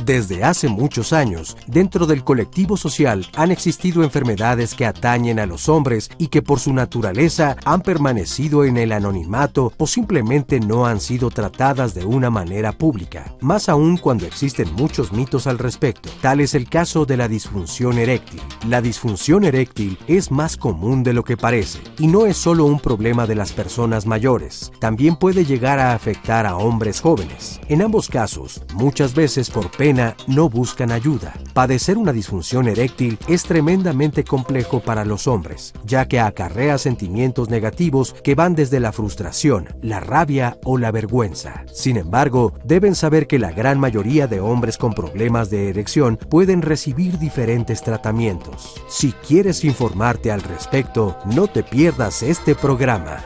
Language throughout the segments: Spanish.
Desde hace muchos años, dentro del colectivo social han existido enfermedades que atañen a los hombres y que por su naturaleza han permanecido en el anonimato o simplemente no han sido tratadas de una manera pública, más aún cuando existen muchos mitos al respecto. Tal es el caso de la disfunción eréctil. La disfunción eréctil es más común de lo que parece y no es solo un problema de las personas mayores, también puede llegar a afectar a hombres jóvenes. En ambos casos, muchas veces por pena no buscan ayuda. Padecer una disfunción eréctil es tremendamente complejo para los hombres, ya que acarrea sentimientos negativos que van desde la frustración, la rabia o la vergüenza. Sin embargo, deben saber que la gran mayoría de hombres con problemas de erección pueden recibir diferentes tratamientos. Si quieres informarte al respecto, no te pierdas este programa.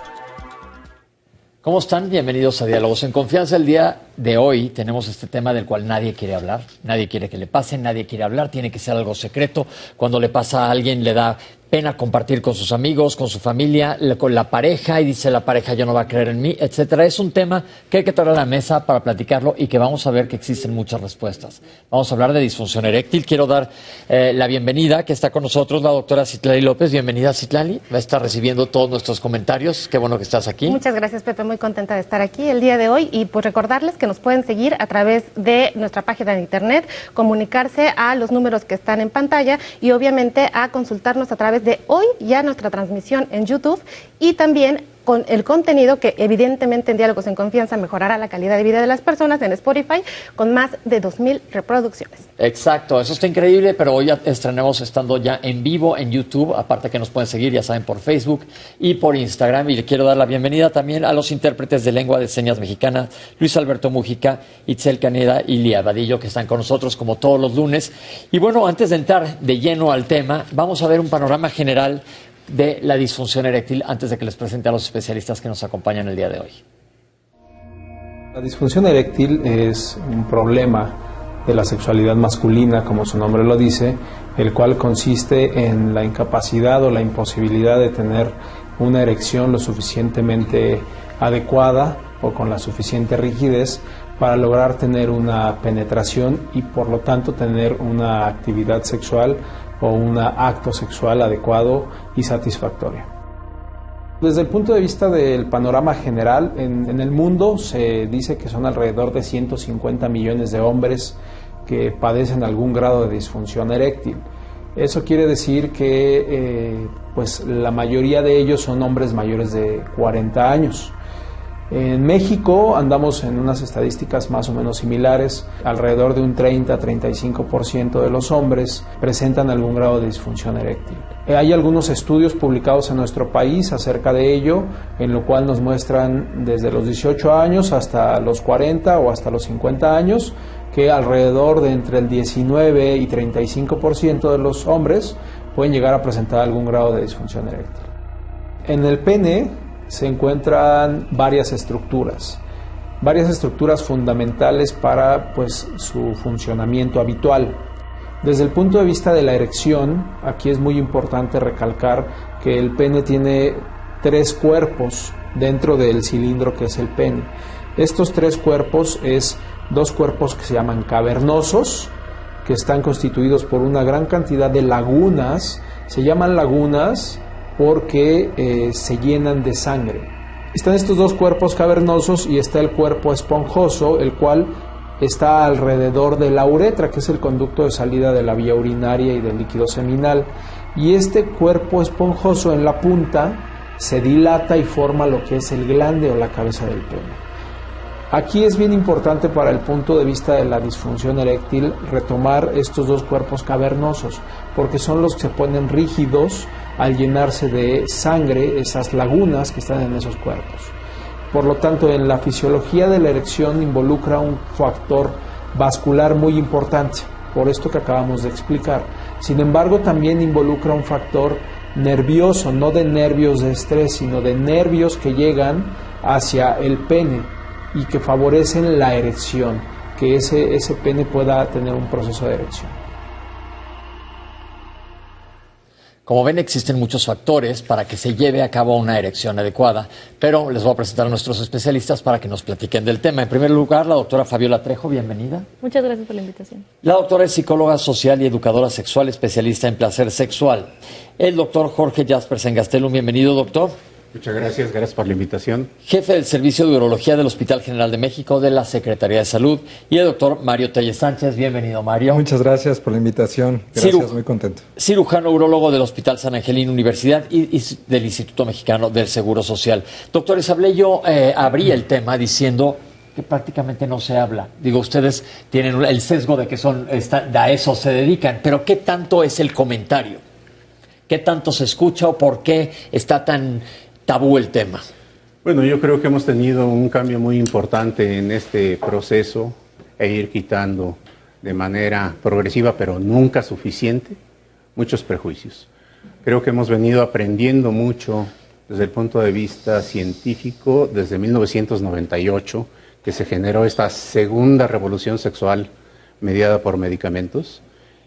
¿Cómo están? Bienvenidos a Diálogos en Confianza. El día de hoy tenemos este tema del cual nadie quiere hablar, nadie quiere que le pase, nadie quiere hablar, tiene que ser algo secreto. Cuando le pasa a alguien le da pena compartir con sus amigos, con su familia, con la pareja, y dice la pareja ya no va a creer en mí, etcétera. Es un tema que hay que traer a la mesa para platicarlo y que vamos a ver que existen muchas respuestas. Vamos a hablar de disfunción eréctil. Quiero dar la bienvenida, que está con nosotros la doctora Citlali López. Bienvenida, Citlali. Va a estar recibiendo todos nuestros comentarios. Qué bueno que estás aquí. Muchas gracias, Pepe. Muy contenta de estar aquí el día de hoy y pues recordarles que nos pueden seguir a través de nuestra página de internet, comunicarse a los números que están en pantalla y obviamente a consultarnos a través de hoy ya nuestra transmisión en YouTube y también con el contenido que evidentemente en Diálogos en Confianza mejorará la calidad de vida de las personas en Spotify con más de 2,000 reproducciones. Exacto, eso está increíble, pero hoy ya estrenamos estando ya en vivo en YouTube, aparte que nos pueden seguir, ya saben, por Facebook y por Instagram. Y le quiero dar la bienvenida también a los intérpretes de lengua de señas mexicana, Luis Alberto Mujica, Itzel Caneda y Lía Vadillo, que están con nosotros como todos los lunes. Y bueno, antes de entrar de lleno al tema, vamos a ver un panorama general de la disfunción eréctil antes de que les presente a los especialistas que nos acompañan el día de hoy. La disfunción eréctil es un problema de la sexualidad masculina, como su nombre lo dice, el cual consiste en la incapacidad o la imposibilidad de tener una erección lo suficientemente adecuada o con la suficiente rigidez para lograr tener una penetración y por lo tanto tener una actividad sexual o un acto sexual adecuado y satisfactorio. Desde el punto de vista del panorama general, en el mundo se dice que son alrededor de 150 millones de hombres que padecen algún grado de disfunción eréctil. Eso quiere decir que pues la mayoría de ellos son hombres mayores de 40 años. En México andamos en unas estadísticas más o menos similares, alrededor de un 30-35% de los hombres presentan algún grado de disfunción eréctil. Hay algunos estudios publicados en nuestro país acerca de ello, en lo cual nos muestran desde los 18 años hasta los 40 o hasta los 50 años, que alrededor de entre el 19 y 35% de los hombres pueden llegar a presentar algún grado de disfunción eréctil. En el pene se encuentran varias estructuras fundamentales para pues, su funcionamiento habitual. Desde el punto de vista de la erección, aquí es muy importante recalcar que el pene tiene 3 cuerpos dentro del cilindro que es el pene. Estos 3 cuerpos es 2 cuerpos que se llaman cavernosos, que están constituidos por una gran cantidad de lagunas. Se llaman lagunas porque se llenan de sangre. Están estos 2 cuerpos cavernosos y está el cuerpo esponjoso, el cual está alrededor de la uretra, que es el conducto de salida de la vía urinaria y del líquido seminal. Y este cuerpo esponjoso en la punta se dilata y forma lo que es el glande o la cabeza del pene. Aquí es bien importante para el punto de vista de la disfunción eréctil retomar estos 2 cuerpos cavernosos, porque son los que se ponen rígidos al llenarse de sangre, esas lagunas que están en esos cuerpos. Por lo tanto, en la fisiología de la erección involucra un factor vascular muy importante, por esto que acabamos de explicar. Sin embargo, también involucra un factor nervioso, no de nervios de estrés, sino de nervios que llegan hacia el pene y que favorecen la erección, que ese pene pueda tener un proceso de erección. Como ven, existen muchos factores para que se lleve a cabo una erección adecuada, pero les voy a presentar a nuestros especialistas para que nos platiquen del tema. En primer lugar, la doctora Fabiola Trejo, bienvenida. Muchas gracias por la invitación. La doctora es psicóloga social y educadora sexual, especialista en placer sexual. El doctor Jorge Jaspersen Gastelum, bienvenido, doctor. Muchas gracias por la invitación. Jefe del Servicio de Urología del Hospital General de México de la Secretaría de Salud. Y el doctor Mario Tellez Sánchez, bienvenido, Mario. Muchas gracias por la invitación. Gracias, muy contento. Cirujano urólogo del Hospital San Angelino Universidad y del Instituto Mexicano del Seguro Social. Doctores, abrí el tema diciendo que prácticamente no se habla. Digo, ustedes tienen el sesgo de que a eso se dedican, pero ¿qué tanto es el comentario? ¿Qué tanto se escucha o por qué está tan tabú el tema? Bueno, yo creo que hemos tenido un cambio muy importante en este proceso e ir quitando de manera progresiva, pero nunca suficiente, muchos prejuicios. Creo que hemos venido aprendiendo mucho desde el punto de vista científico desde 1998, que se generó esta segunda revolución sexual mediada por medicamentos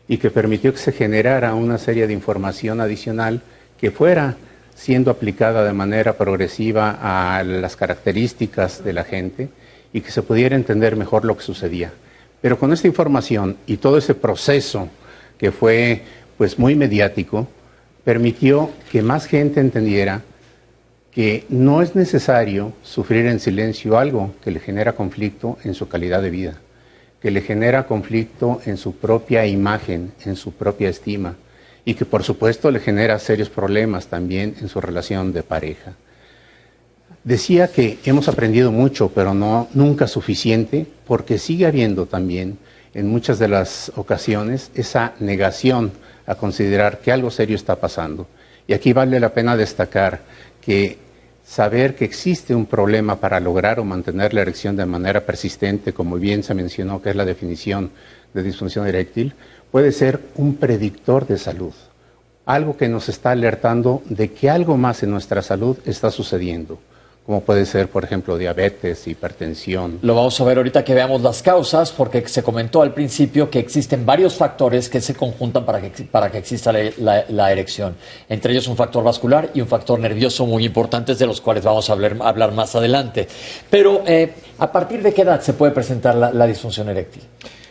y que permitió que se generara una serie de información adicional que fuera siendo aplicada de manera progresiva a las características de la gente y que se pudiera entender mejor lo que sucedía. Pero con esta información y todo ese proceso que fue pues muy mediático, permitió que más gente entendiera que no es necesario sufrir en silencio algo que le genera conflicto en su calidad de vida, que le genera conflicto en su propia imagen, en su propia estima, y que por supuesto le genera serios problemas también en su relación de pareja. Decía que hemos aprendido mucho, pero nunca suficiente, porque sigue habiendo también en muchas de las ocasiones esa negación a considerar que algo serio está pasando. Y aquí vale la pena destacar que saber que existe un problema para lograr o mantener la erección de manera persistente, como bien se mencionó que es la definición de disfunción eréctil, puede ser un predictor de salud, algo que nos está alertando de que algo más en nuestra salud está sucediendo, como puede ser, por ejemplo, diabetes, hipertensión. Lo vamos a ver ahorita que veamos las causas, porque se comentó al principio que existen varios factores que se conjuntan para que exista la erección. Entre ellos un factor vascular y un factor nervioso muy importantes, de los cuales vamos a hablar más adelante. Pero, ¿a partir de qué edad se puede presentar la disfunción eréctil?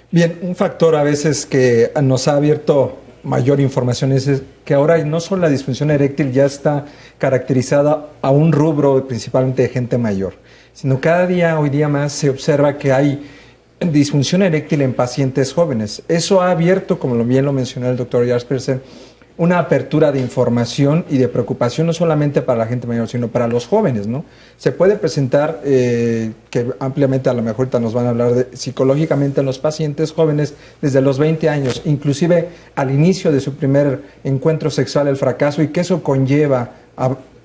Bien, un factor a veces que nos ha abierto mayor información es que ahora no solo la disfunción eréctil ya está caracterizada a un rubro principalmente de gente mayor, sino cada día, hoy día más, se observa que hay disfunción eréctil en pacientes jóvenes. Eso ha abierto, como bien lo mencionó el doctor Jaspersen, una apertura de información y de preocupación no solamente para la gente mayor, sino para los jóvenes, ¿no? Se puede presentar, que ampliamente a lo mejor ahorita nos van a hablar de psicológicamente en los pacientes jóvenes desde los 20 años, inclusive al inicio de su primer encuentro sexual, el fracaso, y que eso conlleva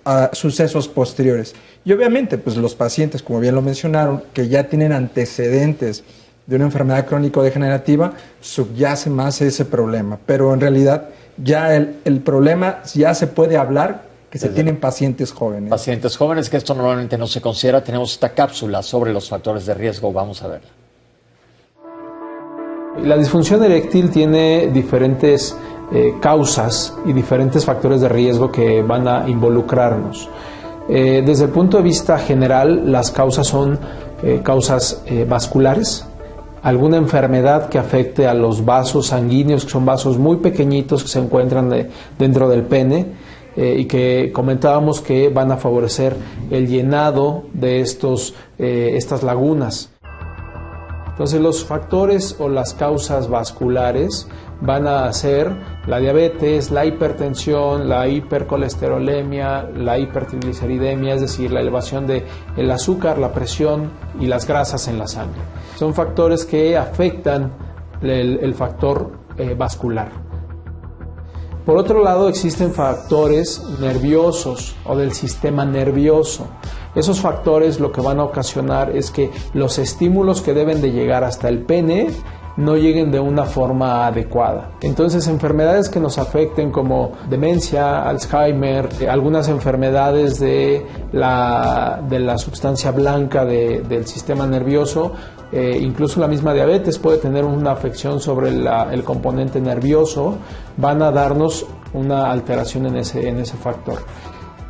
a sucesos posteriores. Y obviamente, pues los pacientes, como bien lo mencionaron, que ya tienen antecedentes de una enfermedad crónico-degenerativa, subyace más ese problema, pero en realidad ya el problema ya se puede hablar que se tienen pacientes jóvenes. Pacientes jóvenes, que esto normalmente no se considera. Tenemos esta cápsula sobre los factores de riesgo, vamos a verla. La disfunción eréctil tiene diferentes causas y diferentes factores de riesgo que van a involucrarnos. Desde el punto de vista general, las causas son causas vasculares, alguna enfermedad que afecte a los vasos sanguíneos, que son vasos muy pequeñitos que se encuentran dentro del pene y que comentábamos que van a favorecer el llenado de estas lagunas. Entonces los factores o las causas vasculares van a ser la diabetes, la hipertensión, la hipercolesterolemia, la hipertrigliceridemia, es decir, la elevación del azúcar, la presión y las grasas en la sangre. Son factores que afectan el factor vascular. Por otro lado, existen factores nerviosos o del sistema nervioso. Esos factores lo que van a ocasionar es que los estímulos que deben de llegar hasta el pene no lleguen de una forma adecuada. Entonces, enfermedades que nos afecten como demencia, Alzheimer, algunas enfermedades de la sustancia blanca del sistema nervioso, incluso la misma diabetes puede tener una afección sobre el componente nervioso, van a darnos una alteración en ese factor.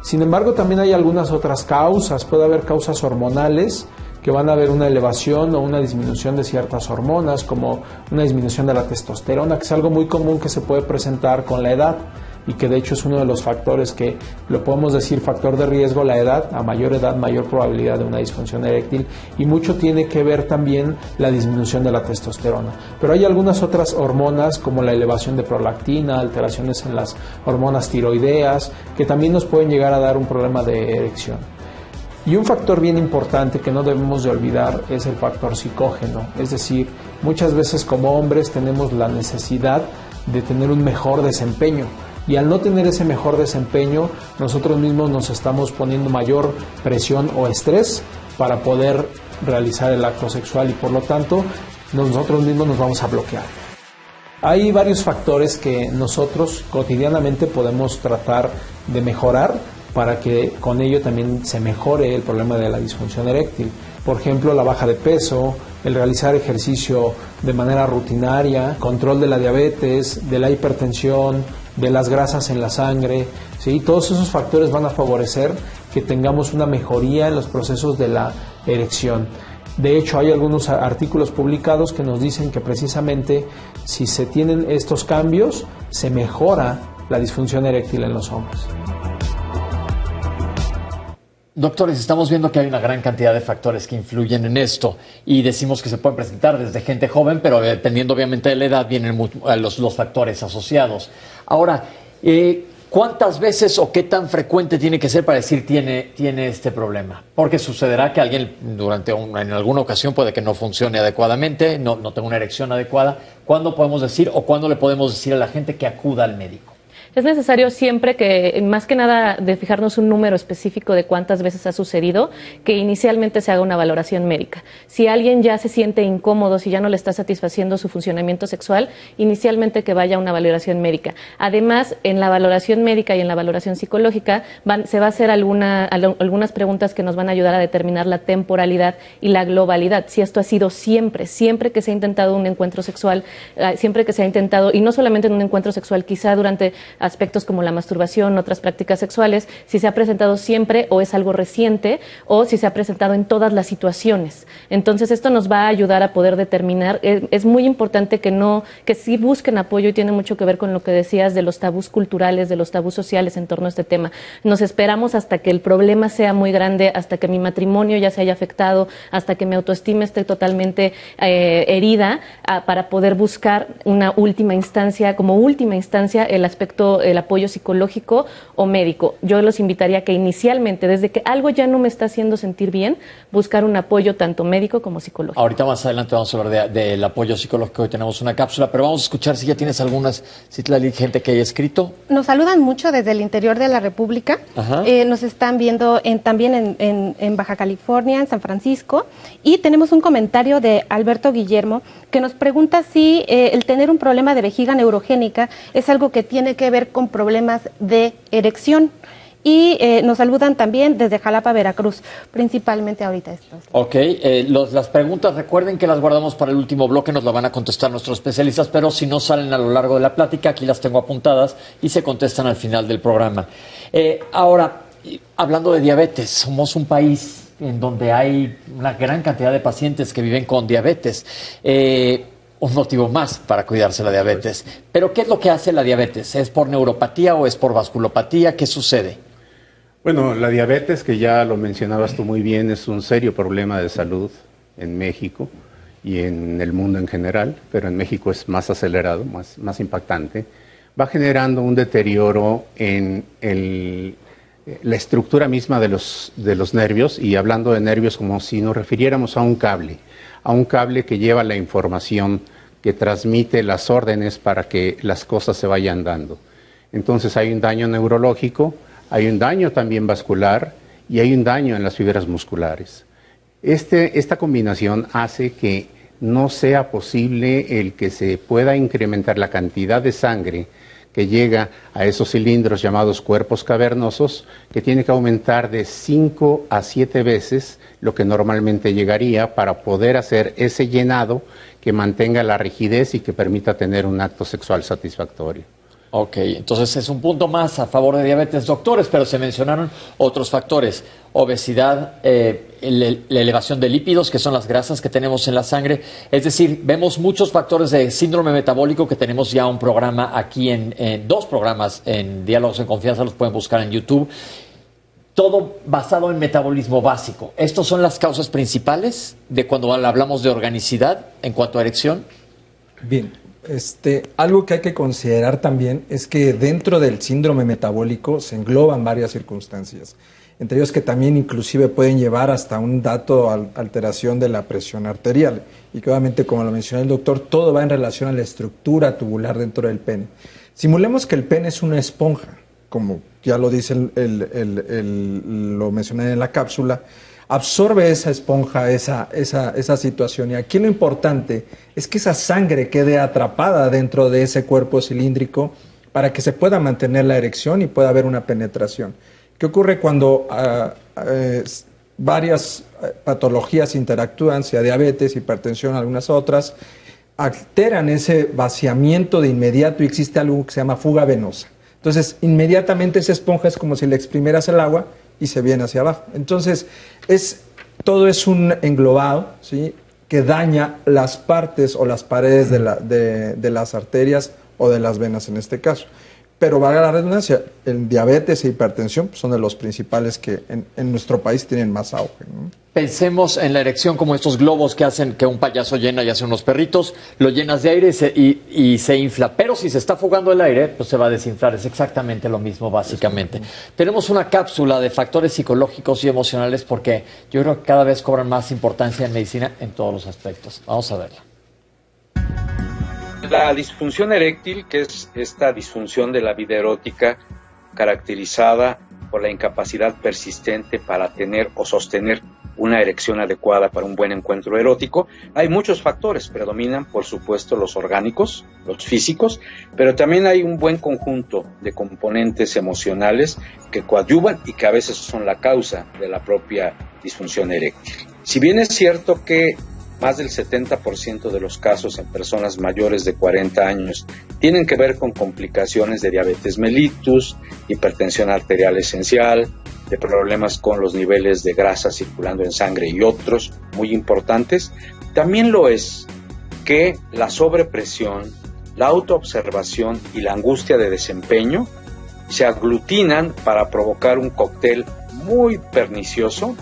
Sin embargo, también hay algunas otras causas. Puede haber causas hormonales que van a haber una elevación o una disminución de ciertas hormonas, como una disminución de la testosterona, que es algo muy común que se puede presentar con la edad y que de hecho es uno de los factores que lo podemos decir factor de riesgo, la edad. A mayor edad, mayor probabilidad de una disfunción eréctil, y mucho tiene que ver también la disminución de la testosterona. Pero hay algunas otras hormonas como la elevación de prolactina, alteraciones en las hormonas tiroideas, que también nos pueden llegar a dar un problema de erección. Y un factor bien importante que no debemos de olvidar es el factor psicógeno, es decir, muchas veces como hombres tenemos la necesidad de tener un mejor desempeño, y al no tener ese mejor desempeño, nosotros mismos nos estamos poniendo mayor presión o estrés para poder realizar el acto sexual, y por lo tanto nosotros mismos nos vamos a bloquear. Hay varios factores que nosotros cotidianamente podemos tratar de mejorar para que con ello también se mejore el problema de la disfunción eréctil. Por ejemplo, la baja de peso, el realizar ejercicio de manera rutinaria, control de la diabetes, de la hipertensión, de las grasas en la sangre, ¿sí? Todos esos factores van a favorecer que tengamos una mejoría en los procesos de la erección. De hecho, hay algunos artículos publicados que nos dicen que precisamente si se tienen estos cambios, se mejora la disfunción eréctil en los hombres. Doctores, estamos viendo que hay una gran cantidad de factores que influyen en esto y decimos que se pueden presentar desde gente joven, pero dependiendo obviamente de la edad vienen los factores asociados. Ahora, ¿cuántas veces o qué tan frecuente tiene que ser para decir tiene este problema? Porque sucederá que alguien en alguna ocasión puede que no funcione adecuadamente, no tenga una erección adecuada. ¿Cuándo podemos decir o cuándo le podemos decir a la gente que acuda al médico? Es necesario siempre que, más que nada de fijarnos un número específico de cuántas veces ha sucedido, que inicialmente se haga una valoración médica. Si alguien ya se siente incómodo, si ya no le está satisfaciendo su funcionamiento sexual, inicialmente que vaya a una valoración médica. Además, en la valoración médica y en la valoración psicológica se va a hacer algunas preguntas que nos van a ayudar a determinar la temporalidad y la globalidad. Si esto ha sido siempre que se ha intentado un encuentro sexual, siempre que se ha intentado, y no solamente en un encuentro sexual, quizá durante aspectos como la masturbación, otras prácticas sexuales, si se ha presentado siempre o es algo reciente, o si se ha presentado en todas las situaciones. Entonces esto nos va a ayudar a poder determinar. Es muy importante que sí busquen apoyo, y tiene mucho que ver con lo que decías de los tabús culturales, de los tabús sociales en torno a este tema. Nos esperamos hasta que el problema sea muy grande, hasta que mi matrimonio ya se haya afectado, hasta que mi autoestima esté totalmente herida, para poder buscar una última instancia, el apoyo psicológico o médico. Yo los invitaría a que inicialmente, desde que algo ya no me está haciendo sentir bien, buscar un apoyo tanto médico como psicológico. Ahorita más adelante vamos a hablar del apoyo psicológico. Hoy tenemos una cápsula, pero vamos a escuchar si ya tienes algunas, Citlali, gente que haya escrito. Nos saludan mucho desde el interior de la República. Nos están viendo también en Baja California, en San Francisco, y tenemos un comentario de Alberto Guillermo que nos pregunta si el tener un problema de vejiga neurogénica es algo que tiene que ver con problemas de erección. Y nos saludan también desde Jalapa, Veracruz, principalmente ahorita estos. Ok, las preguntas recuerden que las guardamos para el último bloque, nos las van a contestar nuestros especialistas, pero si no salen a lo largo de la plática, aquí las tengo apuntadas y se contestan al final del programa. Ahora, hablando de diabetes, somos un país en donde hay una gran cantidad de pacientes que viven con diabetes. Un motivo más para cuidarse la diabetes. Pero, ¿qué es lo que hace la diabetes? ¿Es por neuropatía o es por vasculopatía? ¿Qué sucede? Bueno, la diabetes, que ya lo mencionabas tú muy bien, es un serio problema de salud en México y en el mundo en general, pero en México es más acelerado, más impactante. Va generando un deterioro en la estructura misma de los nervios, y hablando de nervios como si nos refiriéramos a un cable que lleva la información, que transmite las órdenes para que las cosas se vayan dando. Entonces hay un daño neurológico, hay un daño también vascular y hay un daño en las fibras musculares. Esta combinación hace que no sea posible el que se pueda incrementar la cantidad de sangre que llega a esos cilindros llamados cuerpos cavernosos, que tiene que aumentar de 5 a 7 veces lo que normalmente llegaría para poder hacer ese llenado que mantenga la rigidez y que permita tener un acto sexual satisfactorio. Ok, entonces es un punto más a favor de diabetes, doctores, pero se mencionaron otros factores: obesidad, la elevación de lípidos, que son las grasas que tenemos en la sangre. Es decir, vemos muchos factores de síndrome metabólico, que tenemos ya un programa aquí, dos programas en Diálogos en Confianza, los pueden buscar en YouTube. Todo basado en metabolismo básico. ¿Estas son las causas principales de cuando hablamos de organicidad en cuanto a erección? Bien. Algo que hay que considerar también es que dentro del síndrome metabólico se engloban varias circunstancias, entre ellos que también inclusive pueden llevar hasta un dato alteración de la presión arterial, y que obviamente, como lo mencionó el doctor, todo va en relación a la estructura tubular dentro del pene. Simulemos que el pene es una esponja, como ya lo dice lo mencioné en la cápsula. Absorbe esa esponja esa situación, y aquí lo importante es que esa sangre quede atrapada dentro de ese cuerpo cilíndrico para que se pueda mantener la erección y pueda haber una penetración. ¿Qué ocurre cuando varias patologías interactúan, sea diabetes, hipertensión, algunas otras, alteran ese vaciamiento de inmediato y existe algo que se llama fuga venosa? Entonces, inmediatamente esa esponja es como si le exprimieras el agua y se viene hacia abajo. Entonces, todo es un englobado, ¿sí?, que daña las partes o las paredes de las arterias o de las venas en este caso. Pero valga la redundancia, el diabetes e hipertensión son de los principales que en nuestro país tienen más auge, ¿no? Pensemos en la erección como estos globos que hacen que un payaso llena y hace unos perritos, lo llenas de aire y se infla. Pero si se está fugando el aire, pues se va a desinflar. Es exactamente lo mismo, básicamente. Tenemos una cápsula de factores psicológicos y emocionales, porque yo creo que cada vez cobran más importancia en medicina en todos los aspectos. Vamos a verla. La disfunción eréctil, que es esta disfunción de la vida erótica caracterizada por la incapacidad persistente para tener o sostener una erección adecuada para un buen encuentro erótico, hay muchos factores. Predominan, por supuesto, los orgánicos, los físicos, pero también hay un buen conjunto de componentes emocionales que coadyuvan y que a veces son la causa de la propia disfunción eréctil. Si bien es cierto que más del 70% de los casos en personas mayores de 40 años tienen que ver con complicaciones de diabetes mellitus, hipertensión arterial esencial, de problemas con los niveles de grasa circulando en sangre y otros muy importantes, también lo es que la sobrepresión, la autoobservación y la angustia de desempeño se aglutinan para provocar un cóctel muy pernicioso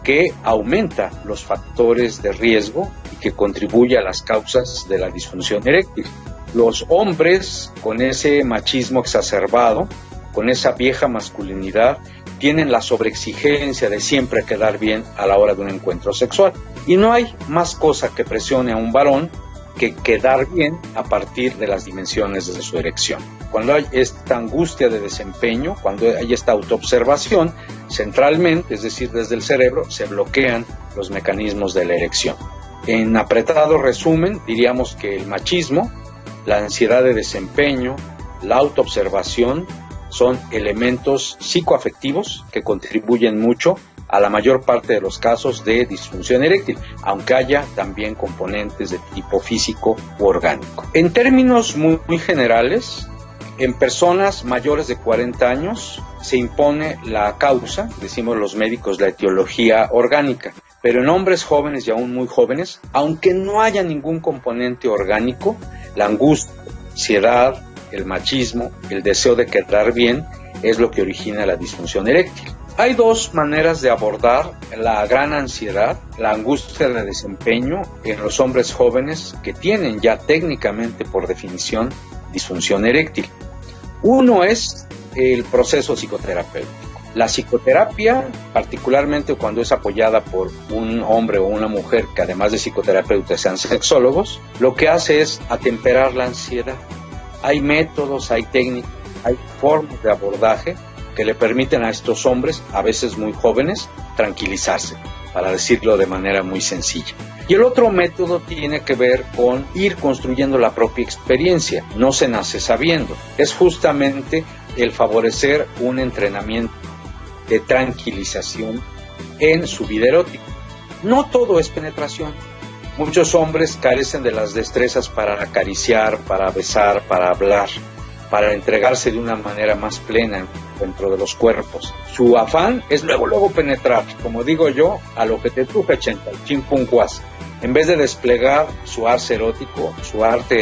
que aumenta los factores de riesgo y que contribuye a las causas de la disfunción eréctil. Los hombres, con ese machismo exacerbado, con esa vieja masculinidad, tienen la sobreexigencia de siempre quedar bien a la hora de un encuentro sexual. Y no hay más cosa que presione a un varón que quedar bien a partir de las dimensiones de su erección. Cuando hay esta angustia de desempeño, cuando hay esta autoobservación, centralmente, es decir, desde el cerebro, se bloquean los mecanismos de la erección. En apretado resumen, diríamos que el machismo, la ansiedad de desempeño, la autoobservación son elementos psicoafectivos que contribuyen mucho a la mayor parte de los casos de disfunción eréctil, aunque haya también componentes de tipo físico u orgánico. En términos muy generales, en personas mayores de 40 años se impone la causa, decimos los médicos, la etiología orgánica, pero en hombres jóvenes y aún muy jóvenes, aunque no haya ningún componente orgánico, la angustia, la ansiedad, el machismo, el deseo de quedar bien, es lo que origina la disfunción eréctil. Hay dos maneras de abordar la gran ansiedad, la angustia de desempeño en los hombres jóvenes que tienen ya técnicamente, por definición, disfunción eréctil. Uno es el proceso psicoterapéutico. La psicoterapia, particularmente cuando es apoyada por un hombre o una mujer que además de psicoterapeutas sean sexólogos, lo que hace es atemperar la ansiedad. Hay métodos, hay técnicas, hay formas de abordaje que le permiten a estos hombres, a veces muy jóvenes, tranquilizarse, para decirlo de manera muy sencilla. Y el otro método tiene que ver con ir construyendo la propia experiencia. No se nace sabiendo. Es justamente el favorecer un entrenamiento de tranquilización en su vida erótica. No todo es penetración. Muchos hombres carecen de las destrezas para acariciar, para besar, para hablar. para entregarse de una manera más plena dentro de los cuerpos. Su afán es luego penetrar, como digo yo, a lo que te truje, Chenta, el chimpuncuas, en vez de desplegar su arte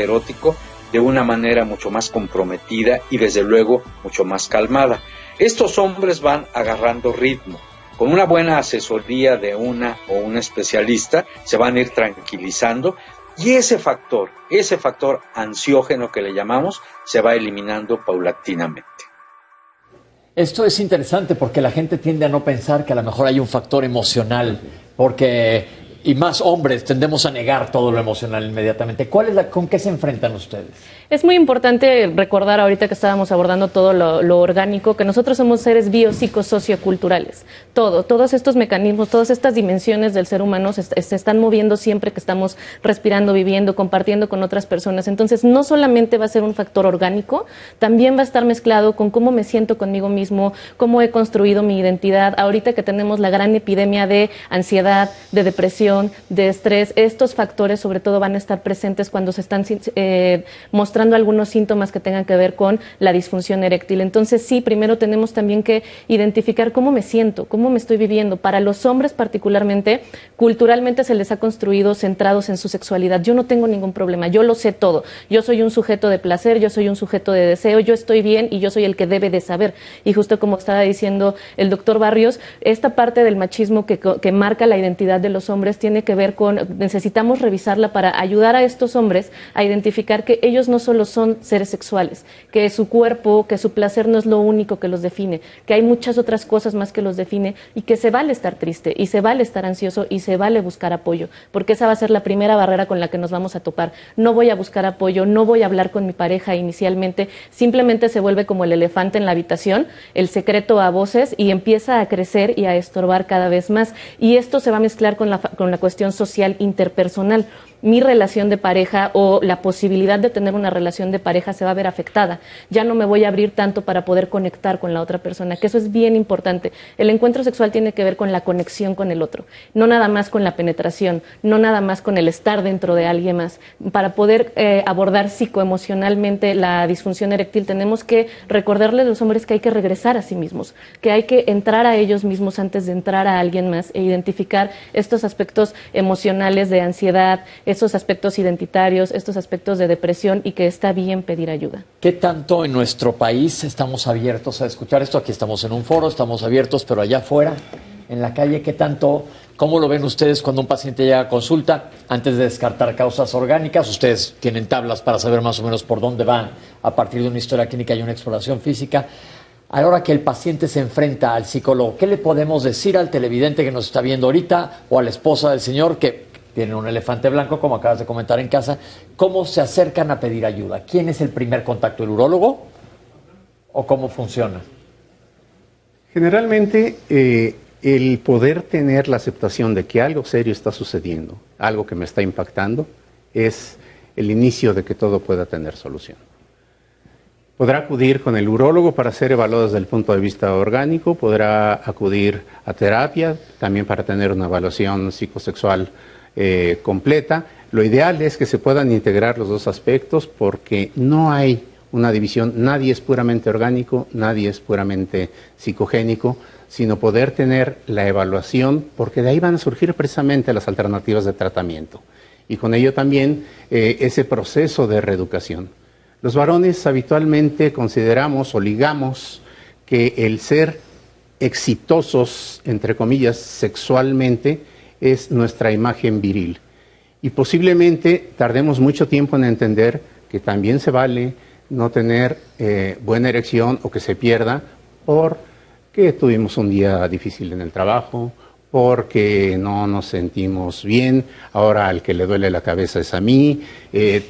erótico de una manera mucho más comprometida y desde luego mucho más calmada. Estos hombres van agarrando ritmo. Con una buena asesoría de una o un especialista se van a ir tranquilizando y ese factor ansiógeno que le llamamos se va eliminando paulatinamente. Esto es interesante porque la gente tiende a no pensar que a lo mejor hay un factor emocional, y más hombres tendemos a negar todo lo emocional inmediatamente. ¿Con qué se enfrentan ustedes? Es muy importante recordar ahorita que estábamos abordando todo lo orgánico, que nosotros somos seres biopsicosocioculturales. Todos estos mecanismos, todas estas dimensiones del ser humano se están moviendo siempre que estamos respirando, viviendo, compartiendo con otras personas. Entonces, no solamente va a ser un factor orgánico, también va a estar mezclado con cómo me siento conmigo mismo, cómo he construido mi identidad. Ahorita que tenemos la gran epidemia de ansiedad, de depresión, de estrés, estos factores sobre todo van a estar presentes cuando se están mostrando algunos síntomas que tengan que ver con la disfunción eréctil. Entonces sí, primero tenemos también que identificar cómo me siento, cómo me estoy viviendo. Para los hombres particularmente, culturalmente se les ha construido centrados en su sexualidad. Yo no tengo ningún problema, yo lo sé todo. Yo soy un sujeto de placer, yo soy un sujeto de deseo, yo estoy bien y yo soy el que debe de saber. Y justo como estaba diciendo el doctor Barrios, esta parte del machismo que marca la identidad de los hombres tiene que ver con, necesitamos revisarla para ayudar a estos hombres a identificar que ellos no solo son seres sexuales, que su cuerpo, que su placer no es lo único que los define, que hay muchas otras cosas más que los define y que se vale estar triste y se vale estar ansioso y se vale buscar apoyo, porque esa va a ser la primera barrera con la que nos vamos a topar. No voy a buscar apoyo, no voy a hablar con mi pareja inicialmente, simplemente se vuelve como el elefante en la habitación, el secreto a voces y empieza a crecer y a estorbar cada vez más. Y esto se va a mezclar con la cuestión social interpersonal. Mi relación de pareja o la posibilidad de tener una relación de pareja se va a ver afectada. Ya no me voy a abrir tanto para poder conectar con la otra persona, que eso es bien importante. El encuentro sexual tiene que ver con la conexión con el otro, no nada más con la penetración, no nada más con el estar dentro de alguien más. Para poder abordar psicoemocionalmente la disfunción eréctil tenemos que recordarles a los hombres que hay que regresar a sí mismos, que hay que entrar a ellos mismos antes de entrar a alguien más e identificar estos aspectos emocionales de ansiedad, estos aspectos identitarios, estos aspectos de depresión y que está bien pedir ayuda. ¿Qué tanto en nuestro país estamos abiertos a escuchar esto? Aquí estamos en un foro, estamos abiertos, pero allá afuera, en la calle, ¿qué tanto? ¿Cómo lo ven ustedes cuando un paciente llega a consulta? Antes de descartar causas orgánicas, ustedes tienen tablas para saber más o menos por dónde van a partir de una historia clínica y una exploración física. A la hora que el paciente se enfrenta al psicólogo, ¿qué le podemos decir al televidente que nos está viendo ahorita o a la esposa del señor que tienen un elefante blanco, como acabas de comentar en casa? ¿Cómo se acercan a pedir ayuda? ¿Quién es el primer contacto? ¿El urólogo? ¿O cómo funciona? Generalmente, el poder tener la aceptación de que algo serio está sucediendo, algo que me está impactando, es el inicio de que todo pueda tener solución. Podrá acudir con el urólogo para ser evaluado desde el punto de vista orgánico, podrá acudir a terapia, también para tener una evaluación psicosexual completa. Lo ideal es que se puedan integrar los dos aspectos porque no hay una división, nadie es puramente orgánico, nadie es puramente psicogénico, sino poder tener la evaluación porque de ahí van a surgir precisamente las alternativas de tratamiento y con ello también ese proceso de reeducación. Los varones habitualmente consideramos o ligamos que el ser exitosos, entre comillas, sexualmente, es nuestra imagen viril. Y posiblemente tardemos mucho tiempo en entender que también se vale no tener buena erección o que se pierda porque tuvimos un día difícil en el trabajo, porque no nos sentimos bien, ahora al que le duele la cabeza es a mí,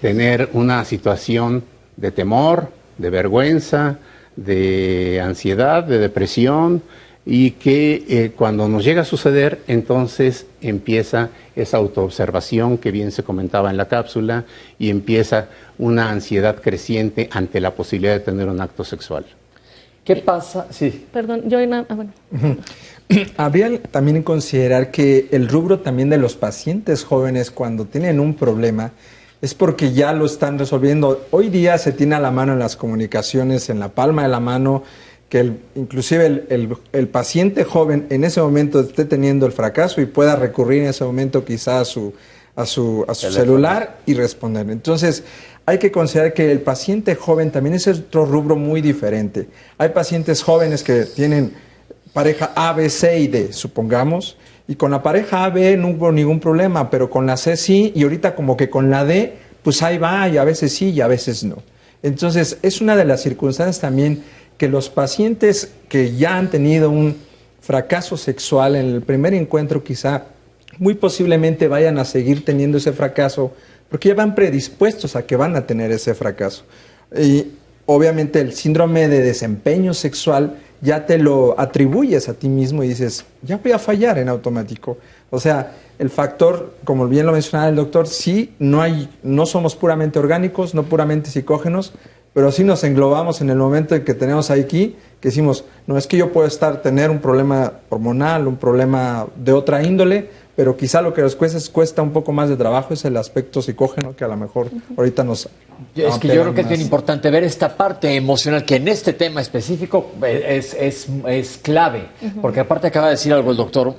tener una situación de temor, de vergüenza, de ansiedad, de depresión, y que cuando nos llega a suceder, entonces empieza esa autoobservación que bien se comentaba en la cápsula y empieza una ansiedad creciente ante la posibilidad de tener un acto sexual. ¿Qué pasa? Sí. Perdón, bueno. Habría también que considerar que el rubro también de los pacientes jóvenes cuando tienen un problema es porque ya lo están resolviendo. Hoy día se tiene a la mano en las comunicaciones, en la palma de la mano, que inclusive el paciente joven en ese momento esté teniendo el fracaso y pueda recurrir en ese momento quizá a su celular y responder. Entonces, hay que considerar que el paciente joven también es otro rubro muy diferente. Hay pacientes jóvenes que tienen pareja A, B, C y D, supongamos, y con la pareja A, B no hubo ningún problema, pero con la C sí, y ahorita como que con la D, pues ahí va, y a veces sí y a veces no. Entonces, es una de las circunstancias también que los pacientes que ya han tenido un fracaso sexual en el primer encuentro quizá muy posiblemente vayan a seguir teniendo ese fracaso porque ya van predispuestos a que van a tener ese fracaso. Y obviamente el síndrome de desempeño sexual ya te lo atribuyes a ti mismo y dices, ya voy a fallar en automático. O sea, el factor, como bien lo mencionaba el doctor, sí, no somos puramente orgánicos, no puramente psicógenos, pero sí nos englobamos en el momento en que tenemos aquí, que decimos, no es que yo puedo tener un problema hormonal, un problema de otra índole, pero quizá lo que nos cuesta un poco más de trabajo es el aspecto psicógeno que a lo mejor ahorita nos... Es que yo creo que es bien importante ver esta parte emocional que en este tema específico es clave, porque aparte acaba de decir algo el doctor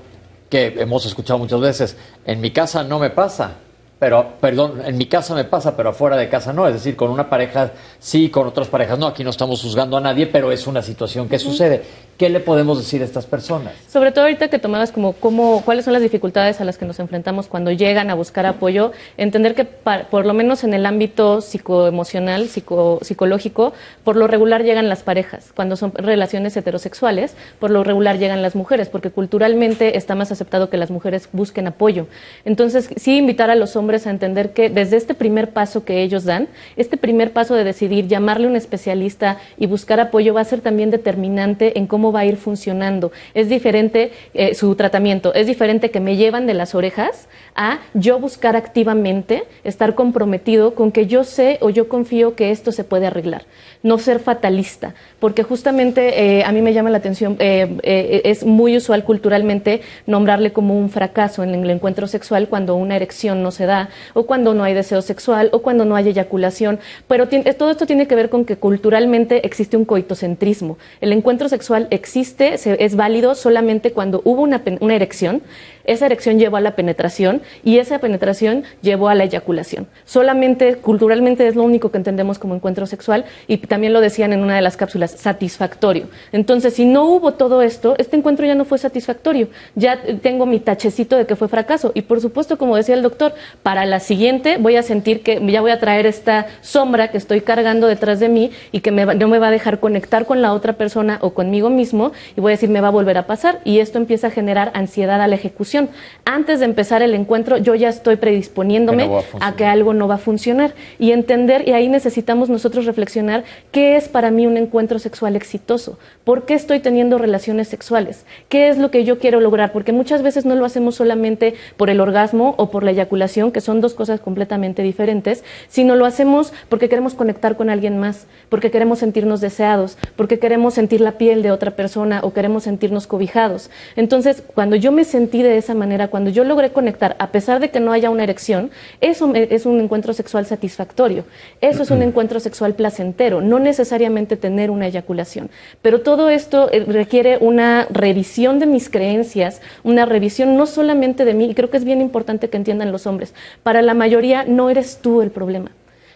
que hemos escuchado muchas veces, en mi casa no me pasa. En mi casa me pasa, pero afuera de casa no. Es decir, con una pareja sí, con otras parejas no. Aquí no estamos juzgando a nadie, pero es una situación que sucede. ¿Qué le podemos decir a estas personas? Sobre todo ahorita que tomabas cuáles son las dificultades a las que nos enfrentamos cuando llegan a buscar apoyo, entender que por lo menos en el ámbito psicoemocional, psicológico, por lo regular llegan las parejas. Cuando son relaciones heterosexuales, por lo regular llegan las mujeres, porque culturalmente está más aceptado que las mujeres busquen apoyo. Entonces, sí invitar a los hombres a entender que desde este primer paso que ellos dan, este primer paso de decidir llamarle a un especialista y buscar apoyo va a ser también determinante en cómo va a ir funcionando. Es diferente su tratamiento, es diferente que me llevan de las orejas a yo buscar activamente, estar comprometido con que yo sé o yo confío que esto se puede arreglar. No ser fatalista, porque justamente a mí me llama la atención, es muy usual culturalmente nombrarle como un fracaso en el encuentro sexual cuando una erección no se da, o cuando no hay deseo sexual, o cuando no hay eyaculación, pero todo esto tiene que ver con que culturalmente existe un coitocentrismo. El encuentro sexual existe, es válido solamente cuando hubo una erección, esa erección llevó a la penetración y esa penetración llevó a la eyaculación. Solamente, culturalmente es lo único que entendemos como encuentro sexual y también lo decían en una de las cápsulas, satisfactorio. Entonces, si no hubo todo esto, este encuentro ya no fue satisfactorio. Ya tengo mi tachecito de que fue fracaso y por supuesto, como decía el doctor, para la siguiente voy a sentir que ya voy a traer esta sombra que estoy cargando detrás de mí y que no me va a dejar conectar con la otra persona o conmigo mismo y voy a decir, me va a volver a pasar y esto empieza a generar ansiedad a la ejecución. Antes de empezar el encuentro, yo ya estoy predisponiéndome a que algo no va a funcionar y entender, y ahí necesitamos nosotros reflexionar qué es para mí un encuentro sexual exitoso, por qué estoy teniendo relaciones sexuales, qué es lo que yo quiero lograr, porque muchas veces no lo hacemos solamente por el orgasmo o por la eyaculación, que son dos cosas completamente diferentes, sino lo hacemos porque queremos conectar con alguien más, porque queremos sentirnos deseados, porque queremos sentir la piel de otra persona o queremos sentirnos cobijados. Entonces, cuando yo me sentí de esa manera, cuando yo logré conectar, a pesar de que no haya una erección, eso es un encuentro sexual satisfactorio, eso es un encuentro sexual placentero, no necesariamente tener una eyaculación. Pero todo esto requiere una revisión de mis creencias, una revisión no solamente de mí, y creo que es bien importante que entiendan los hombres, para la mayoría no eres tú el problema.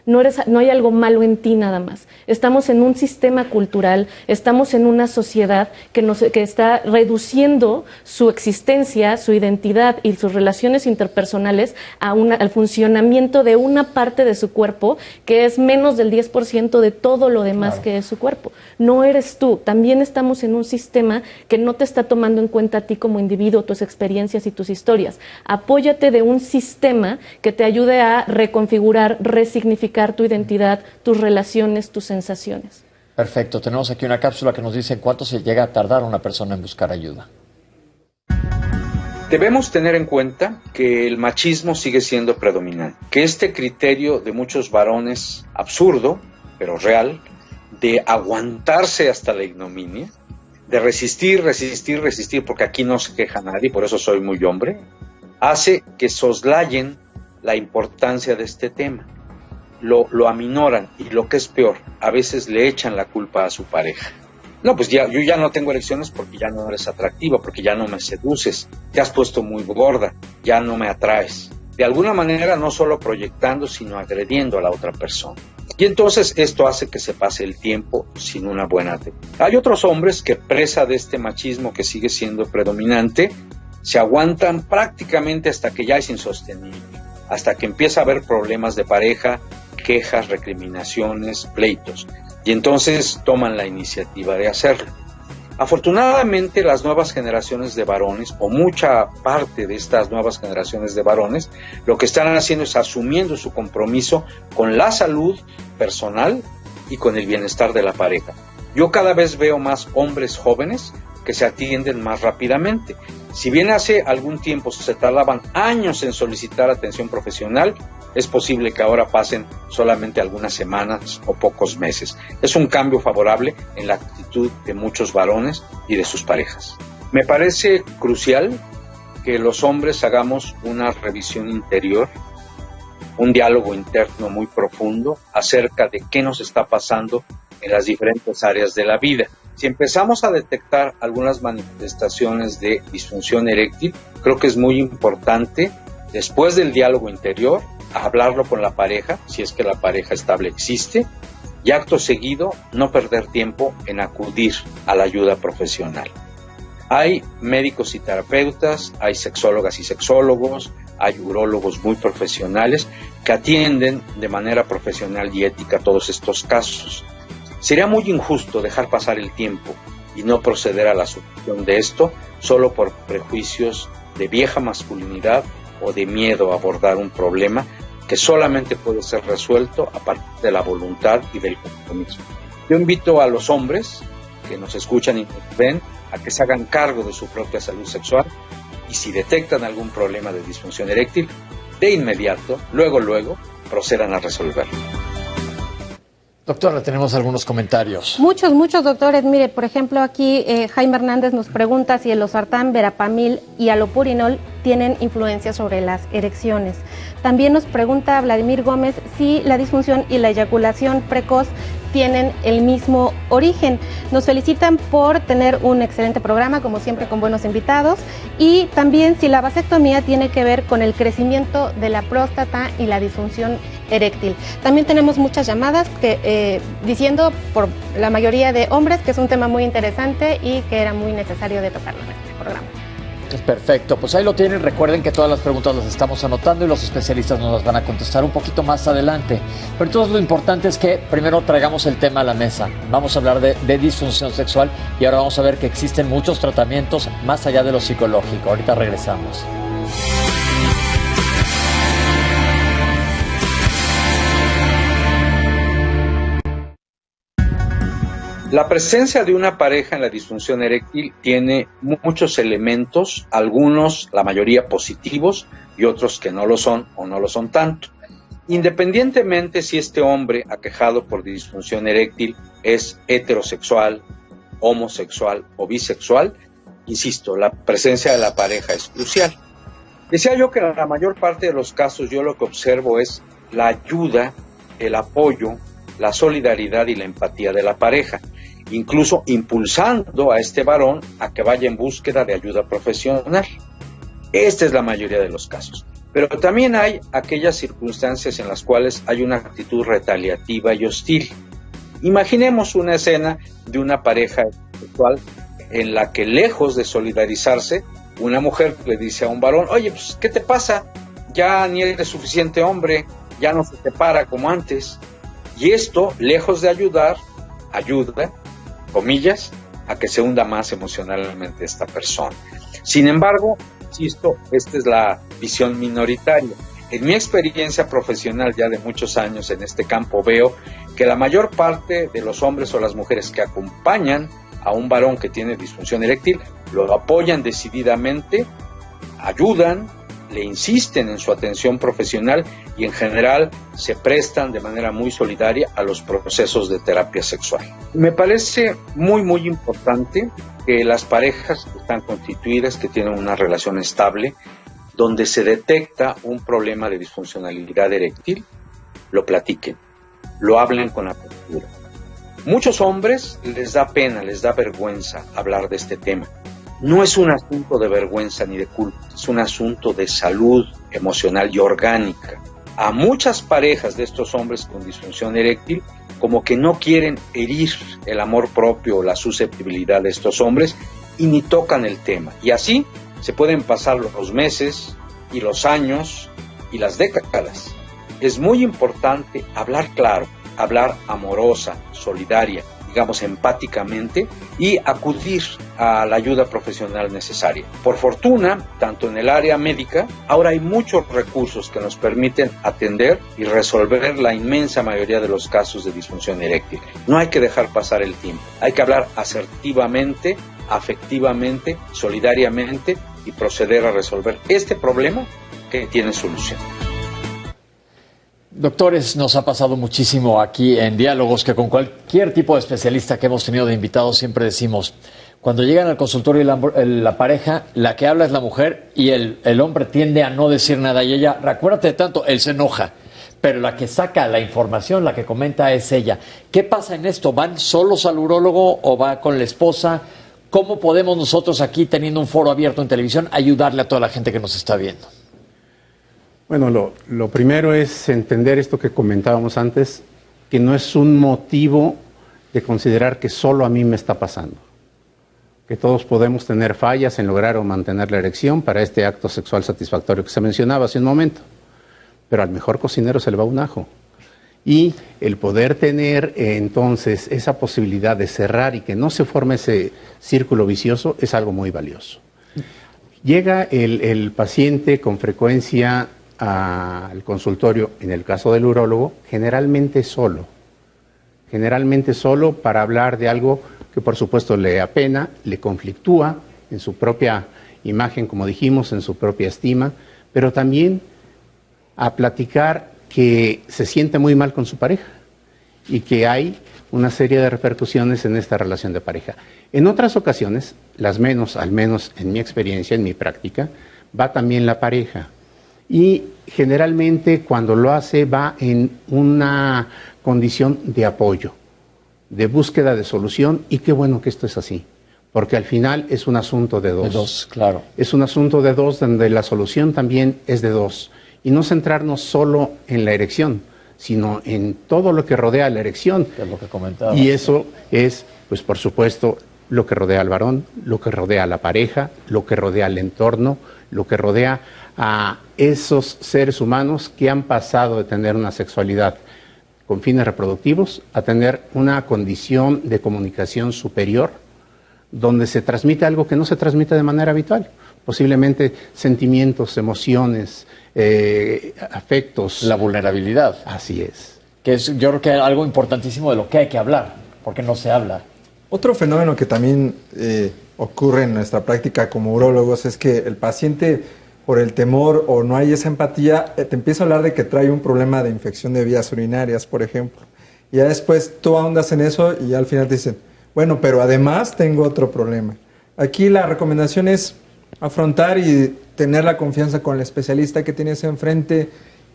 No hay algo malo en ti nada más. Estamos en un sistema cultural, estamos en una sociedad que está reduciendo su existencia, su identidad y sus relaciones interpersonales al funcionamiento de una parte de su cuerpo que es menos del 10% de todo lo demás que es su cuerpo. No eres tú. También estamos en un sistema que no te está tomando en cuenta a ti como individuo, tus experiencias y tus historias. Apóyate de un sistema que te ayude a reconfigurar, resignificar tu identidad, tus relaciones, tus sensaciones. Perfecto. Tenemos aquí una cápsula que nos dice cuánto se llega a tardar una persona en buscar ayuda. Debemos tener en cuenta que el machismo sigue siendo predominante, que este criterio de muchos varones absurdo, pero real, de aguantarse hasta la ignominia, de resistir, porque aquí no se queja nadie, por eso soy muy hombre, hace que soslayen la importancia de este tema. Lo aminoran y lo que es peor, a veces le echan la culpa a su pareja. No, pues yo ya no tengo erecciones porque ya no eres atractiva, porque ya no me seduces, te has puesto muy gorda, ya no me atraes. De alguna manera no solo proyectando, sino agrediendo a la otra persona. Y entonces esto hace que se pase el tiempo sin una buena atención. Hay otros hombres que, presa de este machismo que sigue siendo predominante, se aguantan prácticamente hasta que ya es insostenible, hasta que empieza a haber problemas de pareja, quejas, recriminaciones, pleitos, y entonces toman la iniciativa de hacerlo. Afortunadamente, las nuevas generaciones de varones, o mucha parte de estas nuevas generaciones de varones, lo que están haciendo es asumiendo su compromiso con la salud personal y con el bienestar de la pareja. Yo cada vez veo más hombres jóvenes que se atienden más rápidamente. Si bien hace algún tiempo se tardaban años en solicitar atención profesional, es posible que ahora pasen solamente algunas semanas o pocos meses. Es un cambio favorable en la actitud de muchos varones y de sus parejas. Me parece crucial que los hombres hagamos una revisión interior, un diálogo interno muy profundo acerca de qué nos está pasando en las diferentes áreas de la vida. Si empezamos a detectar algunas manifestaciones de disfunción eréctil, creo que es muy importante, después del diálogo interior, hablarlo con la pareja, si es que la pareja estable existe, y acto seguido no perder tiempo en acudir a la ayuda profesional. Hay médicos y terapeutas, hay sexólogas y sexólogos, hay urólogos muy profesionales que atienden de manera profesional y ética todos estos casos. Sería muy injusto dejar pasar el tiempo y no proceder a la solución de esto solo por prejuicios de vieja masculinidad o de miedo a abordar un problema que solamente puede ser resuelto a partir de la voluntad y del compromiso. Yo invito a los hombres que nos escuchan y nos ven a que se hagan cargo de su propia salud sexual y si detectan algún problema de disfunción eréctil, de inmediato, luego, procedan a resolverlo. Doctora, tenemos algunos comentarios. Muchos doctores. Mire, por ejemplo, aquí Jaime Hernández nos pregunta si el losartán, verapamil y alopurinol tienen influencia sobre las erecciones. También nos pregunta Vladimir Gómez si la disfunción y la eyaculación precoz tienen el mismo origen. Nos felicitan por tener un excelente programa, como siempre, con buenos invitados. Y también si la vasectomía tiene que ver con el crecimiento de la próstata y la disfunción eréctil. También tenemos muchas llamadas diciendo por la mayoría de hombres que es un tema muy interesante y que era muy necesario de tocarlo en este programa. Perfecto, pues ahí lo tienen. Recuerden que todas las preguntas las estamos anotando y los especialistas nos las van a contestar un poquito más adelante. Pero entonces lo importante es que primero traigamos el tema a la mesa. Vamos a hablar de disfunción sexual y ahora vamos a ver que existen muchos tratamientos más allá de lo psicológico. Ahorita regresamos. La presencia de una pareja en la disfunción eréctil tiene muchos elementos, algunos, la mayoría positivos y otros que no lo son o no lo son tanto. Independientemente si este hombre aquejado por disfunción eréctil es heterosexual, homosexual o bisexual, insisto, la presencia de la pareja es crucial. Decía yo que en la mayor parte de los casos yo lo que observo es la ayuda, el apoyo, la solidaridad y la empatía de la pareja, incluso impulsando a este varón a que vaya en búsqueda de ayuda profesional. Esta es la mayoría de los casos. Pero también hay aquellas circunstancias en las cuales hay una actitud retaliativa y hostil. Imaginemos una escena de una pareja sexual en la que, lejos de solidarizarse, una mujer le dice a un varón: oye, pues, ¿qué te pasa? Ya ni eres suficiente hombre, ya no se te para como antes. Y esto, lejos de ayudar, ayuda, comillas, a que se hunda más emocionalmente esta persona. Sin embargo, insisto, esta es la visión minoritaria. En mi experiencia profesional ya de muchos años en este campo veo que la mayor parte de los hombres o las mujeres que acompañan a un varón que tiene disfunción eréctil lo apoyan decididamente, ayudan, le insisten en su atención profesional y en general se prestan de manera muy solidaria a los procesos de terapia sexual. Me parece muy importante que las parejas que están constituidas, que tienen una relación estable, donde se detecta un problema de disfuncionalidad eréctil, lo platiquen, lo hablen con apertura. Muchos hombres les da pena, les da vergüenza hablar de este tema. No es un asunto de vergüenza ni de culpa, es un asunto de salud emocional y orgánica. A muchas parejas de estos hombres con disfunción eréctil, como que no quieren herir el amor propio o la susceptibilidad de estos hombres y ni tocan el tema. Y así se pueden pasar los meses y los años y las décadas. Es muy importante hablar claro, hablar amorosa, solidaria, digamos empáticamente, y acudir a la ayuda profesional necesaria. Por fortuna, tanto en el área médica, ahora hay muchos recursos que nos permiten atender y resolver la inmensa mayoría de los casos de disfunción eréctil. No hay que dejar pasar el tiempo, hay que hablar asertivamente, afectivamente, solidariamente y proceder a resolver este problema que tiene solución. Doctores, nos ha pasado muchísimo aquí en Diálogos que con cualquier tipo de especialista que hemos tenido de invitados siempre decimos, cuando llegan al consultorio la pareja, la que habla es la mujer y el hombre tiende a no decir nada y ella, recuérdate de tanto, él se enoja, pero la que saca la información, la que comenta es ella. ¿Qué pasa en esto? ¿Van solos al urólogo o va con la esposa? ¿Cómo podemos nosotros aquí, teniendo un foro abierto en televisión, ayudarle a toda la gente que nos está viendo? Bueno, lo primero es entender esto que comentábamos antes, que no es un motivo de considerar que solo a mí me está pasando. Que todos podemos tener fallas en lograr o mantener la erección para este acto sexual satisfactorio que se mencionaba hace un momento. Pero al mejor cocinero se le va un ajo. Y el poder tener entonces esa posibilidad de cerrar y que no se forme ese círculo vicioso es algo muy valioso. Llega el paciente con frecuencia al consultorio, en el caso del urólogo, generalmente solo para hablar de algo que por supuesto le apena, le conflictúa en su propia imagen, como dijimos, en su propia estima, pero también a platicar que se siente muy mal con su pareja y que hay una serie de repercusiones en esta relación de pareja. En otras ocasiones, las menos, al menos en mi experiencia, en mi práctica, va también la pareja. Y generalmente cuando lo hace va en una condición de apoyo, de búsqueda de solución, y qué bueno que esto es así, porque al final es un asunto de dos. De dos, claro. Es un asunto de dos donde la solución también es de dos, y no centrarnos solo en la erección, sino en todo lo que rodea la erección. Que es lo que comentaba. Y eso es, pues por supuesto, lo que rodea al varón, lo que rodea a la pareja, lo que rodea al entorno, lo que rodea a esos seres humanos que han pasado de tener una sexualidad con fines reproductivos a tener una condición de comunicación superior donde se transmite algo que no se transmite de manera habitual, posiblemente sentimientos, emociones, afectos. La vulnerabilidad. Así es. Que es, yo creo que es algo importantísimo de lo que hay que hablar, porque no se habla. Otro fenómeno que también ocurre en nuestra práctica como urólogos es que el paciente, por el temor o no hay esa empatía, te empieza a hablar de que trae un problema de infección de vías urinarias, por ejemplo. Y ya después tú ahondas en eso y ya al final te dicen, bueno, pero además tengo otro problema. Aquí la recomendación es afrontar y tener la confianza con el especialista que tienes enfrente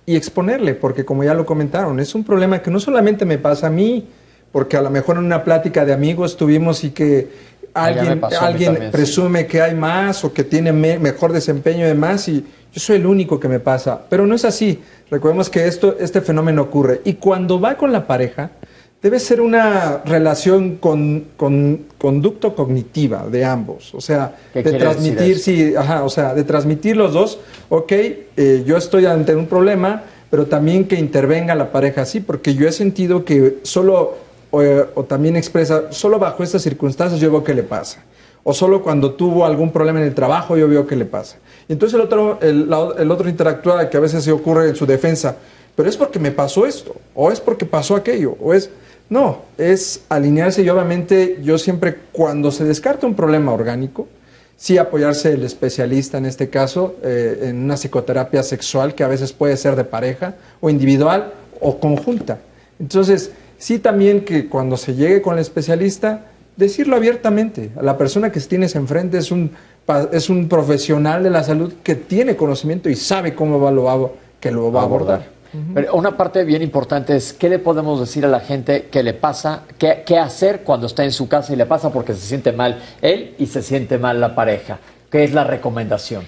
y exponerle, porque como ya lo comentaron, es un problema que no solamente me pasa a mí, porque a lo mejor en una plática de amigos tuvimos y que alguien presume que hay más o que tiene mejor desempeño de más y yo soy el único que me pasa. Pero no es así. Recordemos que este fenómeno ocurre. Y cuando va con la pareja, debe ser una relación con conducto cognitiva de ambos. O sea, de transmitir, de transmitir los dos, yo estoy ante un problema, pero también que intervenga la pareja así, porque yo he sentido que solo... O también expresa, solo bajo estas circunstancias yo veo qué le pasa. O solo cuando tuvo algún problema en el trabajo yo veo qué le pasa. Y entonces el otro interactúa, que a veces se ocurre en su defensa, pero es porque me pasó esto, o es porque pasó aquello, o es... No, es alinearse y obviamente yo siempre cuando se descarta un problema orgánico, sí apoyarse el especialista en este caso, en una psicoterapia sexual que a veces puede ser de pareja, o individual, o conjunta. Entonces... sí también que cuando se llegue con el especialista, decirlo abiertamente. A la persona que tienes enfrente es un es un profesional de la salud que tiene conocimiento y sabe cómo lo va a abordar. Pero una parte bien importante es qué le podemos decir a la gente que le pasa, qué hacer cuando está en su casa y le pasa porque se siente mal él y se siente mal la pareja. ¿Qué es la recomendación?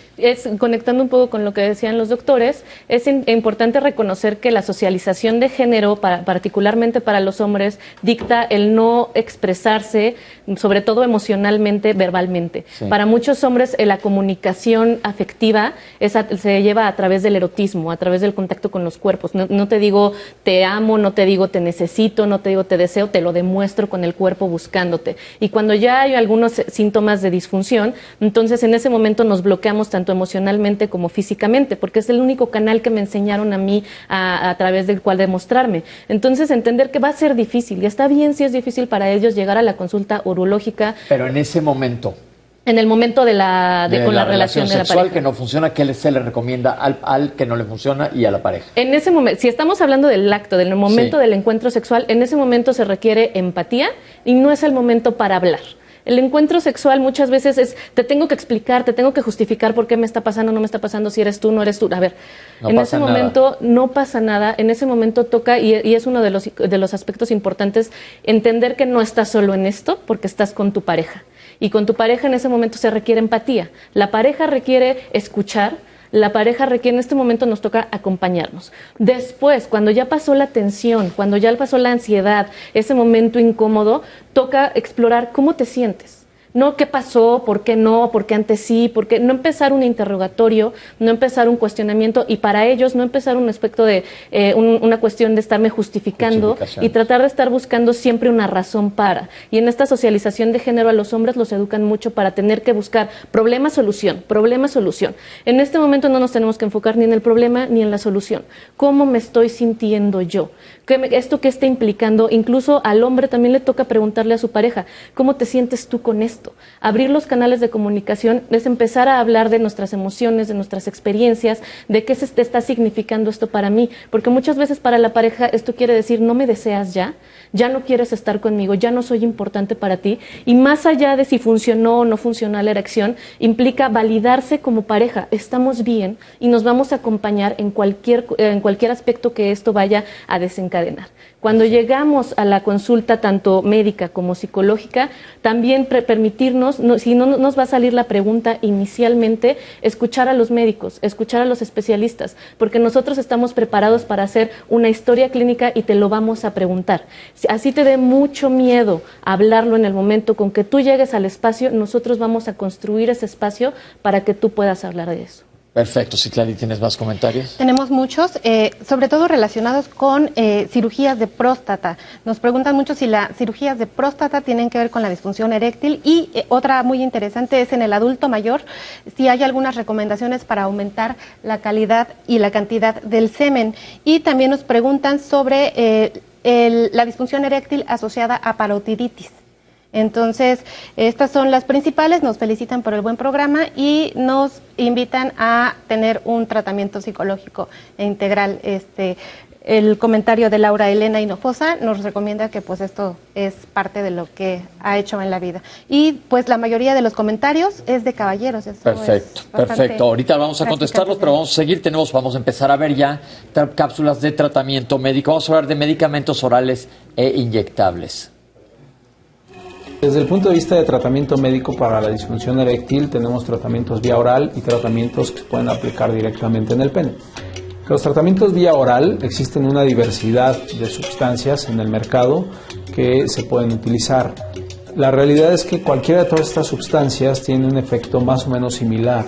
Conectando un poco con lo que decían los doctores, es importante reconocer que la socialización de género, particularmente para los hombres, dicta el no expresarse, sobre todo emocionalmente, verbalmente. Sí. Para muchos hombres, la comunicación afectiva se lleva a través del erotismo, a través del contacto con los cuerpos. No te digo te amo, no te digo te necesito, no te digo te deseo, te lo demuestro con el cuerpo buscándote. Y cuando ya hay algunos síntomas de disfunción, entonces en ese momento nos bloqueamos tanto emocionalmente como físicamente, porque es el único canal que me enseñaron a mí a través del cual demostrarme. Entonces entender que va a ser difícil, y está bien si es difícil para ellos llegar a la consulta urológica. Pero en ese momento. En el momento con la relación de la sexual pareja. Que no funciona, ¿qué se le recomienda al que no le funciona y a la pareja? En ese momento, si estamos hablando del acto, del momento del encuentro sexual, en ese momento se requiere empatía y no es el momento para hablar. El encuentro sexual muchas veces es, te tengo que explicar, te tengo que justificar por qué me está pasando, no me está pasando, si eres tú, no eres tú. A ver, en ese momento no pasa nada, en ese momento toca, y es uno de los aspectos importantes, entender que no estás solo en esto porque estás con tu pareja. Y con tu pareja en ese momento se requiere empatía. La pareja requiere escuchar. La pareja requiere, en este momento nos toca acompañarnos. Después, cuando ya pasó la tensión, cuando ya pasó la ansiedad, ese momento incómodo, toca explorar cómo te sientes. No qué pasó, por qué no, por qué antes sí, por qué no empezar un interrogatorio, no empezar un cuestionamiento y para ellos no empezar un aspecto de una cuestión de estarme justificando y tratar de estar buscando siempre una razón para. Y en esta socialización de género a los hombres los educan mucho para tener que buscar problema-solución, problema-solución. En este momento no nos tenemos que enfocar ni en el problema ni en la solución. ¿Cómo me estoy sintiendo yo? ¿Esto qué está implicando? Incluso al hombre también le toca preguntarle a su pareja, ¿cómo te sientes tú con esto? Abrir los canales de comunicación es empezar a hablar de nuestras emociones, de nuestras experiencias, de qué se te está significando esto para mí, porque muchas veces para la pareja esto quiere decir no me deseas ya no quieres estar conmigo, ya no soy importante para ti, y más allá de si funcionó o no funcionó la erección, implica validarse como pareja, estamos bien y nos vamos a acompañar en cualquier aspecto que esto vaya a desencadenar. Cuando llegamos a la consulta tanto médica como psicológica, también permitirnos, si no nos va a salir la pregunta inicialmente, escuchar a los médicos, escuchar a los especialistas, porque nosotros estamos preparados para hacer una historia clínica y te lo vamos a preguntar. Así te dé mucho miedo hablarlo en el momento con que tú llegues al espacio, nosotros vamos a construir ese espacio para que tú puedas hablar de eso. Perfecto. Citlali, ¿tienes más comentarios? Tenemos muchos, sobre todo relacionados con cirugías de próstata. Nos preguntan mucho si las cirugías de próstata tienen que ver con la disfunción eréctil y otra muy interesante es en el adulto mayor, si hay algunas recomendaciones para aumentar la calidad y la cantidad del semen. Y también nos preguntan sobre la disfunción eréctil asociada a parotiditis. Entonces, estas son las principales, nos felicitan por el buen programa y nos invitan a tener un tratamiento psicológico e integral. El comentario de Laura Elena Hinojosa nos recomienda que pues esto es parte de lo que ha hecho en la vida. Y pues la mayoría de los comentarios es de caballeros. Perfecto. Ahorita vamos a contestarlos, pero vamos a seguir. Vamos a empezar a ver ya cápsulas de tratamiento médico. Vamos a hablar de medicamentos orales e inyectables. Desde el punto de vista de tratamiento médico para la disfunción eréctil, tenemos tratamientos vía oral y tratamientos que se pueden aplicar directamente en el pene. Los tratamientos vía oral, existen una diversidad de sustancias en el mercado que se pueden utilizar. La realidad es que cualquiera de todas estas sustancias tiene un efecto más o menos similar.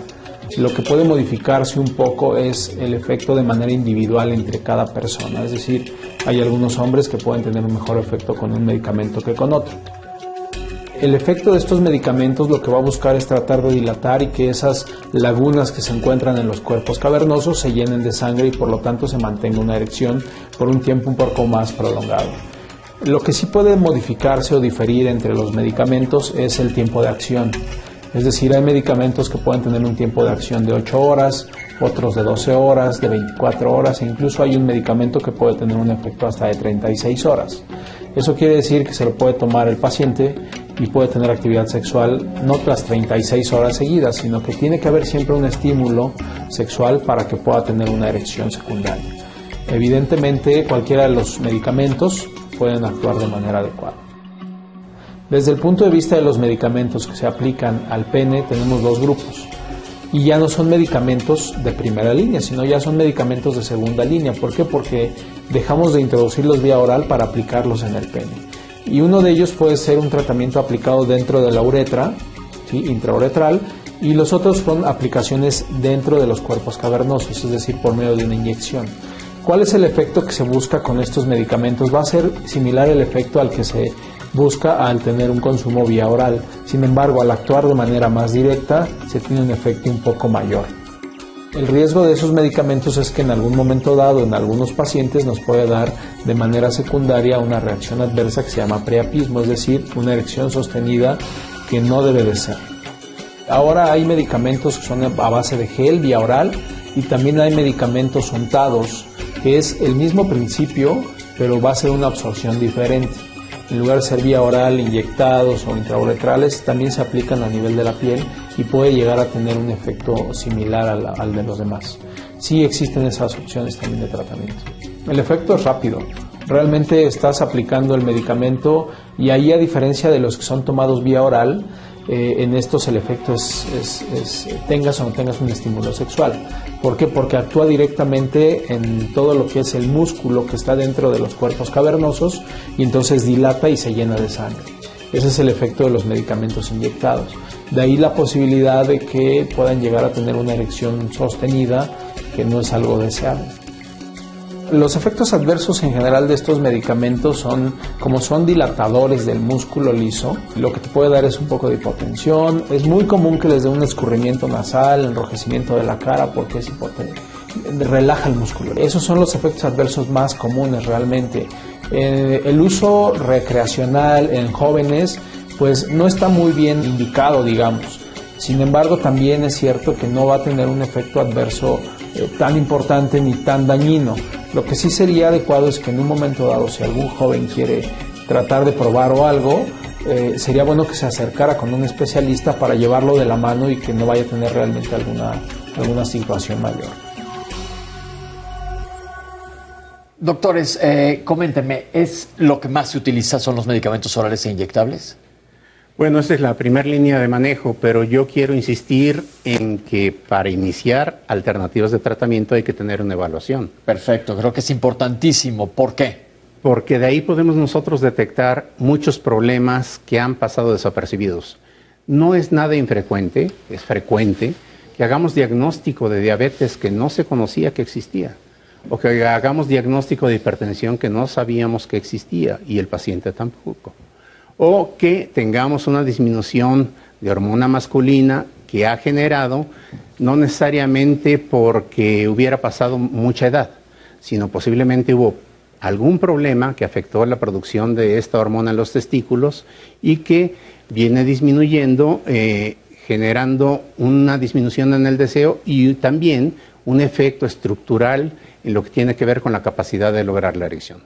Lo que puede modificarse un poco es el efecto de manera individual entre cada persona. Es decir, hay algunos hombres que pueden tener un mejor efecto con un medicamento que con otro. El efecto de estos medicamentos lo que va a buscar es tratar de dilatar y que esas lagunas que se encuentran en los cuerpos cavernosos se llenen de sangre y por lo tanto se mantenga una erección por un tiempo un poco más prolongado. Lo que sí puede modificarse o diferir entre los medicamentos es el tiempo de acción. Es decir, hay medicamentos que pueden tener un tiempo de acción de 8 horas, otros de 12 horas, de 24 horas e incluso hay un medicamento que puede tener un efecto hasta de 36 horas. Eso quiere decir que se lo puede tomar el paciente y puede tener actividad sexual no tras 36 horas seguidas, sino que tiene que haber siempre un estímulo sexual para que pueda tener una erección secundaria. Evidentemente, cualquiera de los medicamentos pueden actuar de manera adecuada. Desde el punto de vista de los medicamentos que se aplican al pene, tenemos dos grupos. Y ya no son medicamentos de primera línea, sino ya son medicamentos de segunda línea. ¿Por qué? Porque dejamos de introducirlos vía oral para aplicarlos en el pene. Y uno de ellos puede ser un tratamiento aplicado dentro de la uretra, ¿sí?, intrauretral, y los otros son aplicaciones dentro de los cuerpos cavernosos, es decir, por medio de una inyección. ¿Cuál es el efecto que se busca con estos medicamentos? Va a ser similar el efecto al que se busca al tener un consumo vía oral. Sin embargo, al actuar de manera más directa, se tiene un efecto un poco mayor. El riesgo de esos medicamentos es que en algún momento dado, en algunos pacientes, nos puede dar de manera secundaria una reacción adversa que se llama priapismo, es decir, una erección sostenida que no debe de ser. Ahora hay medicamentos que son a base de gel vía oral y también hay medicamentos untados, que es el mismo principio, pero va a ser una absorción diferente. En lugar de ser vía oral, inyectados o intrauretrales, también se aplican a nivel de la piel y puede llegar a tener un efecto similar al de los demás. Sí existen esas opciones también de tratamiento. El efecto es rápido. Realmente estás aplicando el medicamento y ahí, a diferencia de los que son tomados vía oral, en estos el efecto es tengas o no tengas un estímulo sexual. ¿Por qué? Porque actúa directamente en todo lo que es el músculo que está dentro de los cuerpos cavernosos y entonces dilata y se llena de sangre. Ese es el efecto de los medicamentos inyectados. De ahí la posibilidad de que puedan llegar a tener una erección sostenida, que no es algo deseable. Los efectos adversos en general de estos medicamentos son, como son dilatadores del músculo liso, lo que te puede dar es un poco de hipotensión. Es muy común que les dé un escurrimiento nasal, enrojecimiento de la cara, porque es relaja el músculo. Esos son los efectos adversos más comunes realmente. El uso recreacional en jóvenes pues no está muy bien indicado, digamos. Sin embargo, también es cierto que no va a tener un efecto adverso tan importante ni tan dañino. Lo que sí sería adecuado es que en un momento dado, si algún joven quiere tratar de probar o algo, sería bueno que se acercara con un especialista para llevarlo de la mano y que no vaya a tener realmente alguna situación mayor. Doctores, coméntenme, ¿es lo que más se utiliza son los medicamentos orales e inyectables? Bueno, esa es la primera línea de manejo, pero yo quiero insistir en que para iniciar alternativas de tratamiento hay que tener una evaluación. Perfecto, creo que es importantísimo. ¿Por qué? Porque de ahí podemos nosotros detectar muchos problemas que han pasado desapercibidos. No es nada infrecuente, es frecuente que hagamos diagnóstico de diabetes que no se conocía que existía, o que hagamos diagnóstico de hipertensión que no sabíamos que existía y el paciente tampoco. O que tengamos una disminución de hormona masculina que ha generado, no necesariamente porque hubiera pasado mucha edad, sino posiblemente hubo algún problema que afectó la producción de esta hormona en los testículos y que viene disminuyendo, generando una disminución en el deseo y también un efecto estructural en lo que tiene que ver con la capacidad de lograr la erección.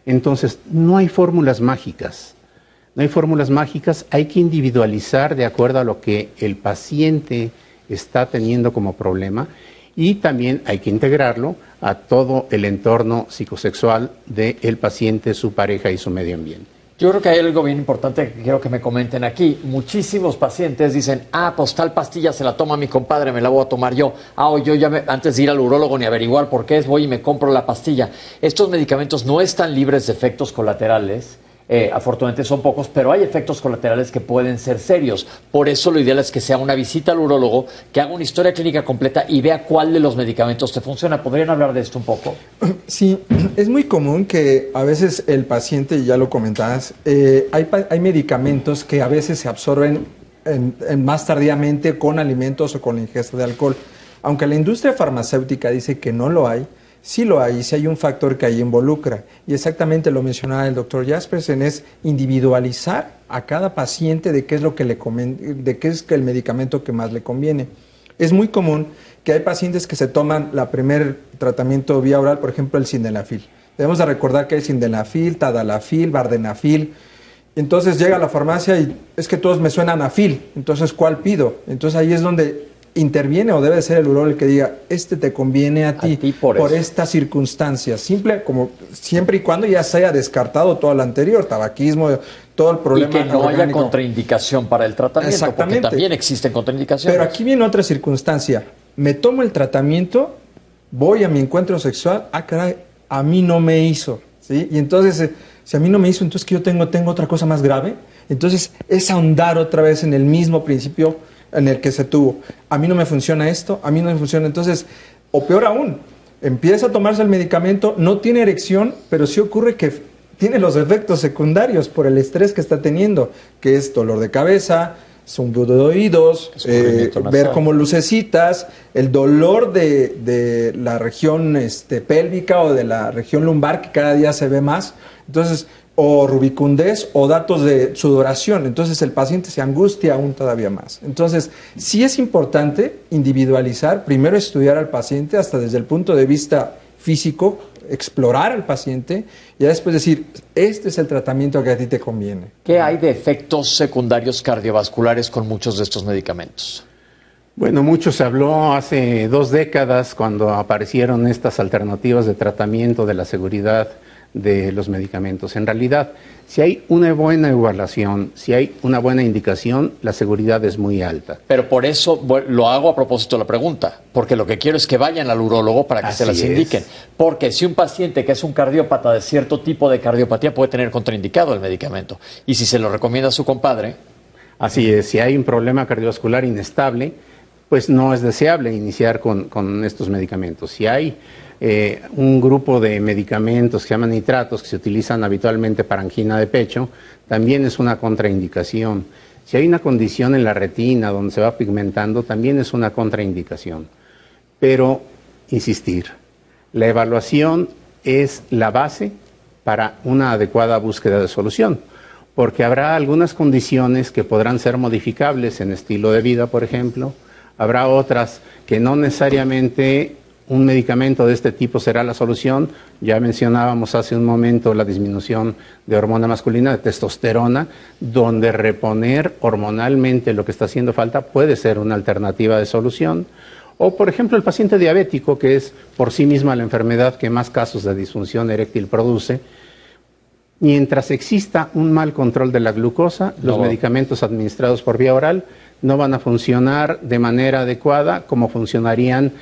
Entonces, no hay fórmulas mágicas. No hay fórmulas mágicas, hay que individualizar de acuerdo a lo que el paciente está teniendo como problema y también hay que integrarlo a todo el entorno psicosexual del paciente, su pareja y su medio ambiente. Yo creo que hay algo bien importante que quiero que me comenten aquí. Muchísimos pacientes dicen, pues tal pastilla se la toma mi compadre, me la voy a tomar yo. O yo ya antes de ir al urólogo ni averiguar por qué es, voy y me compro la pastilla. Estos medicamentos no están libres de efectos colaterales. Afortunadamente son pocos, pero hay efectos colaterales que pueden ser serios. Por eso lo ideal es que sea una visita al urólogo, que haga una historia clínica completa y vea cuál de los medicamentos te funciona. ¿Podrían hablar de esto un poco? Sí, es muy común que a veces el paciente, ya lo comentabas, hay medicamentos que a veces se absorben más tardíamente con alimentos o con la ingesta de alcohol. Aunque la industria farmacéutica dice que no lo hay, sí lo hay, sí hay un factor que ahí involucra. Y exactamente lo mencionaba el doctor Jaspersen, es individualizar a cada paciente de qué es lo que de qué es el medicamento que más le conviene. Es muy común que hay pacientes que se toman la primer tratamiento vía oral, por ejemplo el sildenafil, Debemos de recordar que hay sildenafil, tadalafil, vardenafil. Entonces llega a la farmacia y es que todos me suenan a fil, entonces ¿cuál pido? Entonces ahí es donde interviene o debe ser el urólogo el que diga, este te conviene a ti por estas circunstancias, siempre y cuando ya se haya descartado todo lo anterior, tabaquismo, todo el problema. Y que no haya contraindicación para el tratamiento, porque también existen contraindicaciones. Pero aquí viene otra circunstancia, me tomo el tratamiento, voy a mi encuentro sexual, caray, a mí no me hizo, ¿sí? Y entonces, si a mí no me hizo, entonces que yo tengo otra cosa más grave. Entonces es ahondar otra vez en el mismo principio en el que se tuvo. A mí no me funciona esto, a mí no me funciona. Entonces, o peor aún, empieza a tomarse el medicamento, no tiene erección, pero sí ocurre que tiene los efectos secundarios por el estrés que está teniendo, que es dolor de cabeza, zumbido de oídos, ver como lucecitas, el dolor de la región pélvica o de la región lumbar que cada día se ve más. Entonces, o rubicundez o datos de sudoración. Entonces el paciente se angustia aún todavía más. Entonces sí es importante individualizar, primero estudiar al paciente hasta desde el punto de vista físico, explorar al paciente y después decir, este es el tratamiento que a ti te conviene. ¿Qué hay de efectos secundarios cardiovasculares con muchos de estos medicamentos? Bueno, mucho se habló hace 2 décadas cuando aparecieron estas alternativas de tratamiento de la seguridad de los medicamentos. En realidad, si hay una buena evaluación, si hay una buena indicación, la seguridad es muy alta. Pero por eso lo hago a propósito de la pregunta, porque lo que quiero es que vayan al urólogo para que se las indiquen. Porque si un paciente que es un cardiópata de cierto tipo de cardiopatía puede tener contraindicado el medicamento, y si se lo recomienda a su compadre... Así es, si hay un problema cardiovascular inestable, pues no es deseable iniciar con estos medicamentos. Si hay un grupo de medicamentos que se llaman nitratos que se utilizan habitualmente para angina de pecho, también es una contraindicación. Si hay una condición en la retina donde se va pigmentando, también es una contraindicación. Pero, insistir, la evaluación es la base para una adecuada búsqueda de solución, porque habrá algunas condiciones que podrán ser modificables en estilo de vida, por ejemplo, habrá otras que no necesariamente un medicamento de este tipo será la solución. Ya mencionábamos hace un momento la disminución de hormona masculina, de testosterona, donde reponer hormonalmente lo que está haciendo falta puede ser una alternativa de solución. O, por ejemplo, el paciente diabético, que es por sí misma la enfermedad que más casos de disfunción eréctil produce. Mientras exista un mal control de la glucosa, los medicamentos administrados por vía oral no van a funcionar de manera adecuada como funcionarían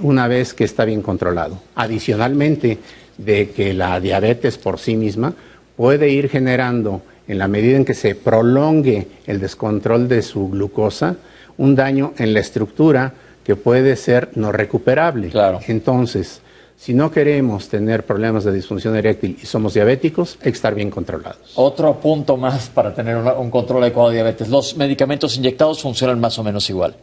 una vez que está bien controlado. Adicionalmente de que la diabetes por sí misma puede ir generando, en la medida en que se prolongue el descontrol de su glucosa, un daño en la estructura que puede ser no recuperable. Claro. Entonces, si no queremos tener problemas de disfunción eréctil y somos diabéticos, hay que estar bien controlados. Otro punto más para tener un control adecuado de diabetes. ¿Los medicamentos inyectados funcionan más o menos igual?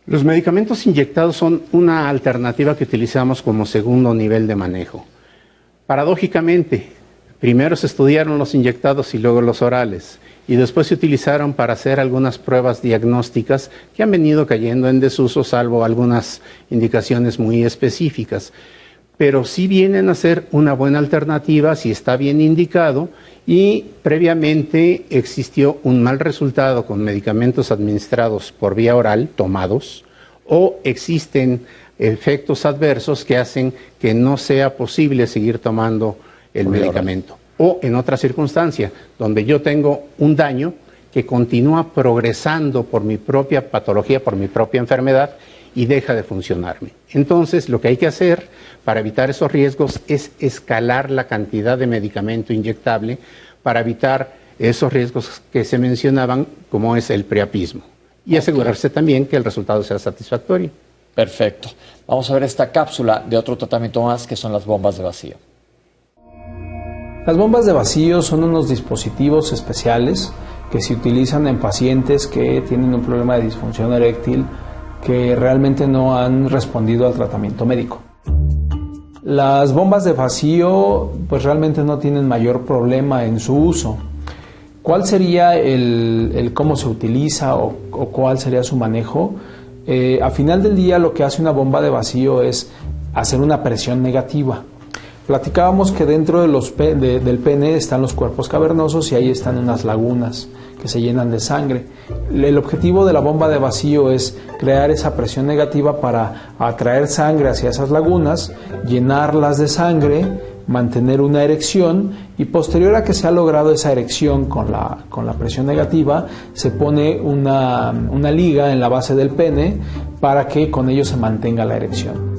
Los medicamentos inyectados son una alternativa que utilizamos como segundo nivel de manejo. Paradójicamente, primero se estudiaron los inyectados y luego los orales, y después se utilizaron para hacer algunas pruebas diagnósticas que han venido cayendo en desuso, salvo algunas indicaciones muy específicas. Pero sí vienen a ser una buena alternativa si está bien indicado, y previamente existió un mal resultado con medicamentos administrados por vía oral, tomados, o existen efectos adversos que hacen que no sea posible seguir tomando el medicamento. O en otra circunstancia, donde yo tengo un daño que continúa progresando por mi propia patología, por mi propia enfermedad, y deja de funcionarme. Entonces, lo que hay que hacer para evitar esos riesgos es escalar la cantidad de medicamento inyectable para evitar esos riesgos que se mencionaban, como es el priapismo, y asegurarse también que el resultado sea satisfactorio. Perfecto. Vamos a ver esta cápsula de otro tratamiento más, que son las bombas de vacío. Las bombas de vacío son unos dispositivos especiales que se utilizan en pacientes que tienen un problema de disfunción eréctil que realmente no han respondido al tratamiento médico. Las bombas de vacío pues realmente no tienen mayor problema en su uso. ¿Cuál sería el cómo se utiliza o cuál sería su manejo? A final del día lo que hace una bomba de vacío es hacer una presión negativa. Platicábamos que dentro de del pene están los cuerpos cavernosos y ahí están unas lagunas que se llenan de sangre. El objetivo de la bomba de vacío es crear esa presión negativa para atraer sangre hacia esas lagunas, llenarlas de sangre, mantener una erección y posterior a que se ha logrado esa erección con la presión negativa, se pone una liga en la base del pene para que con ello se mantenga la erección.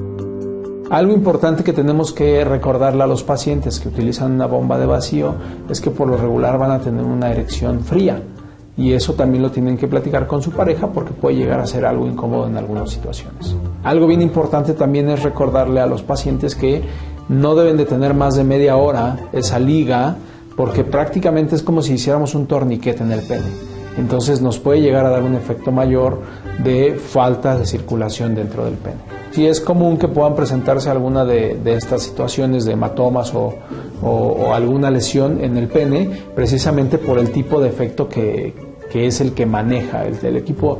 Algo importante que tenemos que recordarle a los pacientes que utilizan una bomba de vacío es que por lo regular van a tener una erección fría y eso también lo tienen que platicar con su pareja porque puede llegar a ser algo incómodo en algunas situaciones. Algo bien importante también es recordarle a los pacientes que no deben de tener más de media hora esa liga porque prácticamente es como si hiciéramos un torniquete en el pene. Entonces nos puede llegar a dar un efecto mayor de falta de circulación dentro del pene. Sí es común que puedan presentarse alguna de estas situaciones de hematomas o alguna lesión en el pene precisamente por el tipo de efecto que es el que maneja, el tipo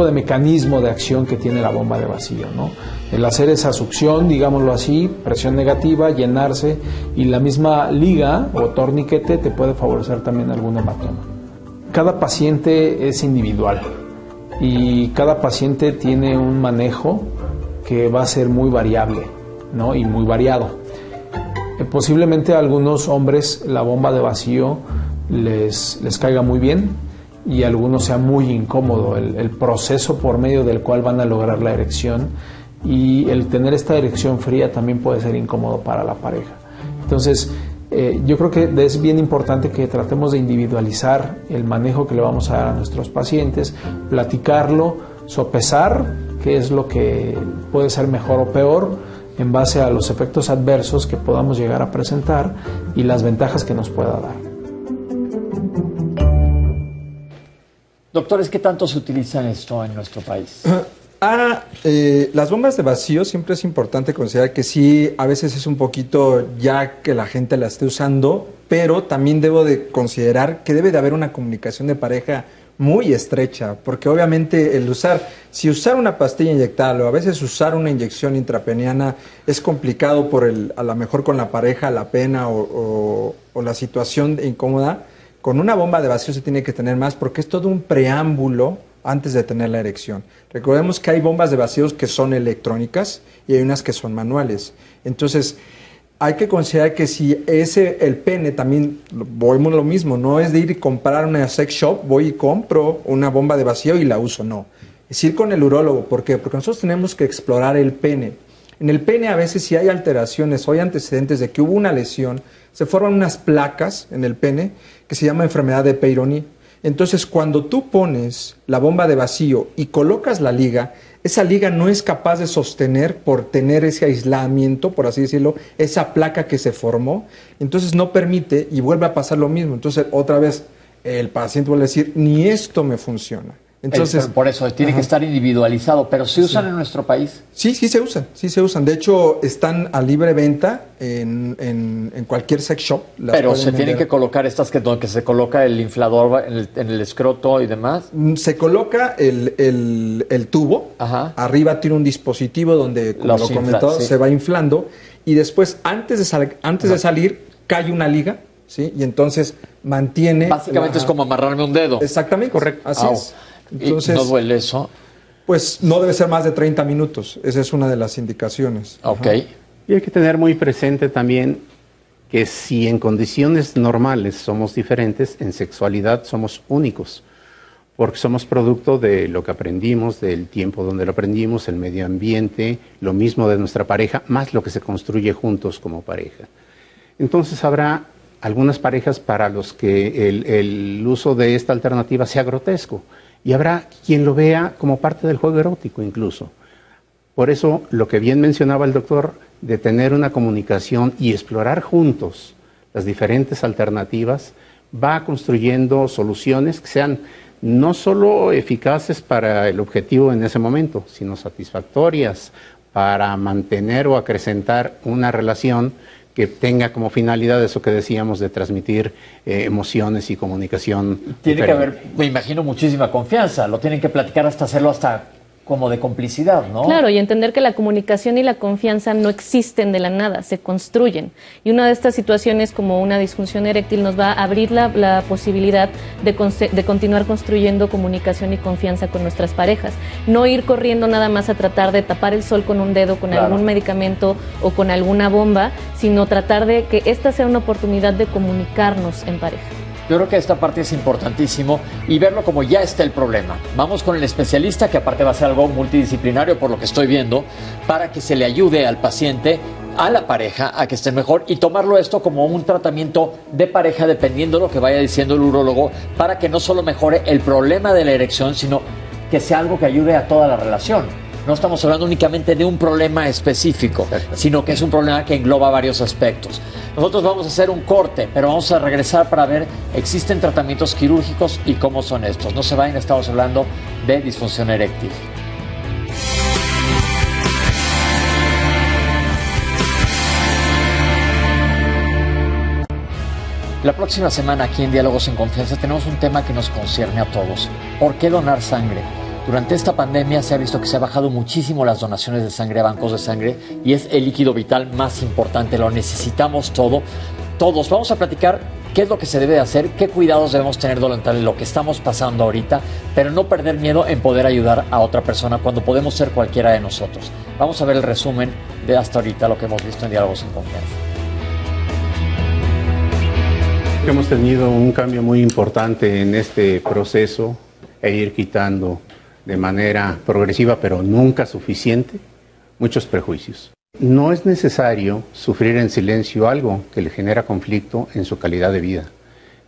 de mecanismo de acción que tiene la bomba de vacío, ¿no? El hacer esa succión, digámoslo así, presión negativa, llenarse y la misma liga o torniquete te puede favorecer también algún hematoma. Cada paciente es individual y cada paciente tiene un manejo que va a ser muy variable, ¿no? Y muy variado. Posiblemente a algunos hombres la bomba de vacío les caiga muy bien y a algunos sea muy incómodo el proceso por medio del cual van a lograr la erección y el tener esta erección fría también puede ser incómodo para la pareja. Entonces, yo creo que es bien importante que tratemos de individualizar el manejo que le vamos a dar a nuestros pacientes, platicarlo, sopesar qué es lo que puede ser mejor o peor en base a los efectos adversos que podamos llegar a presentar y las ventajas que nos pueda dar. Doctores, ¿qué tanto se utiliza esto en nuestro país? Las bombas de vacío siempre es importante considerar que sí, a veces es un poquito ya que la gente la esté usando, pero también debo de considerar que debe de haber una comunicación de pareja muy estrecha, porque obviamente si usar una pastilla inyectable o a veces usar una inyección intrapeneana es complicado a lo mejor con la pareja, la pena o la situación incómoda, con una bomba de vacío se tiene que tener más porque es todo un preámbulo antes de tener la erección. Recordemos que hay bombas de vacíos que son electrónicas y hay unas que son manuales. Entonces, hay que considerar que si el pene también, voy lo mismo, no es de ir y comprar una sex shop, voy y compro una bomba de vacío y la uso, no. Es ir con el urólogo. ¿Por qué? Porque nosotros tenemos que explorar el pene. En el pene a veces si hay alteraciones o hay antecedentes de que hubo una lesión, se forman unas placas en el pene que se llama enfermedad de Peyronie. Entonces, cuando tú pones la bomba de vacío y colocas la liga, esa liga no es capaz de sostener por tener ese aislamiento, por así decirlo, esa placa que se formó. Entonces, no permite y vuelve a pasar lo mismo. Entonces, otra vez, el paciente vuelve a decir, ni esto me funciona. Entonces, por eso tiene que estar individualizado, pero ¿se usan en nuestro país? Sí se usan. De hecho, están a libre venta en cualquier sex shop. Pero se tienen que colocar estas que se coloca el inflador en el escroto y demás. Se coloca el tubo. Ajá. Arriba tiene un dispositivo donde, como lo comentó, se va inflando y después, antes de salir, cae una liga, ¿sí? Y entonces mantiene. Básicamente es como amarrarme un dedo. Exactamente, correcto. Así es. Entonces, ¿no duele eso? Pues no debe ser más de 30 minutos. Esa es una de las indicaciones. Ok. Y hay que tener muy presente también que si en condiciones normales somos diferentes, en sexualidad somos únicos, porque somos producto de lo que aprendimos, del tiempo donde lo aprendimos, el medio ambiente, lo mismo de nuestra pareja, más lo que se construye juntos como pareja. Entonces habrá algunas parejas para los que el uso de esta alternativa sea grotesco. Y habrá quien lo vea como parte del juego erótico incluso. Por eso, lo que bien mencionaba el doctor, de tener una comunicación y explorar juntos las diferentes alternativas, va construyendo soluciones que sean no solo eficaces para el objetivo en ese momento, sino satisfactorias para mantener o acrecentar una relación que tenga como finalidad eso que decíamos de transmitir emociones y comunicación. Tiene que haber, me imagino, muchísima confianza. Lo tienen que platicar hasta hacerlo hasta como de complicidad, ¿no? Claro, y entender que la comunicación y la confianza no existen de la nada, se construyen. Y una de estas situaciones, como una disfunción eréctil, nos va a abrir la posibilidad de continuar construyendo comunicación y confianza con nuestras parejas. No ir corriendo nada más a tratar de tapar el sol con un dedo, con algún medicamento o con alguna bomba, sino tratar de que esta sea una oportunidad de comunicarnos en pareja. Yo creo que esta parte es importantísimo y verlo como ya está el problema. Vamos con el especialista, que aparte va a ser algo multidisciplinario por lo que estoy viendo, para que se le ayude al paciente, a la pareja, a que esté mejor y tomarlo esto como un tratamiento de pareja dependiendo de lo que vaya diciendo el urólogo, para que no solo mejore el problema de la erección, sino que sea algo que ayude a toda la relación. No estamos hablando únicamente de un problema específico, sino que es un problema que engloba varios aspectos. Nosotros vamos a hacer un corte, pero vamos a regresar para ver, ¿existen tratamientos quirúrgicos y cómo son estos? No se vayan, estamos hablando de disfunción eréctil. La próxima semana aquí en Diálogos en Confianza tenemos un tema que nos concierne a todos. ¿Por qué donar sangre? Durante esta pandemia se ha visto que se ha bajado muchísimo las donaciones de sangre a bancos de sangre y es el líquido vital más importante, lo necesitamos todos. Vamos a platicar qué es lo que se debe hacer, qué cuidados debemos tener durante lo que estamos pasando ahorita, pero no perder miedo en poder ayudar a otra persona cuando podemos ser cualquiera de nosotros. Vamos a ver el resumen de hasta ahorita lo que hemos visto en Diálogos en Confianza. Hemos tenido un cambio muy importante en este proceso e ir quitando de manera progresiva, pero nunca suficiente, muchos prejuicios. No es necesario sufrir en silencio algo que le genera conflicto en su calidad de vida,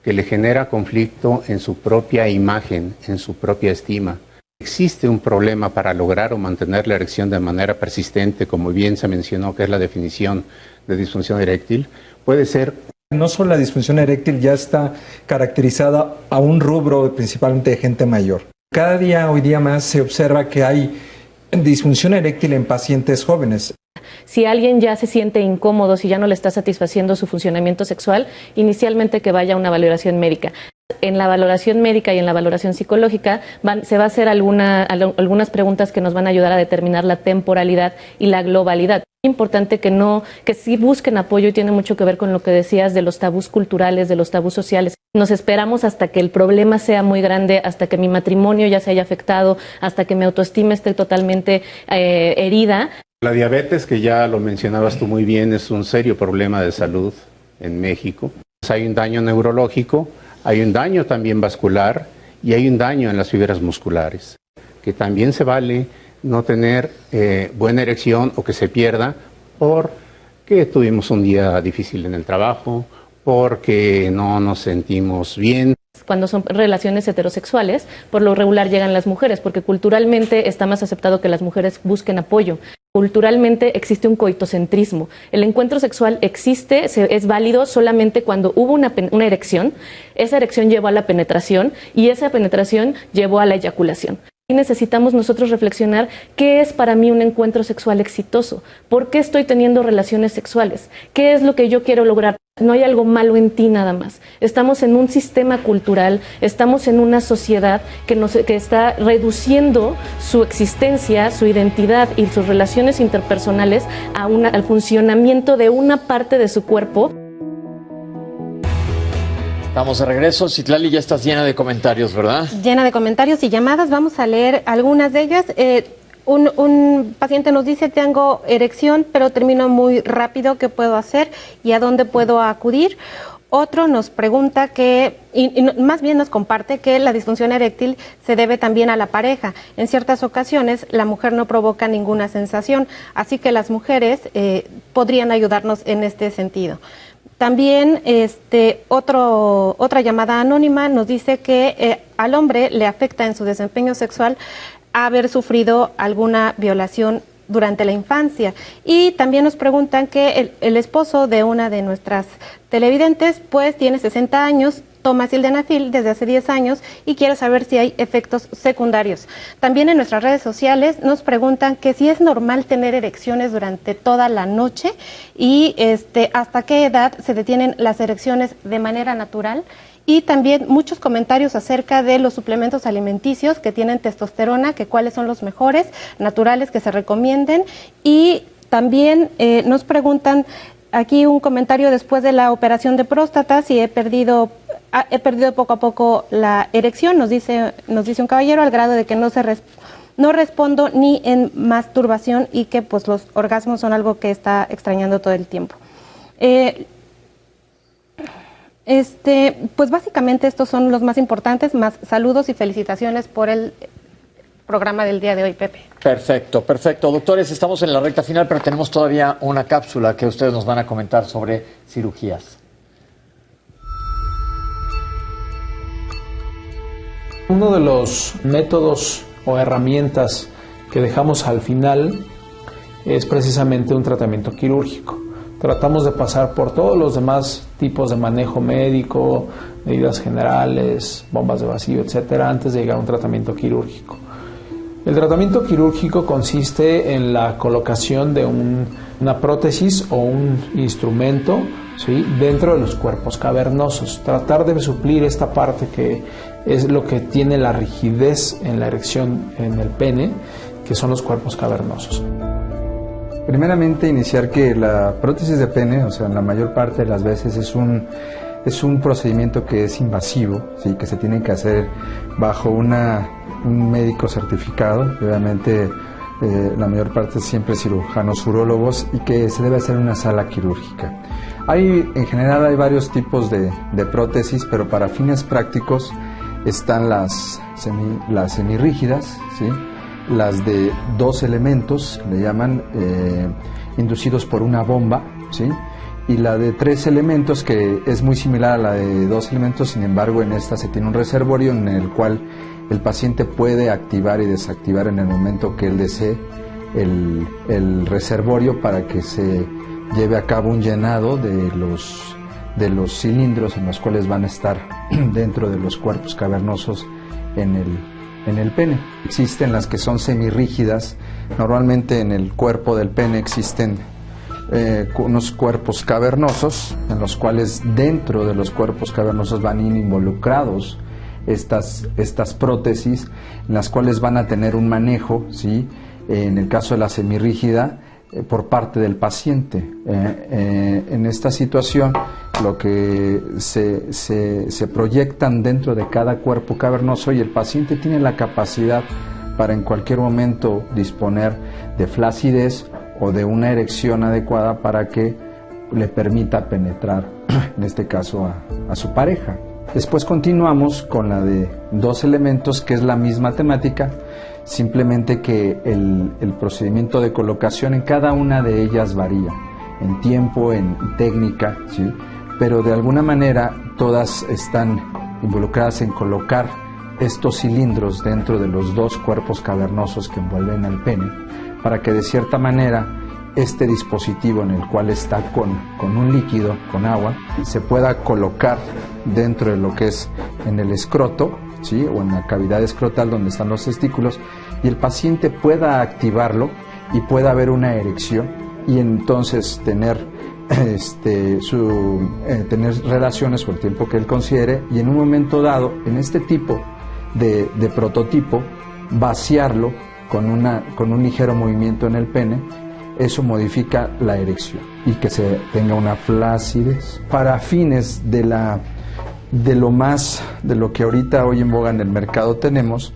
que le genera conflicto en su propia imagen, en su propia estima. Existe un problema para lograr o mantener la erección de manera persistente, como bien se mencionó, que es la definición de disfunción eréctil, puede ser. No solo la disfunción eréctil ya está caracterizada a un rubro principalmente de gente mayor. Cada día, hoy día más, se observa que hay disfunción eréctil en pacientes jóvenes. Si alguien ya se siente incómodo, si ya no le está satisfaciendo su funcionamiento sexual, inicialmente que vaya a una valoración médica. En la valoración médica y en la valoración psicológica se va a hacer algunas preguntas que nos van a ayudar a determinar la temporalidad y la globalidad. Es importante que sí busquen apoyo, y tiene mucho que ver con lo que decías de los tabús culturales, de los tabús sociales. Nos esperamos hasta que el problema sea muy grande, hasta que mi matrimonio ya se haya afectado, hasta que mi autoestima esté totalmente herida. La diabetes, que ya lo mencionabas tú muy bien, es un serio problema de salud en México. Hay un daño neurológico, hay un daño también vascular y hay un daño en las fibras musculares, que también se vale no tener buena erección o que se pierda porque tuvimos un día difícil en el trabajo, porque no nos sentimos bien. Cuando son relaciones heterosexuales, por lo regular llegan las mujeres, porque culturalmente está más aceptado que las mujeres busquen apoyo. Culturalmente existe un coitocentrismo. El encuentro sexual existe, es válido solamente cuando hubo una erección, esa erección llevó a la penetración y esa penetración llevó a la eyaculación. Y necesitamos nosotros reflexionar qué es para mí un encuentro sexual exitoso, por qué estoy teniendo relaciones sexuales, qué es lo que yo quiero lograr. No hay algo malo en ti nada más. Estamos en un sistema cultural, estamos en una sociedad que está reduciendo su existencia, su identidad y sus relaciones interpersonales al funcionamiento de una parte de su cuerpo. Estamos de regreso. Citlali, ya estás llena de comentarios, ¿verdad? Llena de comentarios y llamadas. Vamos a leer algunas de ellas. Un paciente nos dice: tengo erección, pero termino muy rápido, ¿qué puedo hacer y a dónde puedo acudir? Otro nos pregunta más bien nos comparte que la disfunción eréctil se debe también a la pareja. En ciertas ocasiones la mujer no provoca ninguna sensación, así que las mujeres podrían ayudarnos en este sentido. También otra llamada anónima nos dice que al hombre le afecta en su desempeño sexual haber sufrido alguna violación durante la infancia. Y también nos preguntan que el esposo de una de nuestras televidentes pues tiene 60 años toma sildenafil desde hace 10 años y quiere saber si hay efectos secundarios. También en nuestras redes sociales nos preguntan que si es normal tener erecciones durante toda la noche y hasta qué edad se detienen las erecciones de manera natural. Y también muchos comentarios acerca de los suplementos alimenticios que tienen testosterona, que cuáles son los mejores, naturales que se recomienden. Y también nos preguntan aquí un comentario después de la operación de próstata, si he perdido poco a poco la erección, nos dice un caballero, al grado de que no respondo ni en masturbación y que pues los orgasmos son algo que está extrañando todo el tiempo. Pues básicamente estos son los más importantes, más saludos y felicitaciones por el programa del día de hoy, Pepe. Perfecto, perfecto. Doctores, estamos en la recta final, pero tenemos todavía una cápsula que ustedes nos van a comentar sobre cirugías. Uno de los métodos o herramientas que dejamos al final es precisamente un tratamiento quirúrgico. Tratamos de pasar por todos los demás tipos de manejo médico, medidas generales, bombas de vacío, etcétera, antes de llegar a un tratamiento quirúrgico. El tratamiento quirúrgico consiste en la colocación de una prótesis o un instrumento, ¿sí?, dentro de los cuerpos cavernosos. Tratar de suplir esta parte que es lo que tiene la rigidez en la erección en el pene, que son los cuerpos cavernosos. Primeramente, iniciar que la prótesis de pene, o sea, la mayor parte de las veces es un procedimiento que es invasivo, ¿sí?, que se tiene que hacer bajo un médico certificado, obviamente la mayor parte siempre cirujanos urólogos, y que se debe hacer en una sala quirúrgica. En general hay varios tipos de prótesis, pero para fines prácticos están las semirrígidas, ¿sí?, las de 2 elementos, le llaman, inducidos por una bomba, ¿sí?, y la de 3 elementos, que es muy similar a la de 2 elementos, sin embargo en esta se tiene un reservorio en el cual el paciente puede activar y desactivar en el momento que él desee el reservorio para que se lleve a cabo un llenado de los cilindros en los cuales van a estar dentro de los cuerpos cavernosos en el pene. Existen las que son semirrígidas. Normalmente en el cuerpo del pene existen unos cuerpos cavernosos, en los cuales dentro de los cuerpos cavernosos van involucrados estas prótesis, en las cuales van a tener un manejo, ¿sí?, en el caso de la semirrígida, por parte del paciente. En esta situación, lo que se proyectan dentro de cada cuerpo cavernoso, y el paciente tiene la capacidad para en cualquier momento disponer de flacidez o de una erección adecuada para que le permita penetrar, en este caso a su pareja. Después continuamos con la de 2 elementos, que es la misma temática, simplemente que el procedimiento de colocación en cada una de ellas varía, en tiempo, en técnica, ¿sí?, pero de alguna manera todas están involucradas en colocar estos cilindros dentro de los 2 cuerpos cavernosos que envuelven al pene, para que de cierta manera este dispositivo, en el cual está con un líquido, con agua, se pueda colocar dentro de lo que es en el escroto, ¿sí?, o en la cavidad escrotal donde están los testículos, y el paciente pueda activarlo y pueda haber una erección, y entonces tener tener relaciones por el tiempo que él considere, y en un momento dado, en este tipo de prototipo, vaciarlo con un ligero movimiento en el pene. Eso modifica la erección y que se tenga una flacidez. Para fines de lo que ahorita hoy en boga en el mercado tenemos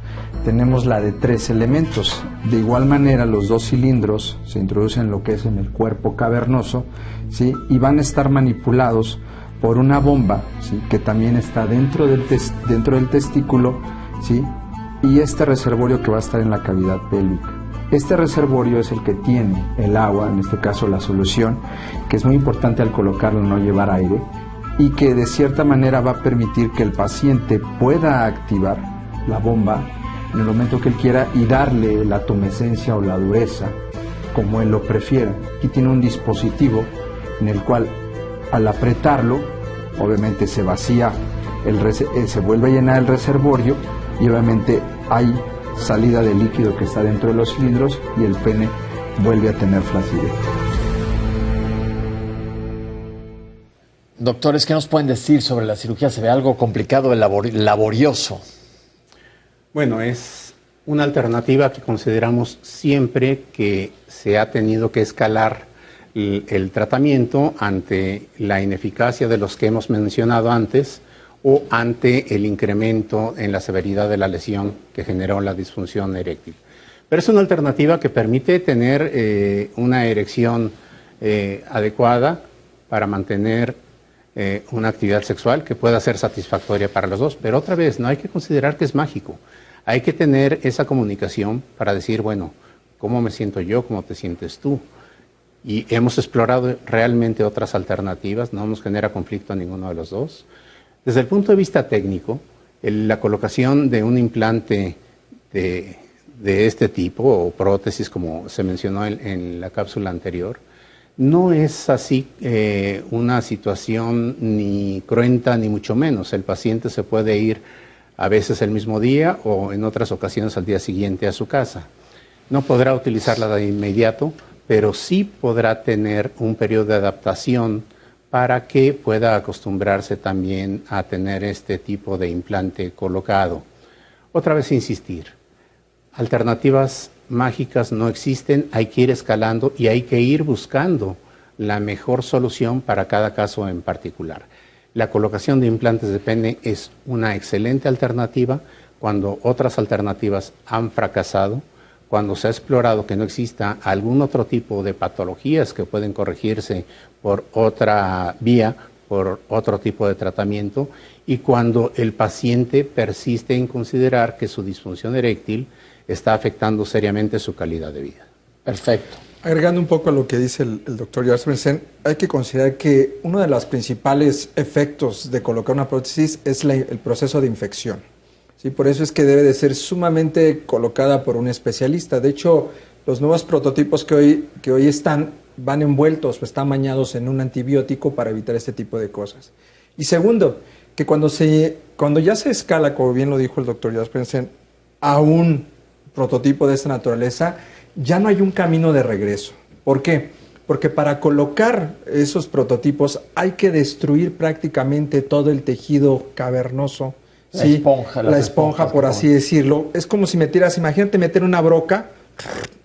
la de 3 elementos. De igual manera, los 2 cilindros se introducen en lo que es en el cuerpo cavernoso, ¿sí?, y van a estar manipulados por una bomba, ¿sí?, que también está dentro del testículo, ¿sí?, y este reservorio que va a estar en la cavidad pélvica. Este reservorio es el que tiene el agua, en este caso la solución, que es muy importante al colocarlo no llevar aire, y que de cierta manera va a permitir que el paciente pueda activar la bomba en el momento que él quiera y darle la tumescencia o la dureza como él lo prefiera. Aquí tiene un dispositivo en el cual, al apretarlo, obviamente se vacía se vuelve a llenar el reservorio y obviamente hay salida de líquido que está dentro de los cilindros y el pene vuelve a tener flacidez. Doctores, ¿qué nos pueden decir sobre la cirugía? Se ve algo complicado, laborioso. Bueno, es una alternativa que consideramos siempre que se ha tenido que escalar el tratamiento ante la ineficacia de los que hemos mencionado antes o ante el incremento en la severidad de la lesión que generó la disfunción eréctil. Pero es una alternativa que permite tener una erección adecuada para mantener una actividad sexual que pueda ser satisfactoria para los dos. Pero otra vez, no hay que considerar que es mágico. Hay que tener esa comunicación para decir, bueno, ¿cómo me siento yo? ¿Cómo te sientes tú? Y hemos explorado realmente otras alternativas, no nos genera conflicto a ninguno de los dos. Desde el punto de vista técnico, la colocación de un implante de este tipo, o prótesis como se mencionó en la cápsula anterior, no es así una situación ni cruenta ni mucho menos. El paciente se puede ir a veces el mismo día o en otras ocasiones al día siguiente a su casa. No podrá utilizarla de inmediato, pero sí podrá tener un periodo de adaptación para que pueda acostumbrarse también a tener este tipo de implante colocado. Otra vez insistir, alternativas mágicas no existen, hay que ir escalando y hay que ir buscando la mejor solución para cada caso en particular. La colocación de implantes de pene es una excelente alternativa cuando otras alternativas han fracasado, cuando se ha explorado que no exista algún otro tipo de patologías que pueden corregirse por otra vía, por otro tipo de tratamiento, y cuando el paciente persiste en considerar que su disfunción eréctil está afectando seriamente su calidad de vida. Perfecto. Agregando un poco a lo que dice el doctor Jaspersen, hay que considerar que uno de los principales efectos de colocar una prótesis es el proceso de infección. ¿Sí? Por eso es que debe de ser sumamente colocada por un especialista. De hecho, los nuevos prototipos que hoy van envueltos o están bañados en un antibiótico para evitar este tipo de cosas. Y segundo, que cuando ya se escala, como bien lo dijo el doctor Jaspersen, a un prototipo de esta naturaleza, ya no hay un camino de regreso. ¿Por qué? Porque para colocar esos prototipos hay que destruir prácticamente todo el tejido cavernoso. La esponja, por así decirlo. Es como si imagínate meter una broca,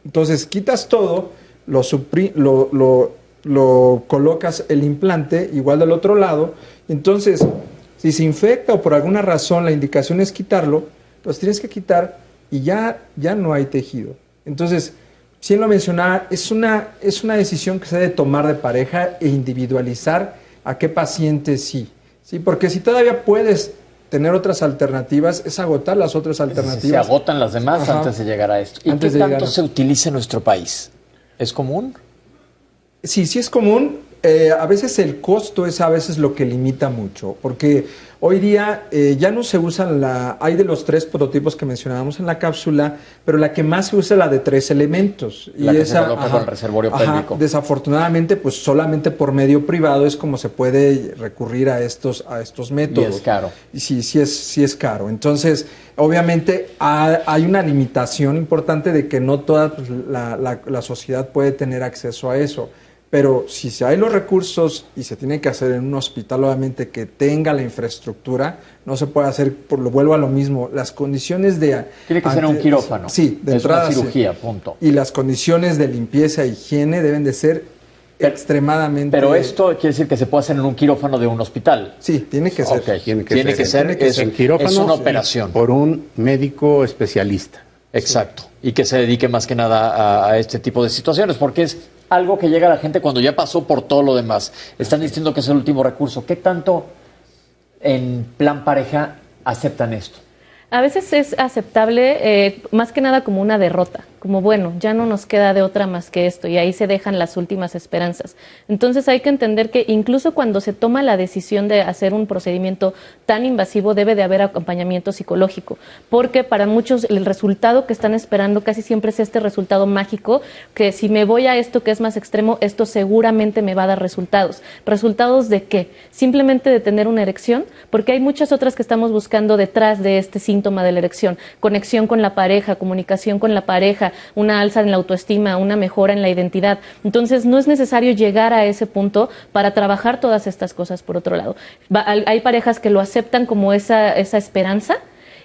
entonces quitas todo, lo colocas el implante, igual del otro lado, entonces si se infecta o por alguna razón la indicación es quitarlo, los tienes que quitar y ya no hay tejido. Entonces, si él lo mencionaba, es una decisión que se debe tomar de pareja e individualizar a qué paciente sí. Porque si todavía puedes tener otras alternativas, es agotar las otras alternativas. Se agotan las demás antes de llegar a esto. ¿Y qué tanto se utiliza en nuestro país? ¿Es común? Sí es común. A veces el costo es lo que limita mucho, porque hoy día ya no se usa hay de los 3 prototipos que mencionábamos en la cápsula, pero la que más se usa es la de 3 elementos. La que se coloca con el reservorio pélvico. Desafortunadamente, pues solamente por medio privado es como se puede recurrir a estos métodos. Y es caro. Y sí es caro. Entonces, obviamente hay una limitación importante de que no toda la sociedad puede tener acceso a eso. Pero si hay los recursos y se tiene que hacer en un hospital, obviamente que tenga la infraestructura, no se puede hacer, vuelvo a lo mismo, las condiciones de... Tiene que ser un quirófano. Sí, de entrada. Es una cirugía, punto. Y las condiciones de limpieza e higiene deben de ser extremadamente... Pero esto quiere decir que se puede hacer en un quirófano de un hospital. Sí, tiene que ser. Okay. Tiene que ser. El quirófano es una operación. Por un médico especialista. Exacto. Y que se dedique más que nada a este tipo de situaciones, porque es algo que llega a la gente cuando ya pasó por todo lo demás. Están diciendo que es el último recurso. ¿Qué tanto en plan pareja aceptan esto? A veces es aceptable, más que nada como una derrota. como bueno, ya no nos queda de otra más que esto, y ahí se dejan las últimas esperanzas. Entonces hay que entender que incluso cuando se toma la decisión de hacer un procedimiento tan invasivo, debe de haber acompañamiento psicológico, porque para muchos el resultado que están esperando casi siempre es este resultado mágico, que si me voy a esto que es más extremo, esto seguramente me va a dar resultados. ¿Resultados de qué? Simplemente de tener una erección, porque hay muchas otras que estamos buscando detrás de este síntoma de la erección: conexión con la pareja, comunicación con la pareja, una alza en la autoestima, una mejora en la identidad. Entonces no es necesario llegar a ese punto para trabajar todas estas cosas por otro lado. Hay parejas que lo aceptan como esa esperanza,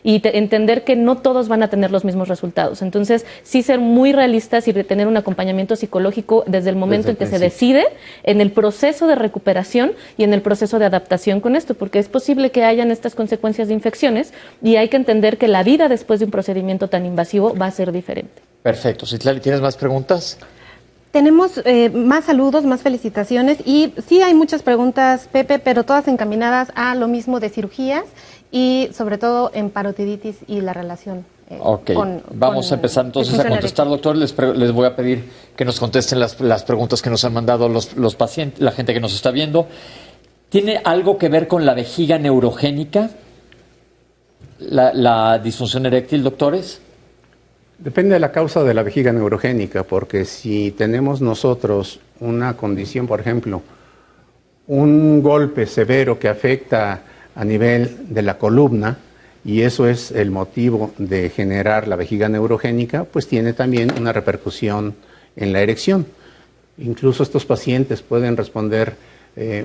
y entender que no todos van a tener los mismos resultados. Entonces, sí ser muy realistas y tener un acompañamiento psicológico desde el momento en que se decide, en el proceso de recuperación y en el proceso de adaptación con esto, porque es posible que hayan estas consecuencias de infecciones, y hay que entender que la vida después de un procedimiento tan invasivo va a ser diferente. Perfecto. Citlali, ¿tienes más preguntas? Tenemos más saludos, más felicitaciones, y sí hay muchas preguntas, Pepe, pero todas encaminadas a lo mismo de cirugías y sobre todo en parotiditis y la relación. Vamos a empezar entonces a contestar, doctor. Les voy a pedir que nos contesten las preguntas que nos han mandado los pacientes, la gente que nos está viendo. ¿Tiene algo que ver con la vejiga neurogénica, la disfunción eréctil, doctores? Depende de la causa de la vejiga neurogénica, porque si tenemos nosotros una condición, por ejemplo, un golpe severo que afecta a nivel de la columna, y eso es el motivo de generar la vejiga neurogénica, pues tiene también una repercusión en la erección. Incluso estos pacientes pueden responder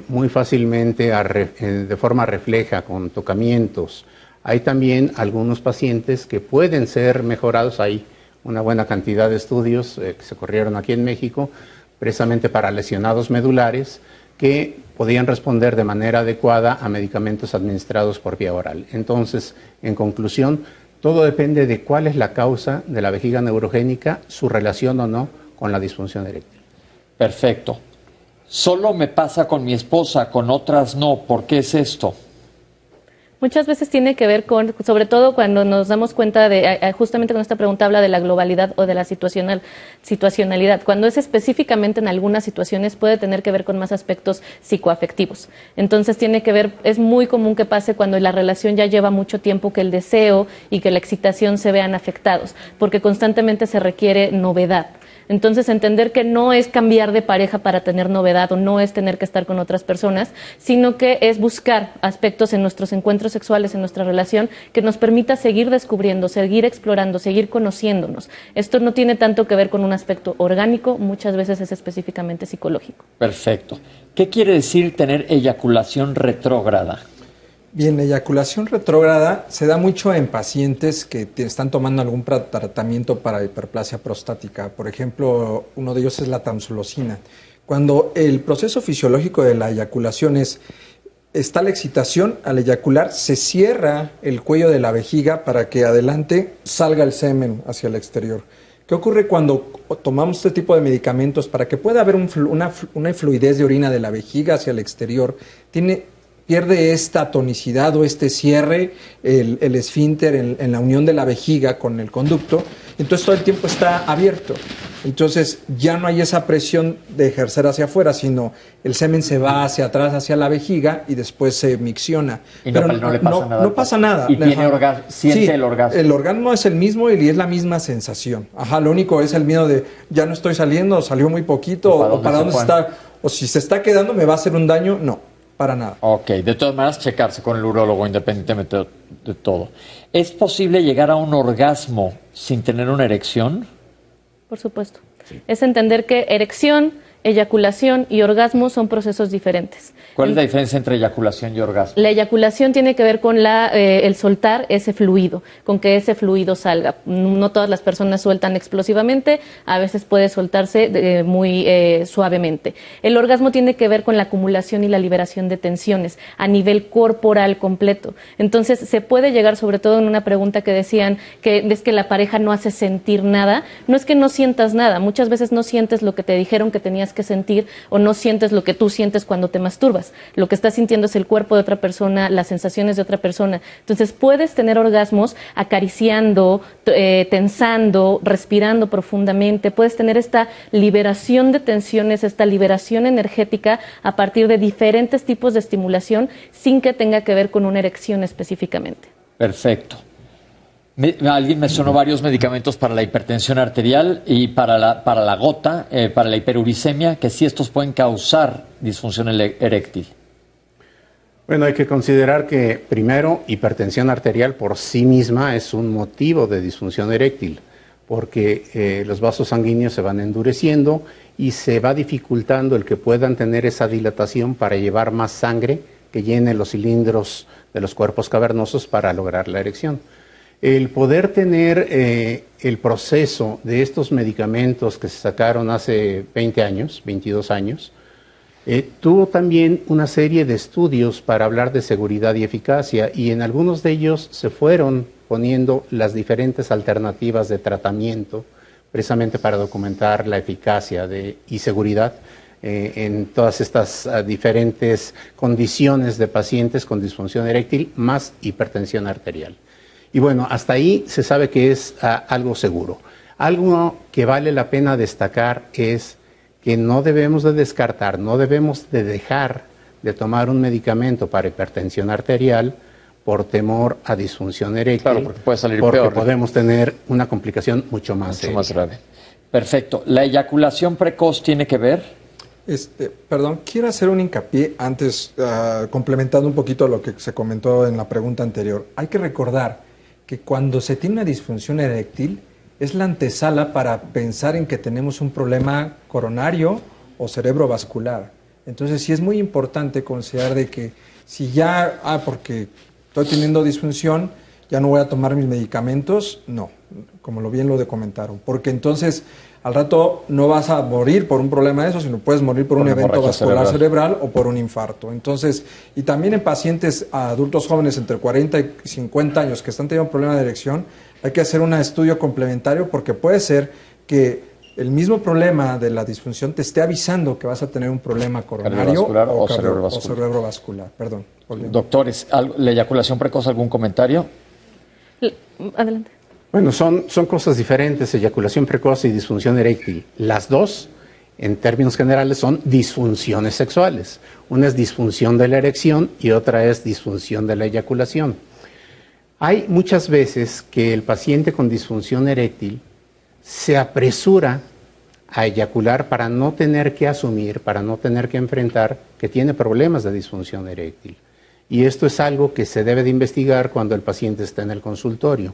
muy fácilmente de forma refleja, con tocamientos. Hay también algunos pacientes que pueden ser mejorados. Hay una buena cantidad de estudios que se corrieron aquí en México, precisamente para lesionados medulares, que podían responder de manera adecuada a medicamentos administrados por vía oral. Entonces, en conclusión, todo depende de cuál es la causa de la vejiga neurogénica, su relación o no con la disfunción eréctil. Perfecto. Solo me pasa con mi esposa, con otras no. ¿Por qué es esto? Muchas veces tiene que ver con, sobre todo cuando nos damos cuenta de, justamente con esta pregunta habla de la globalidad o de la situacionalidad. Cuando es específicamente en algunas situaciones puede tener que ver con más aspectos psicoafectivos. Entonces tiene que ver, es muy común que pase cuando la relación ya lleva mucho tiempo, que el deseo y que la excitación se vean afectados, porque constantemente se requiere novedad. Entonces, entender que no es cambiar de pareja para tener novedad, o no es tener que estar con otras personas, sino que es buscar aspectos en nuestros encuentros sexuales, en nuestra relación, que nos permita seguir descubriendo, seguir explorando, seguir conociéndonos. Esto no tiene tanto que ver con un aspecto orgánico, muchas veces es específicamente psicológico. Perfecto. ¿Qué quiere decir tener eyaculación retrógrada? Bien, la eyaculación retrógrada se da mucho en pacientes que están tomando algún tratamiento para hiperplasia prostática. Por ejemplo, uno de ellos es la tamsulosina. Cuando el proceso fisiológico de la eyaculación está la excitación, al eyacular se cierra el cuello de la vejiga para que adelante salga el semen hacia el exterior. ¿Qué ocurre cuando tomamos este tipo de medicamentos? Para que pueda haber una fluidez de orina de la vejiga hacia el exterior, pierde esta tonicidad o este cierre, el esfínter en la unión de la vejiga con el conducto, entonces todo el tiempo está abierto. Entonces ya no hay esa presión de ejercer hacia afuera, sino el semen se va hacia atrás, hacia la vejiga, y después se micciona. Y pero no le pasa nada. No pasa nada. Y siente el orgasmo. El orgasmo es el mismo y es la misma sensación. Lo único es el miedo de ya no estoy saliendo, salió muy poquito, o para dónde está, o si se está quedando me va a hacer un daño. No. Para nada. Ok, de todas maneras, checarse con el urólogo independientemente de todo. ¿Es posible llegar a un orgasmo sin tener una erección? Por supuesto. Sí. Es entender que erección, eyaculación y orgasmo son procesos diferentes. ¿Cuál es la diferencia entre eyaculación y orgasmo? La eyaculación tiene que ver con el soltar ese fluido, con que ese fluido salga. No todas las personas sueltan explosivamente, a veces puede soltarse muy suavemente. El orgasmo tiene que ver con la acumulación y la liberación de tensiones a nivel corporal completo. Entonces, se puede llegar, sobre todo en una pregunta que decían que es que la pareja no hace sentir nada. No es que no sientas nada, muchas veces no sientes lo que te dijeron que tenías tengas que sentir o no sientes lo que tú sientes cuando te masturbas. Lo que estás sintiendo es el cuerpo de otra persona, las sensaciones de otra persona. Entonces puedes tener orgasmos acariciando, tensando, respirando profundamente. Puedes tener esta liberación de tensiones, esta liberación energética a partir de diferentes tipos de estimulación sin que tenga que ver con una erección específicamente. Perfecto. Alguien mencionó varios medicamentos para la hipertensión arterial y para la gota, para la hiperuricemia, que sí estos pueden causar disfunción eréctil. Bueno, hay que considerar que, primero, hipertensión arterial por sí misma es un motivo de disfunción eréctil, porque los vasos sanguíneos se van endureciendo y se va dificultando el que puedan tener esa dilatación para llevar más sangre que llene los cilindros de los cuerpos cavernosos para lograr la erección. El poder tener el proceso de estos medicamentos que se sacaron hace 20 años, 22 años, tuvo también una serie de estudios para hablar de seguridad y eficacia, y en algunos de ellos se fueron poniendo las diferentes alternativas de tratamiento precisamente para documentar la eficacia y seguridad en todas estas diferentes condiciones de pacientes con disfunción eréctil más hipertensión arterial. Y bueno, hasta ahí se sabe que es algo seguro. Algo que vale la pena destacar es que no debemos de descartar, no debemos de dejar de tomar un medicamento para hipertensión arterial por temor a disfunción eréctil. Claro, porque puede salir porque peor. Podemos tener una complicación mucho más grave. Perfecto. ¿La eyaculación precoz tiene que ver? Perdón, quiero hacer un hincapié antes, complementando un poquito lo que se comentó en la pregunta anterior. Hay que recordar que cuando se tiene una disfunción eréctil es la antesala para pensar en que tenemos un problema coronario o cerebrovascular. Entonces sí es muy importante considerar de que si ya, porque estoy teniendo disfunción, ya no voy a tomar mis medicamentos, no, como bien lo comentaron, porque entonces al rato no vas a morir por un problema de eso, sino puedes morir por un evento vascular cerebral o por un infarto. Entonces, y también en pacientes adultos jóvenes entre 40 y 50 años que están teniendo un problema de erección, hay que hacer un estudio complementario porque puede ser que el mismo problema de la disfunción te esté avisando que vas a tener un problema coronario o cerebrovascular. Perdón. Doctores, ¿la eyaculación precoz algún comentario? Adelante. Bueno, son cosas diferentes, eyaculación precoz y disfunción eréctil. Las dos, en términos generales, son disfunciones sexuales. Una es disfunción de la erección y otra es disfunción de la eyaculación. Hay muchas veces que el paciente con disfunción eréctil se apresura a eyacular para no tener que asumir, para no tener que enfrentar que tiene problemas de disfunción eréctil. Y esto es algo que se debe de investigar cuando el paciente está en el consultorio.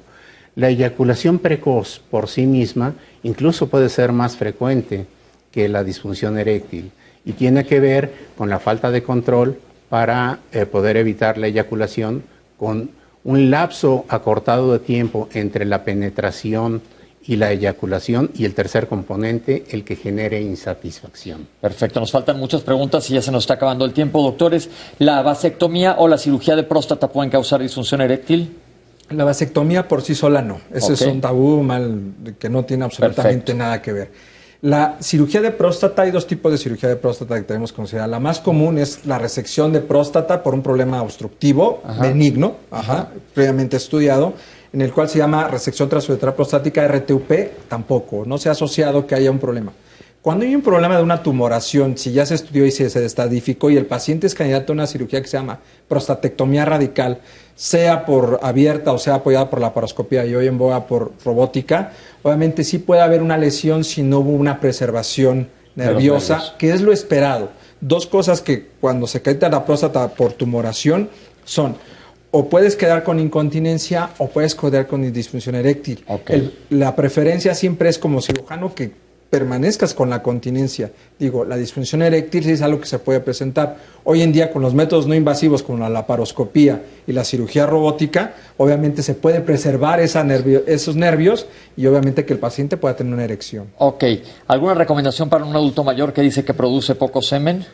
La eyaculación precoz por sí misma incluso puede ser más frecuente que la disfunción eréctil y tiene que ver con la falta de control para poder evitar la eyaculación con un lapso acortado de tiempo entre la penetración y la eyaculación y el tercer componente, el que genere insatisfacción. Perfecto, nos faltan muchas preguntas y ya se nos está acabando el tiempo. Doctores, ¿la vasectomía o la cirugía de próstata pueden causar disfunción eréctil? La vasectomía por sí sola no. Ese es un tabú que no tiene absolutamente nada que ver. La cirugía de próstata, hay dos tipos de cirugía de próstata que tenemos que considerar. La más común es la resección de próstata por un problema obstructivo, benigno, previamente estudiado, en el cual se llama resección transuretral prostática, RTUP, tampoco, no se ha asociado que haya un problema. Cuando hay un problema de una tumoración, si ya se estudió y se estadificó y el paciente es candidato a una cirugía que se llama prostatectomía radical, sea por abierta o sea apoyada por laparoscopía y hoy en boga por robótica, obviamente sí puede haber una lesión si no hubo una preservación nerviosa, que es lo esperado. Dos cosas que cuando se quita la próstata por tumoración son: o puedes quedar con incontinencia o puedes quedar con disfunción eréctil. La preferencia siempre es como cirujano que permanezcas con la continencia. Digo, la disfunción eréctil sí es algo que se puede presentar. Hoy en día con los métodos no invasivos como la laparoscopía y la cirugía robótica, obviamente se puede preservar esos nervios y obviamente que el paciente pueda tener una erección. Ok. ¿Alguna recomendación para un adulto mayor que dice que produce poco semen?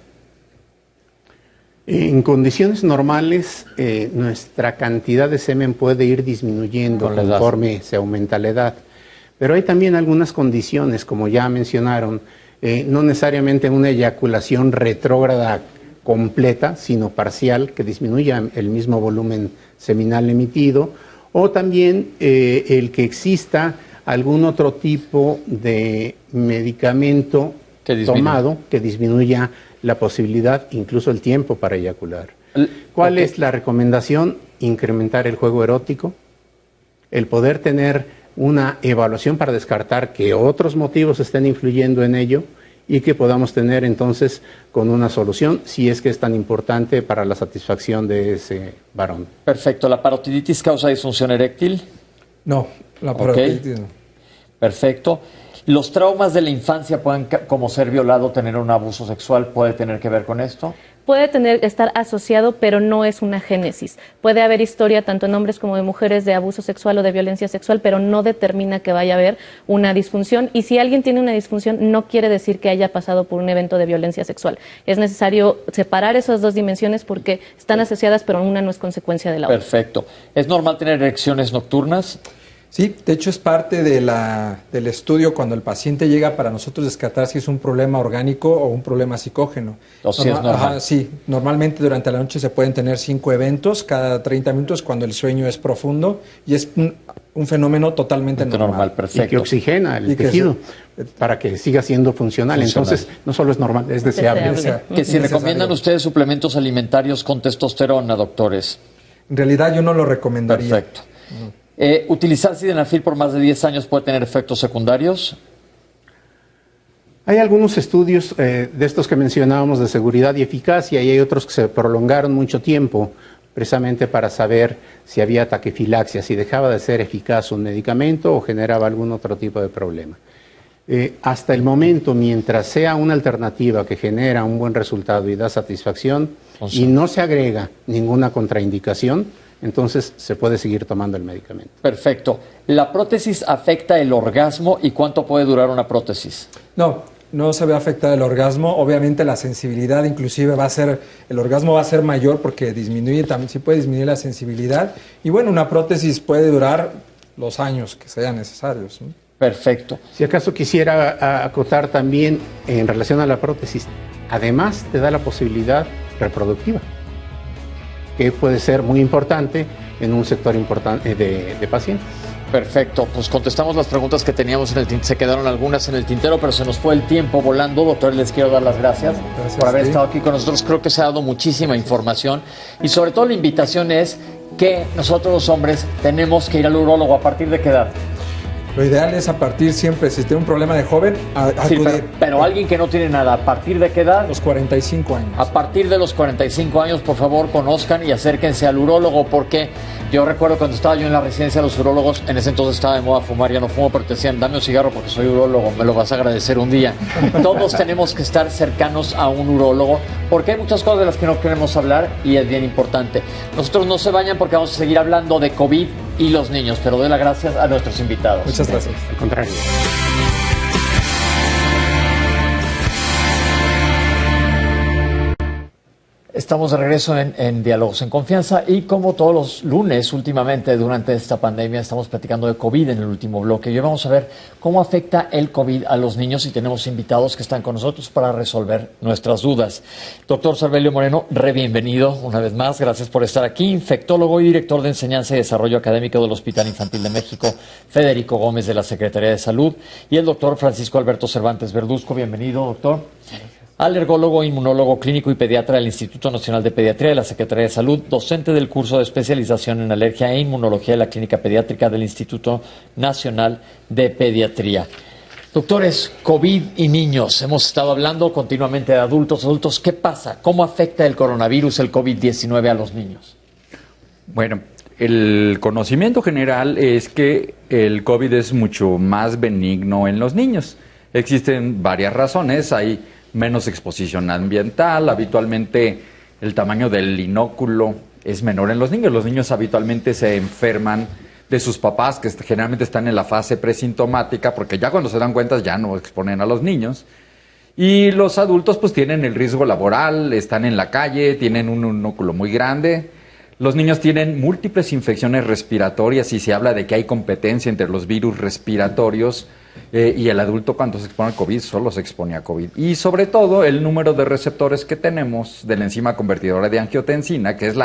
En condiciones normales, nuestra cantidad de semen puede ir disminuyendo conforme se aumenta la edad. Pero hay también algunas condiciones, como ya mencionaron, no necesariamente una eyaculación retrógrada completa, sino parcial, que disminuya el mismo volumen seminal emitido, o también el que exista algún otro tipo de medicamento tomado que disminuya la posibilidad, incluso el tiempo para eyacular. ¿Cuál es la recomendación? Incrementar el juego erótico, el poder tener una evaluación para descartar que otros motivos estén influyendo en ello y que podamos tener entonces con una solución si es que es tan importante para la satisfacción de ese varón. Perfecto. ¿La parotiditis causa disfunción eréctil? No, la parotiditis no. Perfecto. ¿Los traumas de la infancia pueden, como ser violado, tener un abuso sexual? ¿Puede tener que ver con esto? Puede estar asociado, pero no es una génesis. Puede haber historia tanto en hombres como en mujeres de abuso sexual o de violencia sexual, pero no determina que vaya a haber una disfunción. Y si alguien tiene una disfunción, no quiere decir que haya pasado por un evento de violencia sexual. Es necesario separar esas dos dimensiones porque están asociadas, pero una no es consecuencia de la otra. Perfecto. ¿Es normal tener erecciones nocturnas? Sí, de hecho es parte del estudio cuando el paciente llega para nosotros descartar si es un problema orgánico o un problema psicógeno. O si es normal. Ajá, sí, normalmente durante la noche se pueden tener 5 eventos cada 30 minutos cuando el sueño es profundo y es un fenómeno totalmente normal. Perfecto. Y que oxigena el tejido para que siga siendo funcional. Entonces, no solo es normal, es deseable. Que si recomiendan ustedes suplementos alimentarios con testosterona, doctores. En realidad yo no lo recomendaría. Perfecto. ¿Utilizar sildenafil por más de 10 años puede tener efectos secundarios? Hay algunos estudios de estos que mencionábamos de seguridad y eficacia y hay otros que se prolongaron mucho tiempo precisamente para saber si había taquifilaxia, si dejaba de ser eficaz un medicamento o generaba algún otro tipo de problema. Hasta el momento, mientras sea una alternativa que genera un buen resultado y da satisfacción y no se agrega ninguna contraindicación, entonces se puede seguir tomando el medicamento. Perfecto. ¿La prótesis afecta el orgasmo y cuánto puede durar una prótesis? No se ve afectar el orgasmo. Obviamente la sensibilidad inclusive el orgasmo va a ser mayor porque disminuye, también sí puede disminuir la sensibilidad. Y bueno, una prótesis puede durar los años que sean necesarios, ¿no? Perfecto. Si acaso quisiera acotar también en relación a la prótesis, además te da la posibilidad reproductiva, que puede ser muy importante en un sector importante de pacientes. Perfecto, pues contestamos las preguntas que teníamos en el tintero, se quedaron algunas en el tintero, pero se nos fue el tiempo volando. Doctor, les quiero dar las gracias por haber estado aquí con nosotros. Creo que se ha dado muchísima información y sobre todo la invitación es que nosotros los hombres tenemos que ir al urólogo. ¿A partir de qué edad? Lo ideal es a partir siempre, si tiene un problema de joven, acudir. Pero alguien que no tiene nada, ¿a partir de qué edad? Los 45 años. A partir de los 45 años, por favor, conozcan y acérquense al urólogo, porque yo recuerdo cuando estaba yo en la residencia de los urólogos, en ese entonces estaba de moda fumar, ya no fumo, pero te decían, dame un cigarro porque soy urólogo, me lo vas a agradecer un día. Todos tenemos que estar cercanos a un urólogo, porque hay muchas cosas de las que no queremos hablar y es bien importante. Nosotros no se vayan porque vamos a seguir hablando de COVID y los niños, pero doy las gracias a nuestros invitados. Muchas gracias. Al contrario. Estamos de regreso en Diálogos en Confianza y como todos los lunes últimamente durante esta pandemia estamos platicando de COVID en el último bloque. Y hoy vamos a ver cómo afecta el COVID a los niños y tenemos invitados que están con nosotros para resolver nuestras dudas. Doctor Sarbelio Moreno, bienvenido una vez más. Gracias por estar aquí. Infectólogo y director de Enseñanza y Desarrollo Académico del Hospital Infantil de México, Federico Gómez de la Secretaría de Salud. Y el doctor Francisco Alberto Cervantes Verduzco. Bienvenido, doctor. Alergólogo, inmunólogo clínico y pediatra del Instituto Nacional de Pediatría de la Secretaría de Salud, docente del curso de especialización en alergia e inmunología de la Clínica Pediátrica del Instituto Nacional de Pediatría. Doctores, COVID y niños, hemos estado hablando continuamente de adultos. ¿Qué pasa? ¿Cómo afecta el coronavirus, el COVID-19 a los niños? Bueno, el conocimiento general es que el COVID es mucho más benigno en los niños. Existen varias razones, hay menos exposición ambiental, habitualmente el tamaño del inóculo es menor en los niños. Los niños habitualmente se enferman de sus papás, que generalmente están en la fase presintomática, porque ya cuando se dan cuenta ya no exponen a los niños. Y los adultos pues tienen el riesgo laboral, están en la calle, tienen un inóculo muy grande. Los niños tienen múltiples infecciones respiratorias y se habla de que hay competencia entre los virus respiratorios y el adulto cuando se expone al COVID solo se expone a COVID. Y sobre todo el número de receptores que tenemos de la enzima convertidora de angiotensina, que es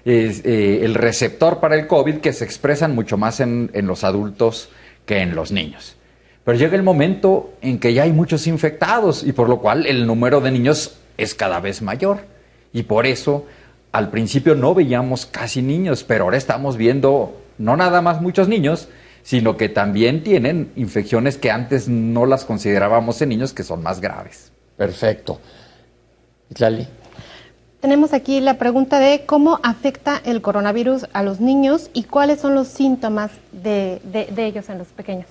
el receptor para el COVID, que se expresan mucho más en los adultos que en los niños. Pero llega el momento en que ya hay muchos infectados y por lo cual el número de niños es cada vez mayor. Y por eso al principio no veíamos casi niños, pero ahora estamos viendo no nada más muchos niños, sino que también tienen infecciones que antes no las considerábamos en niños, que son más graves. Perfecto. Itlali. Tenemos aquí la pregunta de cómo afecta el coronavirus a los niños y cuáles son los síntomas de ellos en los pequeños.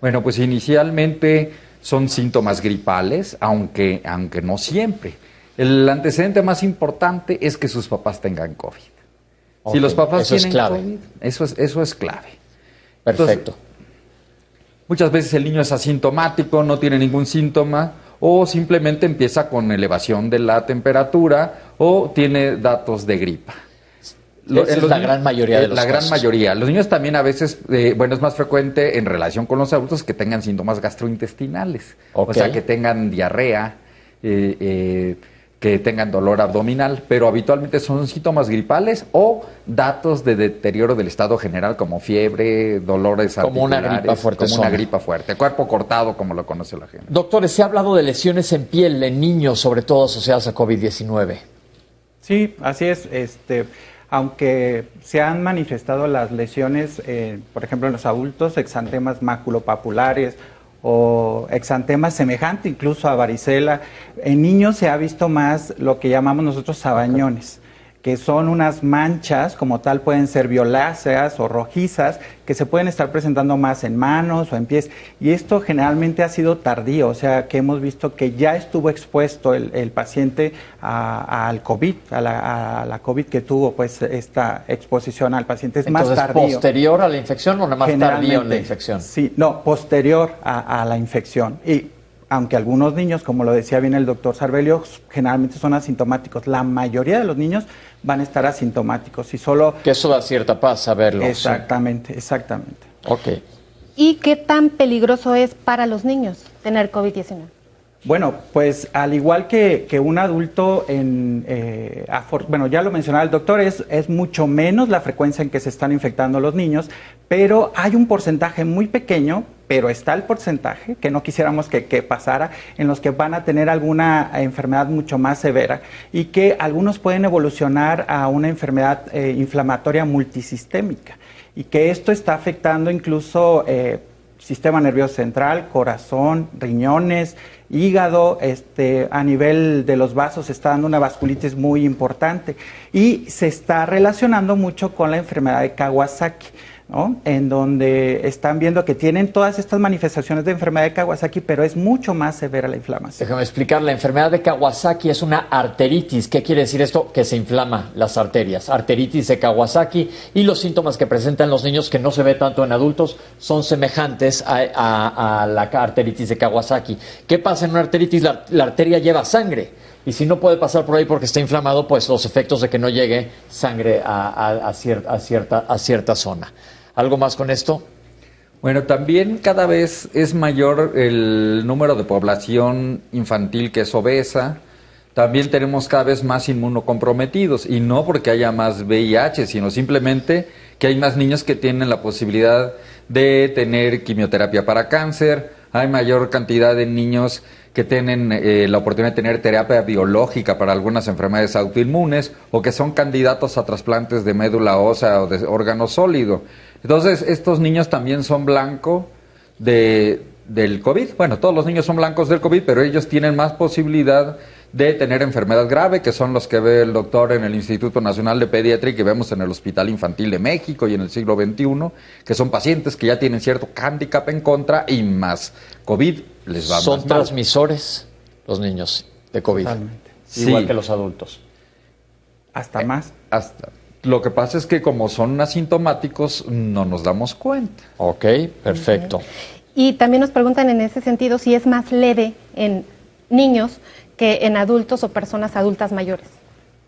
Bueno, pues inicialmente son síntomas gripales, aunque no siempre. El antecedente más importante es que sus papás tengan COVID. Okay, si los papás eso tienen es clave. COVID, eso es clave. Perfecto. Entonces, muchas veces el niño es asintomático, no tiene ningún síntoma, o simplemente empieza con elevación de la temperatura o tiene datos de gripa. Esa es la gran mayoría de los casos. La gran mayoría. Los niños también a veces, es más frecuente en relación con los adultos que tengan síntomas gastrointestinales. Okay. O sea, que tengan diarrea, que tengan dolor abdominal, pero habitualmente son síntomas gripales o datos de deterioro del estado general, como fiebre, dolores como articulares. Una gripa fuerte. Como una gripa fuerte, cuerpo cortado, como lo conoce la gente. Doctores, se ha hablado de lesiones en piel en niños, sobre todo asociadas a COVID-19. Sí, así es. Aunque se han manifestado las lesiones, por ejemplo, en los adultos, exantemas maculopapulares o exantemas semejante incluso a varicela, en niños se ha visto más lo que llamamos nosotros sabañones, que son unas manchas, como tal pueden ser violáceas o rojizas, que se pueden estar presentando más en manos o en pies. Y esto generalmente ha sido tardío, o sea, que hemos visto que ya estuvo expuesto el paciente al COVID, a la COVID que tuvo pues esta exposición al paciente. Es entonces, más tardío. ¿posterior a la infección o nada más tardío en la infección? Sí, no, posterior a la infección. Y aunque algunos niños, como lo decía bien el doctor Sarbelio, generalmente son asintomáticos. La mayoría de los niños van a estar asintomáticos y solo... Que eso da cierta paz saberlo. Exactamente, sí. Exactamente. Ok. ¿Y qué tan peligroso es para los niños tener COVID-19? Bueno, pues al igual que un adulto, bueno, ya lo mencionaba el doctor, es mucho menos la frecuencia en que se están infectando los niños, pero hay un porcentaje muy pequeño, pero está el porcentaje, que no quisiéramos que pasara, en los que van a tener alguna enfermedad mucho más severa y que algunos pueden evolucionar a una enfermedad inflamatoria multisistémica y que esto está afectando incluso sistema nervioso central, corazón, riñones, hígado, a nivel de los vasos está dando una vasculitis muy importante y se está relacionando mucho con la enfermedad de Kawasaki, ¿no? En donde están viendo que tienen todas estas manifestaciones de enfermedad de Kawasaki, pero es mucho más severa la inflamación. Déjame explicar, la enfermedad de Kawasaki es una arteritis. ¿Qué quiere decir esto? Que se inflama las arterias. Arteritis de Kawasaki, y los síntomas que presentan los niños, que no se ve tanto en adultos, son semejantes a la arteritis de Kawasaki. ¿Qué pasa en una arteritis? La arteria lleva sangre. Y si no puede pasar por ahí porque está inflamado, pues los efectos de que no llegue sangre a cierta zona. ¿Algo más con esto? Bueno, también cada vez es mayor el número de población infantil que es obesa. También tenemos cada vez más inmunocomprometidos, y no porque haya más VIH, sino simplemente que hay más niños que tienen la posibilidad de tener quimioterapia para cáncer. Hay mayor cantidad de niños que tienen la oportunidad de tener terapia biológica para algunas enfermedades autoinmunes, o que son candidatos a trasplantes de médula ósea o de órgano sólido. Entonces, estos niños también son blanco del COVID. Bueno, todos los niños son blancos del COVID, pero ellos tienen más posibilidad de tener enfermedad grave, que son los que ve el doctor en el Instituto Nacional de Pediatría y que vemos en el Hospital Infantil de México y en el siglo XXI, que son pacientes que ya tienen cierto hándicap en contra y más COVID les va más mal. ¿Son transmisores los niños de COVID? Totalmente. Igual Sí. que los adultos. Hasta más. Lo que pasa es que como son asintomáticos no nos damos cuenta. Ok, perfecto. Y también nos preguntan en ese sentido si es más leve en niños que en adultos o personas adultas mayores.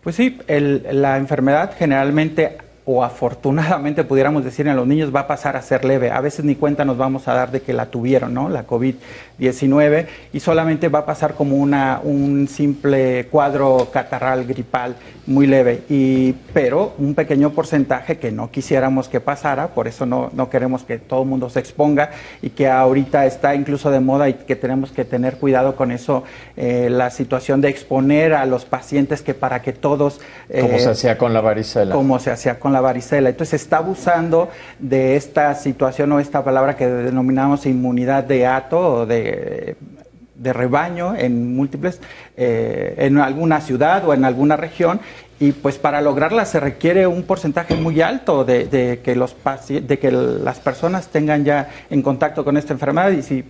Pues sí, la enfermedad generalmente o afortunadamente pudiéramos decir en los niños va a pasar a ser leve. A veces ni cuenta nos vamos a dar de que la tuvieron, ¿no? La COVID-19, y solamente va a pasar como un simple cuadro catarral gripal muy leve, pero un pequeño porcentaje que no quisiéramos que pasara, por eso no queremos que todo el mundo se exponga, y que ahorita está incluso de moda y que tenemos que tener cuidado con eso, la situación de exponer a los pacientes que para que todos... como se hacía con la varicela. Como se hacía con la varicela. Entonces se está abusando de esta situación o esta palabra que denominamos inmunidad de hato o de rebaño en múltiples, en alguna ciudad o en alguna región, y pues para lograrla se requiere un porcentaje muy alto de que las personas tengan ya en contacto con esta enfermedad. Y si,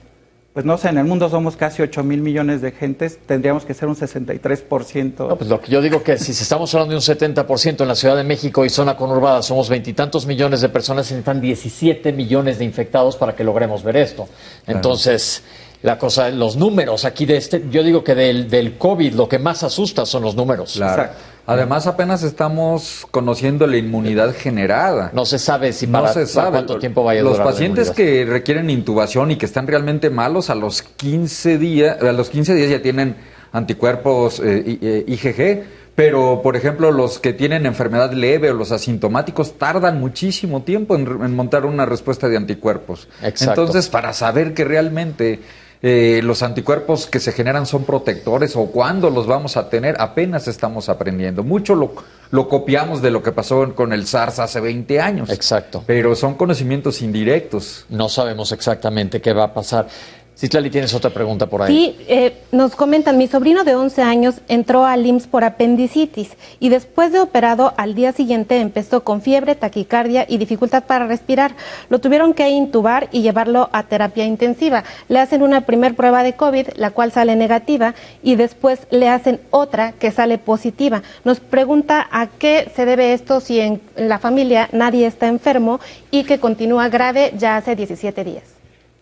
pues no sé, en el mundo somos casi 8,000 millones de gentes, tendríamos que ser un 63%. No, pues lo que yo digo que si estamos hablando de un 70% en la Ciudad de México y zona conurbada, somos 20 y tantos millones de personas, se necesitan 17 millones de infectados para que logremos ver esto. Entonces, la cosa, los números aquí yo digo que del COVID lo que más asusta son los números. Claro. Además, apenas estamos conociendo la inmunidad generada. No se sabe si para cuánto tiempo vaya a durar. Los pacientes que requieren intubación y que están realmente malos, a los 15 días ya tienen anticuerpos IgG. Pero, por ejemplo, los que tienen enfermedad leve o los asintomáticos tardan muchísimo tiempo en montar una respuesta de anticuerpos. Exacto. Entonces, para saber que realmente los anticuerpos que se generan son protectores o cuándo los vamos a tener, apenas estamos aprendiendo. Mucho lo copiamos de lo que pasó con el SARS hace 20 años. Exacto. Pero son conocimientos indirectos. No sabemos exactamente qué va a pasar. Citlali, tienes otra pregunta por ahí. Sí, nos comentan, mi sobrino de 11 años entró al IMSS por apendicitis y después de operado al día siguiente empezó con fiebre, taquicardia y dificultad para respirar. Lo tuvieron que intubar y llevarlo a terapia intensiva. Le hacen una primer prueba de COVID, la cual sale negativa, y después le hacen otra que sale positiva. Nos pregunta a qué se debe esto si en la familia nadie está enfermo y que continúa grave ya hace 17 días.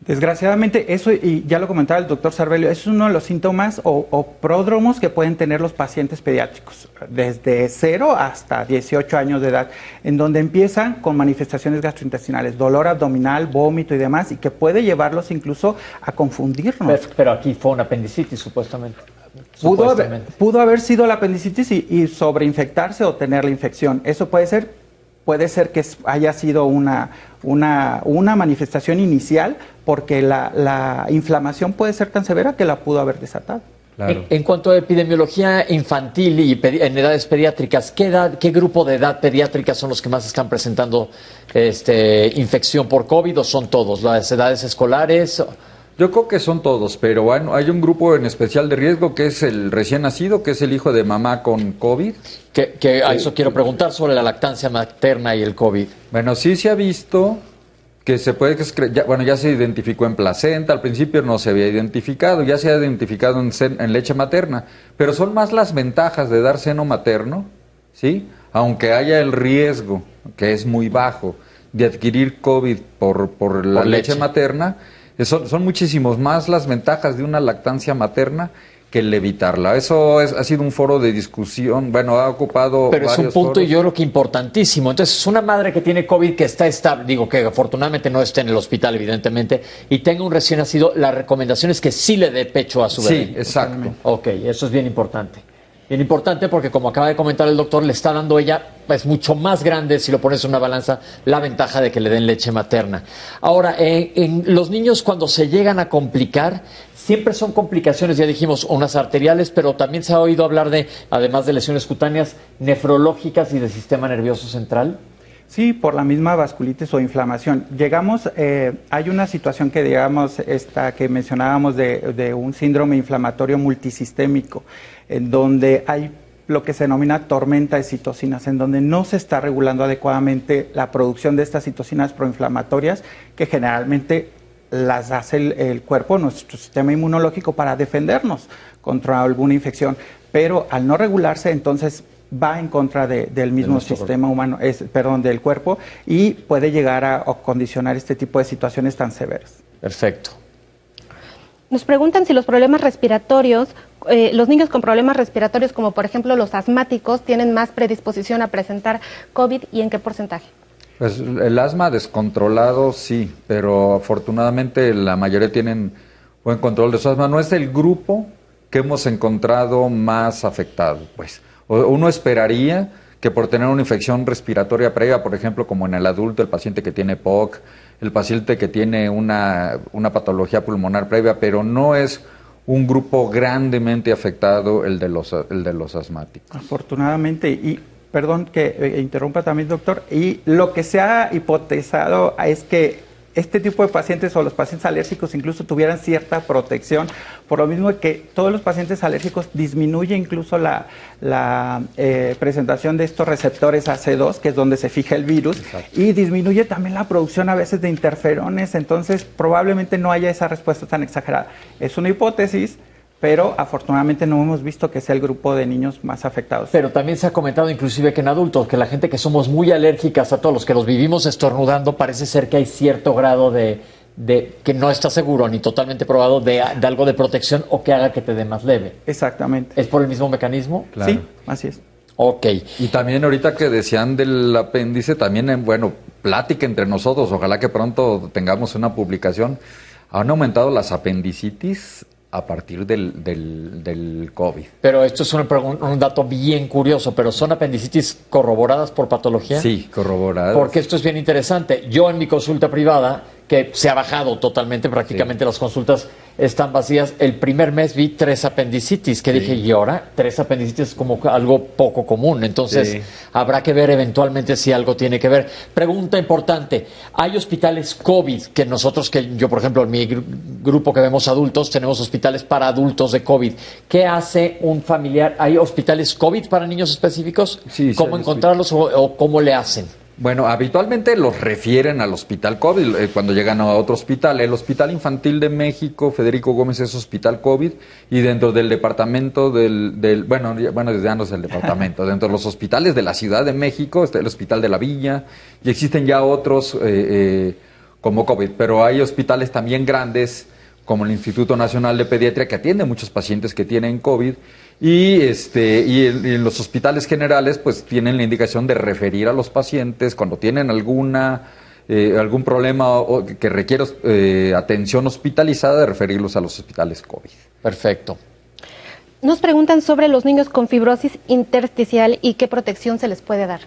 Desgraciadamente, eso, y ya lo comentaba el doctor Cervello, es uno de los síntomas o pródromos que pueden tener los pacientes pediátricos, desde 0 hasta 18 años de edad, en donde empiezan con manifestaciones gastrointestinales, dolor abdominal, vómito y demás, y que puede llevarlos incluso a confundirnos. Pero aquí fue una apendicitis, supuestamente. Pudo haber sido la apendicitis y sobreinfectarse o tener la infección. Eso puede ser que haya sido una manifestación inicial, porque la inflamación puede ser tan severa que la pudo haber desatado. Claro. En cuanto a epidemiología infantil y en edades pediátricas, ¿qué grupo de edad pediátrica son los que más están presentando infección por COVID, o son todos? ¿Las edades escolares? Yo creo que son todos, pero bueno, hay un grupo en especial de riesgo que es el recién nacido, que es el hijo de mamá con COVID. A eso quiero preguntar sobre la lactancia materna y el COVID. Bueno, sí se ha visto que ya se identificó en placenta, al principio no se había identificado, ya se ha identificado en leche materna, pero son más las ventajas de dar seno materno, ¿sí? Aunque haya el riesgo, que es muy bajo, de adquirir COVID por la leche materna. Son muchísimos más las ventajas de una lactancia materna que el evitarla. Eso ha sido un foro de discusión, ha ocupado Pero varios es un punto, foros. y yo creo que importantísimo. Entonces, una madre que tiene COVID, que está estable, que afortunadamente no esté en el hospital, evidentemente, y tenga un recién nacido, la recomendación es que sí le dé pecho a su bebé. Sí, exacto. Ok, eso es bien importante. Bien importante porque, como acaba de comentar el doctor, le está dando ella, es mucho más grande, si lo pones en una balanza, la ventaja de que le den leche materna. Ahora, en los niños, cuando se llegan a complicar, siempre son complicaciones, ya dijimos, unas arteriales, pero también se ha oído hablar de, además de lesiones cutáneas, nefrológicas y del sistema nervioso central. Sí, por la misma vasculitis o inflamación. Hay una situación que que mencionábamos de un síndrome inflamatorio multisistémico, en donde hay lo que se denomina tormenta de citocinas, en donde no se está regulando adecuadamente la producción de estas citocinas proinflamatorias, que generalmente las hace el cuerpo, nuestro sistema inmunológico, para defendernos contra alguna infección. Pero al no regularse, entonces va en contra del mismo sistema humano, del cuerpo, y puede llegar a condicionar este tipo de situaciones tan severas. Perfecto. Nos preguntan si los problemas respiratorios los niños con problemas respiratorios, como por ejemplo los asmáticos, tienen más predisposición a presentar COVID y en qué porcentaje? Pues el asma descontrolado sí, pero afortunadamente la mayoría tienen buen control de su asma. No es el grupo que hemos encontrado más afectado, pues. Uno esperaría que por tener una infección respiratoria previa, por ejemplo, como en el adulto, el paciente que tiene POC, el paciente que tiene una patología pulmonar previa, pero no es un grupo grandemente afectado el de los asmáticos. Afortunadamente, y perdón que interrumpa también, doctor, y lo que se ha hipotetizado es que este tipo de pacientes o los pacientes alérgicos incluso tuvieran cierta protección, por lo mismo que todos los pacientes alérgicos disminuye incluso la presentación de estos receptores AC2, que es donde se fija el virus. Exacto. Y disminuye también la producción a veces de interferones, entonces probablemente no haya esa respuesta tan exagerada. Es una hipótesis, pero afortunadamente no hemos visto que sea el grupo de niños más afectados. Pero también se ha comentado inclusive que en adultos, que la gente que somos muy alérgicas a todos los que los vivimos estornudando, parece ser que hay cierto grado de que no está seguro ni totalmente probado de algo de protección o que haga que te dé más leve. Exactamente. ¿Es por el mismo mecanismo? Claro. Sí, así es. Ok. Y también ahorita que decían del apéndice, también, bueno, plática entre nosotros, ojalá que pronto tengamos una publicación. Han aumentado las apendicitis a partir del COVID. Pero esto es un dato bien curioso, pero ¿son apendicitis corroboradas por patología? Sí, corroboradas. Porque esto es bien interesante. Yo en mi consulta privada, que se ha bajado totalmente, prácticamente las consultas están vacías, el primer mes vi 3 apendicitis, que dije, y ahora 3 apendicitis es como algo poco común, entonces habrá que ver eventualmente si algo tiene que ver. Pregunta importante, ¿hay hospitales COVID que nosotros, que yo por ejemplo en mi grupo que vemos adultos, tenemos hospitales para adultos de COVID? ¿Qué hace un familiar? ¿Hay hospitales COVID para niños específicos? Sí, ¿Cómo encontrarlos o cómo le hacen? Bueno, habitualmente los refieren al hospital COVID cuando llegan a otro hospital. El Hospital Infantil de México, Federico Gómez, es hospital COVID, y dentro del departamento bueno, ya no es el departamento, dentro de los hospitales de la Ciudad de México está el Hospital de la Villa, y existen ya otros como COVID, pero hay hospitales también grandes como el Instituto Nacional de Pediatría, que atiende muchos pacientes que tienen COVID, y en los hospitales generales pues tienen la indicación de referir a los pacientes cuando tienen algún problema o que requiere atención hospitalizada, de referirlos a los hospitales COVID. Perfecto. Nos preguntan sobre los niños con fibrosis intersticial y qué protección se les puede dar.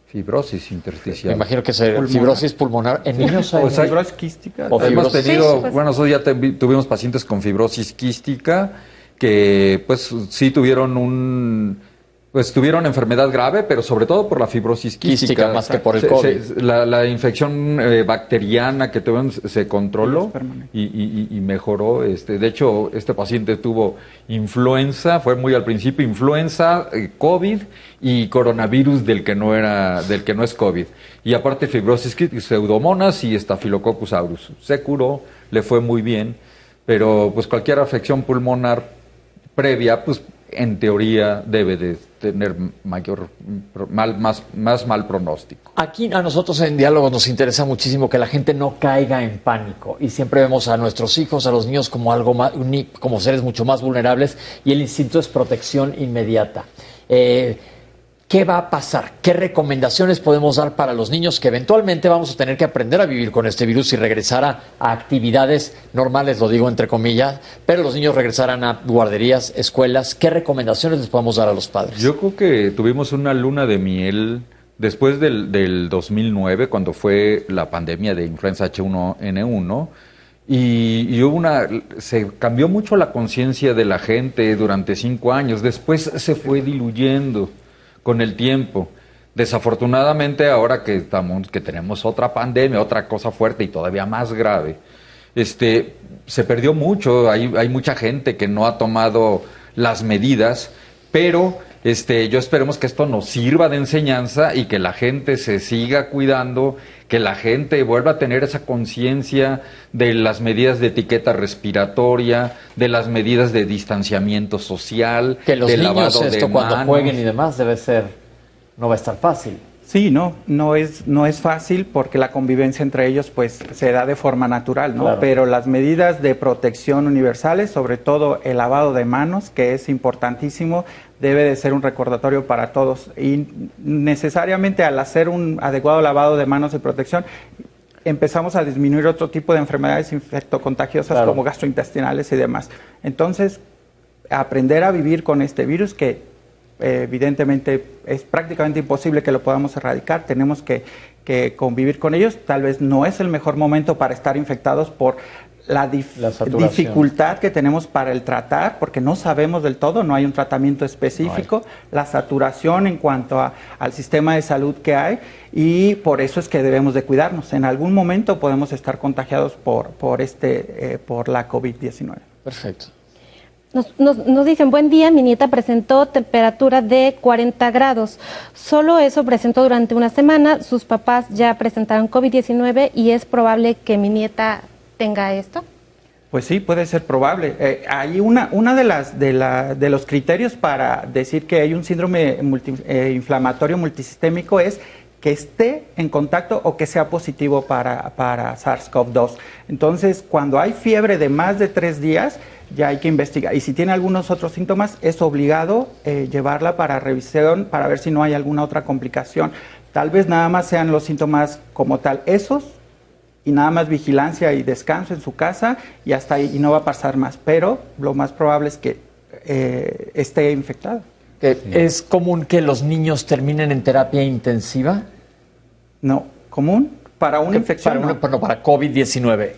Fibrosis intersticial. Me imagino que es fibrosis pulmonar en niños. O sea, fibrosis quística. Hemos tenido, Sí, pues. bueno, nosotros ya tuvimos pacientes con fibrosis quística que pues sí tuvieron tuvieron enfermedad grave, pero sobre todo por la fibrosis quística más que por el COVID. La infección bacteriana que tuvieron se controló y mejoró. De hecho, este paciente tuvo influenza, fue muy al principio, influenza, COVID y coronavirus del que no es COVID. Y aparte fibrosis quística, pseudomonas y Staphylococcus aureus. Se curó, le fue muy bien, pero pues cualquier afección pulmonar previa, pues en teoría debe de tener más mal pronóstico. Aquí a nosotros en Diálogos nos interesa muchísimo que la gente no caiga en pánico, y siempre vemos a nuestros hijos, a los niños como algo más, como seres mucho más vulnerables, y el instinto es protección inmediata. ¿Qué va a pasar? ¿Qué recomendaciones podemos dar para los niños que eventualmente vamos a tener que aprender a vivir con este virus y regresar a actividades normales, lo digo entre comillas, pero los niños regresarán a guarderías, escuelas? ¿Qué recomendaciones les podemos dar a los padres? Yo creo que tuvimos una luna de miel después del 2009, cuando fue la pandemia de influenza H1N1, y se cambió mucho la conciencia de la gente durante 5 años. Después se fue diluyendo con el tiempo. Desafortunadamente, ahora que tenemos otra pandemia, otra cosa fuerte y todavía más grave, se perdió mucho. Hay mucha gente que no ha tomado las medidas, pero yo esperemos que esto nos sirva de enseñanza y que la gente se siga cuidando, que la gente vuelva a tener esa conciencia de las medidas de etiqueta respiratoria, de las medidas de distanciamiento social, que los de niños lavado de cuando manos. jueguen y demás no va a estar fácil. Sí, no es fácil porque la convivencia entre ellos pues se da de forma natural, ¿no? Claro. Pero las medidas de protección universales, sobre todo el lavado de manos, que es importantísimo, debe de ser un recordatorio para todos. Y necesariamente al hacer un adecuado lavado de manos y protección, empezamos a disminuir otro tipo de enfermedades infectocontagiosas Claro. como gastrointestinales y demás. Entonces, aprender a vivir con este virus que evidentemente es prácticamente imposible que lo podamos erradicar, tenemos que convivir con ellos. Tal vez no es el mejor momento para estar infectados por la saturación. dificultad que tenemos para el tratar, porque no sabemos del todo, no hay un tratamiento específico, la saturación en cuanto al sistema de salud que hay, y por eso es que debemos de cuidarnos. En algún momento podemos estar contagiados por la COVID-19. Perfecto. Nos dicen, buen día, mi nieta presentó temperatura de 40 grados. Solo eso presentó durante una semana. Sus papás ya presentaron COVID-19 y es probable que mi nieta tenga esto. Pues sí, puede ser probable. Hay una de los criterios para decir que hay un síndrome inflamatorio multisistémico es que esté en contacto o que sea positivo para SARS-CoV-2. Entonces, cuando hay fiebre de más de 3 días, ya hay que investigar. Y si tiene algunos otros síntomas, es obligado llevarla para revisión para ver si no hay alguna otra complicación. Tal vez nada más sean los síntomas como tal esos, y nada más vigilancia y descanso en su casa, y hasta ahí, y no va a pasar más. Pero lo más probable es que esté infectado. ¿Es común que los niños terminen en terapia intensiva? No, común para una infección. Para COVID-19.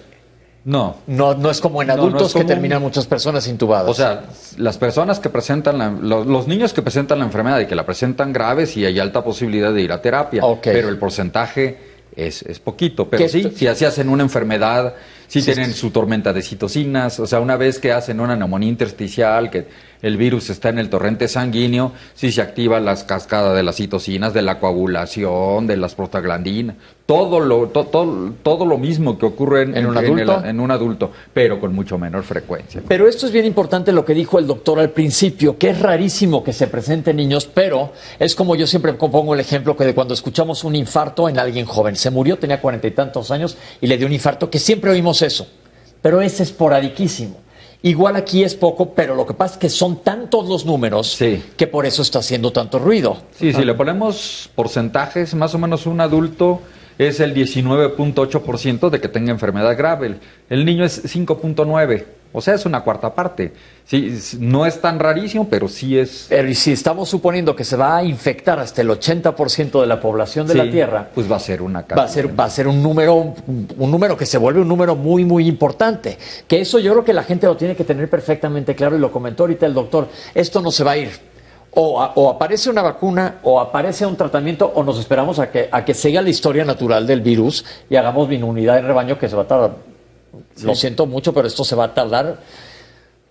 No. No es como en adultos que terminan muchas personas intubadas. O sea, las personas que presentan, los niños que presentan la enfermedad y que la presentan grave, sí hay alta posibilidad de ir a terapia. Okay. Pero el porcentaje es poquito. Pero sí, si así hacen una enfermedad, sí tienen su tormenta de citocinas. O sea, una vez que hacen una neumonía intersticial, que el virus está en el torrente sanguíneo, sí se activa las cascadas de las citocinas, de la coagulación, de las prostaglandinas, todo lo mismo que ocurre en un adulto, pero con mucho menor frecuencia. Pero esto es bien importante lo que dijo el doctor al principio, que es rarísimo que se presenten niños, pero es como yo siempre pongo el ejemplo que de cuando escuchamos un infarto en alguien joven. Se murió, tenía 40 y tantos años y le dio un infarto, que siempre oímos eso, pero es esporadiquísimo. Igual aquí es poco, pero lo que pasa es que son tantos los números que por eso está haciendo tanto ruido. Sí, si le ponemos porcentajes, más o menos un adulto es el 19.8% de que tenga enfermedad grave. El niño es 5.9%, o sea, es una cuarta parte. Sí, no es tan rarísimo, pero sí es... Pero si estamos suponiendo que se va a infectar hasta el 80% de la población de la Tierra, pues va a ser una va a ser un número que se vuelve un número muy, muy importante. Que eso yo creo que la gente lo tiene que tener perfectamente claro, y lo comentó ahorita el doctor. Esto no se va a ir. O aparece una vacuna, o aparece un tratamiento, o nos esperamos a que siga la historia natural del virus y hagamos inmunidad de rebaño, que se va a tardar. Lo siento mucho, pero esto se va a tardar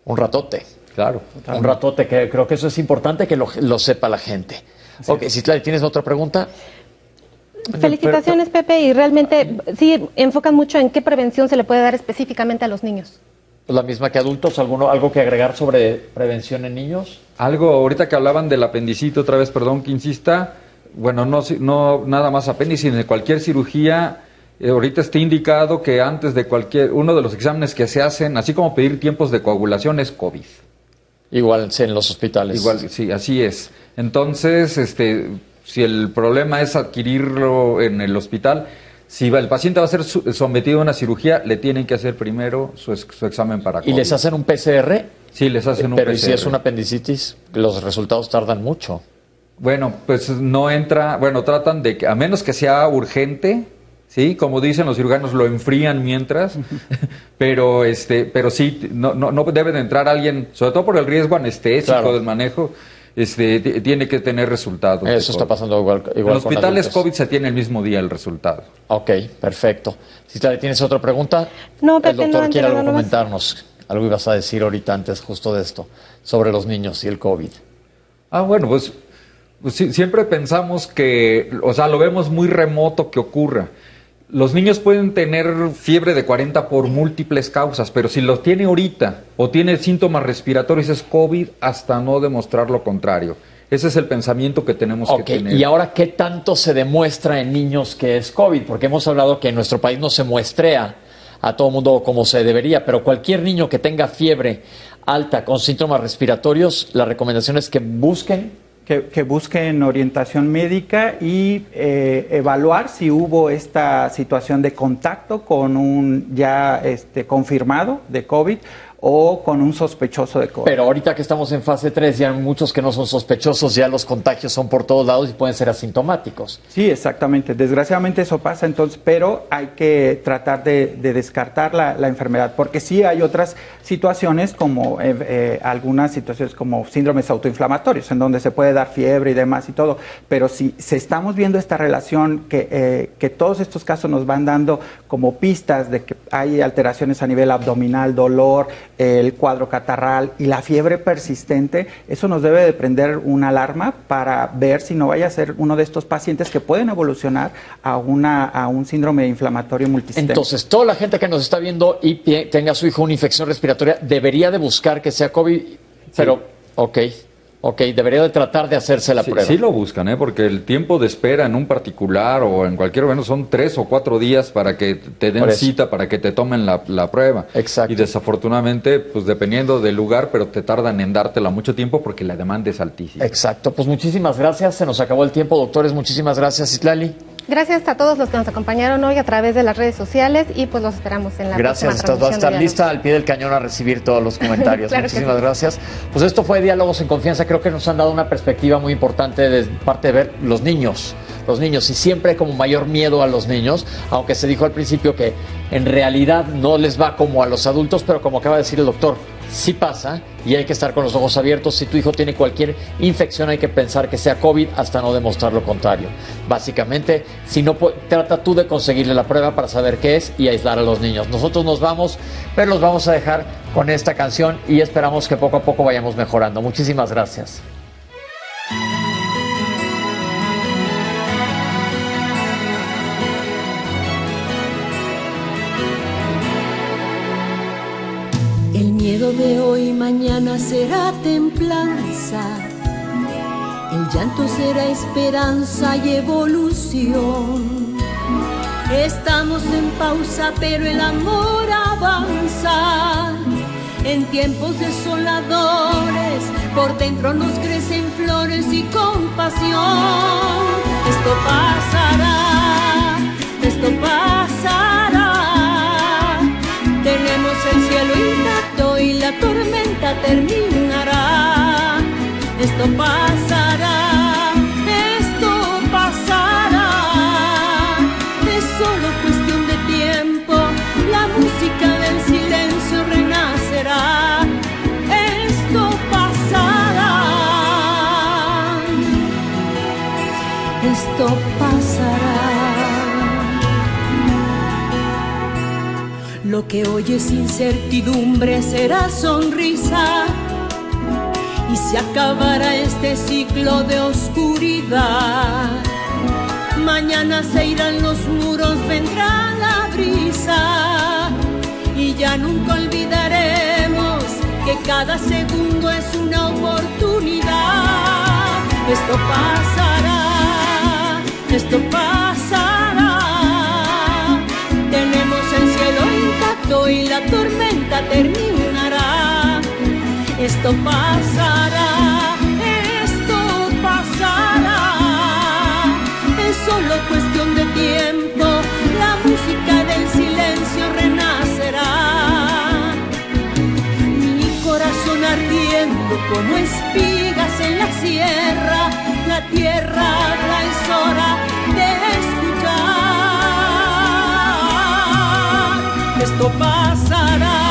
un ratote. Claro. Un ratote, que creo que eso es importante que lo sepa la gente. Sí. Ok, Citlali, ¿tienes otra pregunta? Felicitaciones, Pepe, y realmente sí enfocan mucho en qué prevención se le puede dar específicamente a los niños. ¿La misma que adultos? ¿Algo que agregar sobre prevención en niños? Algo, ahorita que hablaban del apendicitis, otra vez, perdón que insista, bueno, no nada más apéndice, sino de cualquier cirugía, ahorita está indicado que antes de uno de los exámenes que se hacen, así como pedir tiempos de coagulación, es COVID. Igual en los hospitales. Igual, sí, así es. Entonces, si el problema es adquirirlo en el hospital, si el paciente va a ser sometido a una cirugía, le tienen que hacer primero su examen para COVID. ¿Y les hacen un PCR? Sí, les hacen un PCR. Pero PCR. ¿y si es una apendicitis? Los resultados tardan mucho. Bueno, pues no entra, tratan de que, a menos que sea urgente, sí, como dicen los cirujanos, lo enfrían mientras, pero sí, no debe de entrar alguien, sobre todo por el riesgo anestésico del manejo. Tiene que tener resultados. Eso está pasando igual en hospitales COVID se tiene el mismo día el resultado. Ok, perfecto. Citlali, ¿tienes otra pregunta? No, Pepe, el doctor no, quiere algo no, comentarnos. Algo ibas a decir ahorita antes justo de esto, sobre los niños y el COVID. Bueno, pues sí, siempre pensamos que, lo vemos muy remoto que ocurra. Los niños pueden tener fiebre de 40 por múltiples causas, pero si los tiene ahorita o tiene síntomas respiratorios es COVID hasta no demostrar lo contrario. Ese es el pensamiento que tenemos que tener. ¿Y ahora qué tanto se demuestra en niños que es COVID? Porque hemos hablado que en nuestro país no se muestrea a todo el mundo como se debería, pero cualquier niño que tenga fiebre alta con síntomas respiratorios, la recomendación es que busquen... Que busquen orientación médica y evaluar si hubo esta situación de contacto con un ya confirmado de COVID o con un sospechoso de COVID. Pero ahorita que estamos en fase 3, ya hay muchos que no son sospechosos, ya los contagios son por todos lados y pueden ser asintomáticos. Sí, exactamente. Desgraciadamente eso pasa, entonces, pero hay que tratar de descartar la enfermedad, porque sí hay otras situaciones como algunas situaciones como síndromes autoinflamatorios, en donde se puede dar fiebre y demás y todo, pero si estamos viendo esta relación que todos estos casos nos van dando como pistas de que hay alteraciones a nivel abdominal, dolor, el cuadro catarral y la fiebre persistente, eso nos debe de prender una alarma para ver si no vaya a ser uno de estos pacientes que pueden evolucionar a un síndrome inflamatorio multisistémico. Entonces, toda la gente que nos está viendo y tenga a su hijo una infección respiratoria debería de buscar que sea COVID, pero, debería de tratar de hacerse la prueba. Sí lo buscan, porque el tiempo de espera en un particular o en cualquier evento son 3 o 4 días para que te den cita, para que te tomen la prueba. Exacto. Y desafortunadamente, pues dependiendo del lugar, pero te tardan en dártela mucho tiempo porque la demanda es altísima. Exacto. Pues muchísimas gracias. Se nos acabó el tiempo, doctores. Muchísimas gracias, Citlali. Gracias a todos los que nos acompañaron hoy a través de las redes sociales y pues los esperamos en la próxima transmisión. Gracias, va a estar lista al pie del cañón a recibir todos los comentarios. Claro, muchísimas gracias. Pues esto fue Diálogos en Confianza. Creo que nos han dado una perspectiva muy importante de parte de ver los niños, y siempre hay como mayor miedo a los niños, aunque se dijo al principio que en realidad no les va como a los adultos, pero como acaba de decir el doctor, sí pasa y hay que estar con los ojos abiertos. Si tu hijo tiene cualquier infección hay que pensar que sea COVID hasta no demostrar lo contrario. Básicamente, si no, trata tú de conseguirle la prueba para saber qué es y aislar a los niños. Nosotros nos vamos, pero los vamos a dejar con esta canción y esperamos que poco a poco vayamos mejorando. Muchísimas gracias. El miedo de hoy mañana será templanza, el llanto será esperanza y evolución. Estamos en pausa pero el amor avanza, en tiempos desoladores por dentro nos crecen flores y compasión. Esto pasará, esto pasará. Tenemos el cielo intacto y la tormenta terminará. Esto pasará, esto pasará. Es solo cuestión de tiempo, la música del silencio renacerá. Esto pasará, esto pasará. Lo que hoy es incertidumbre será sonrisa y se acabará este ciclo de oscuridad. Mañana se irán los muros, vendrá la brisa y ya nunca olvidaremos que cada segundo es una oportunidad. Esto pasará, esto pasará. Tenemos el cielo intacto y la tormenta terminará. Esto pasará, esto pasará. Es solo cuestión de tiempo, la música del silencio renacerá. Mi corazón ardiendo como espigas en la sierra, la tierra habla, es hora de escuchar. Esto pasará.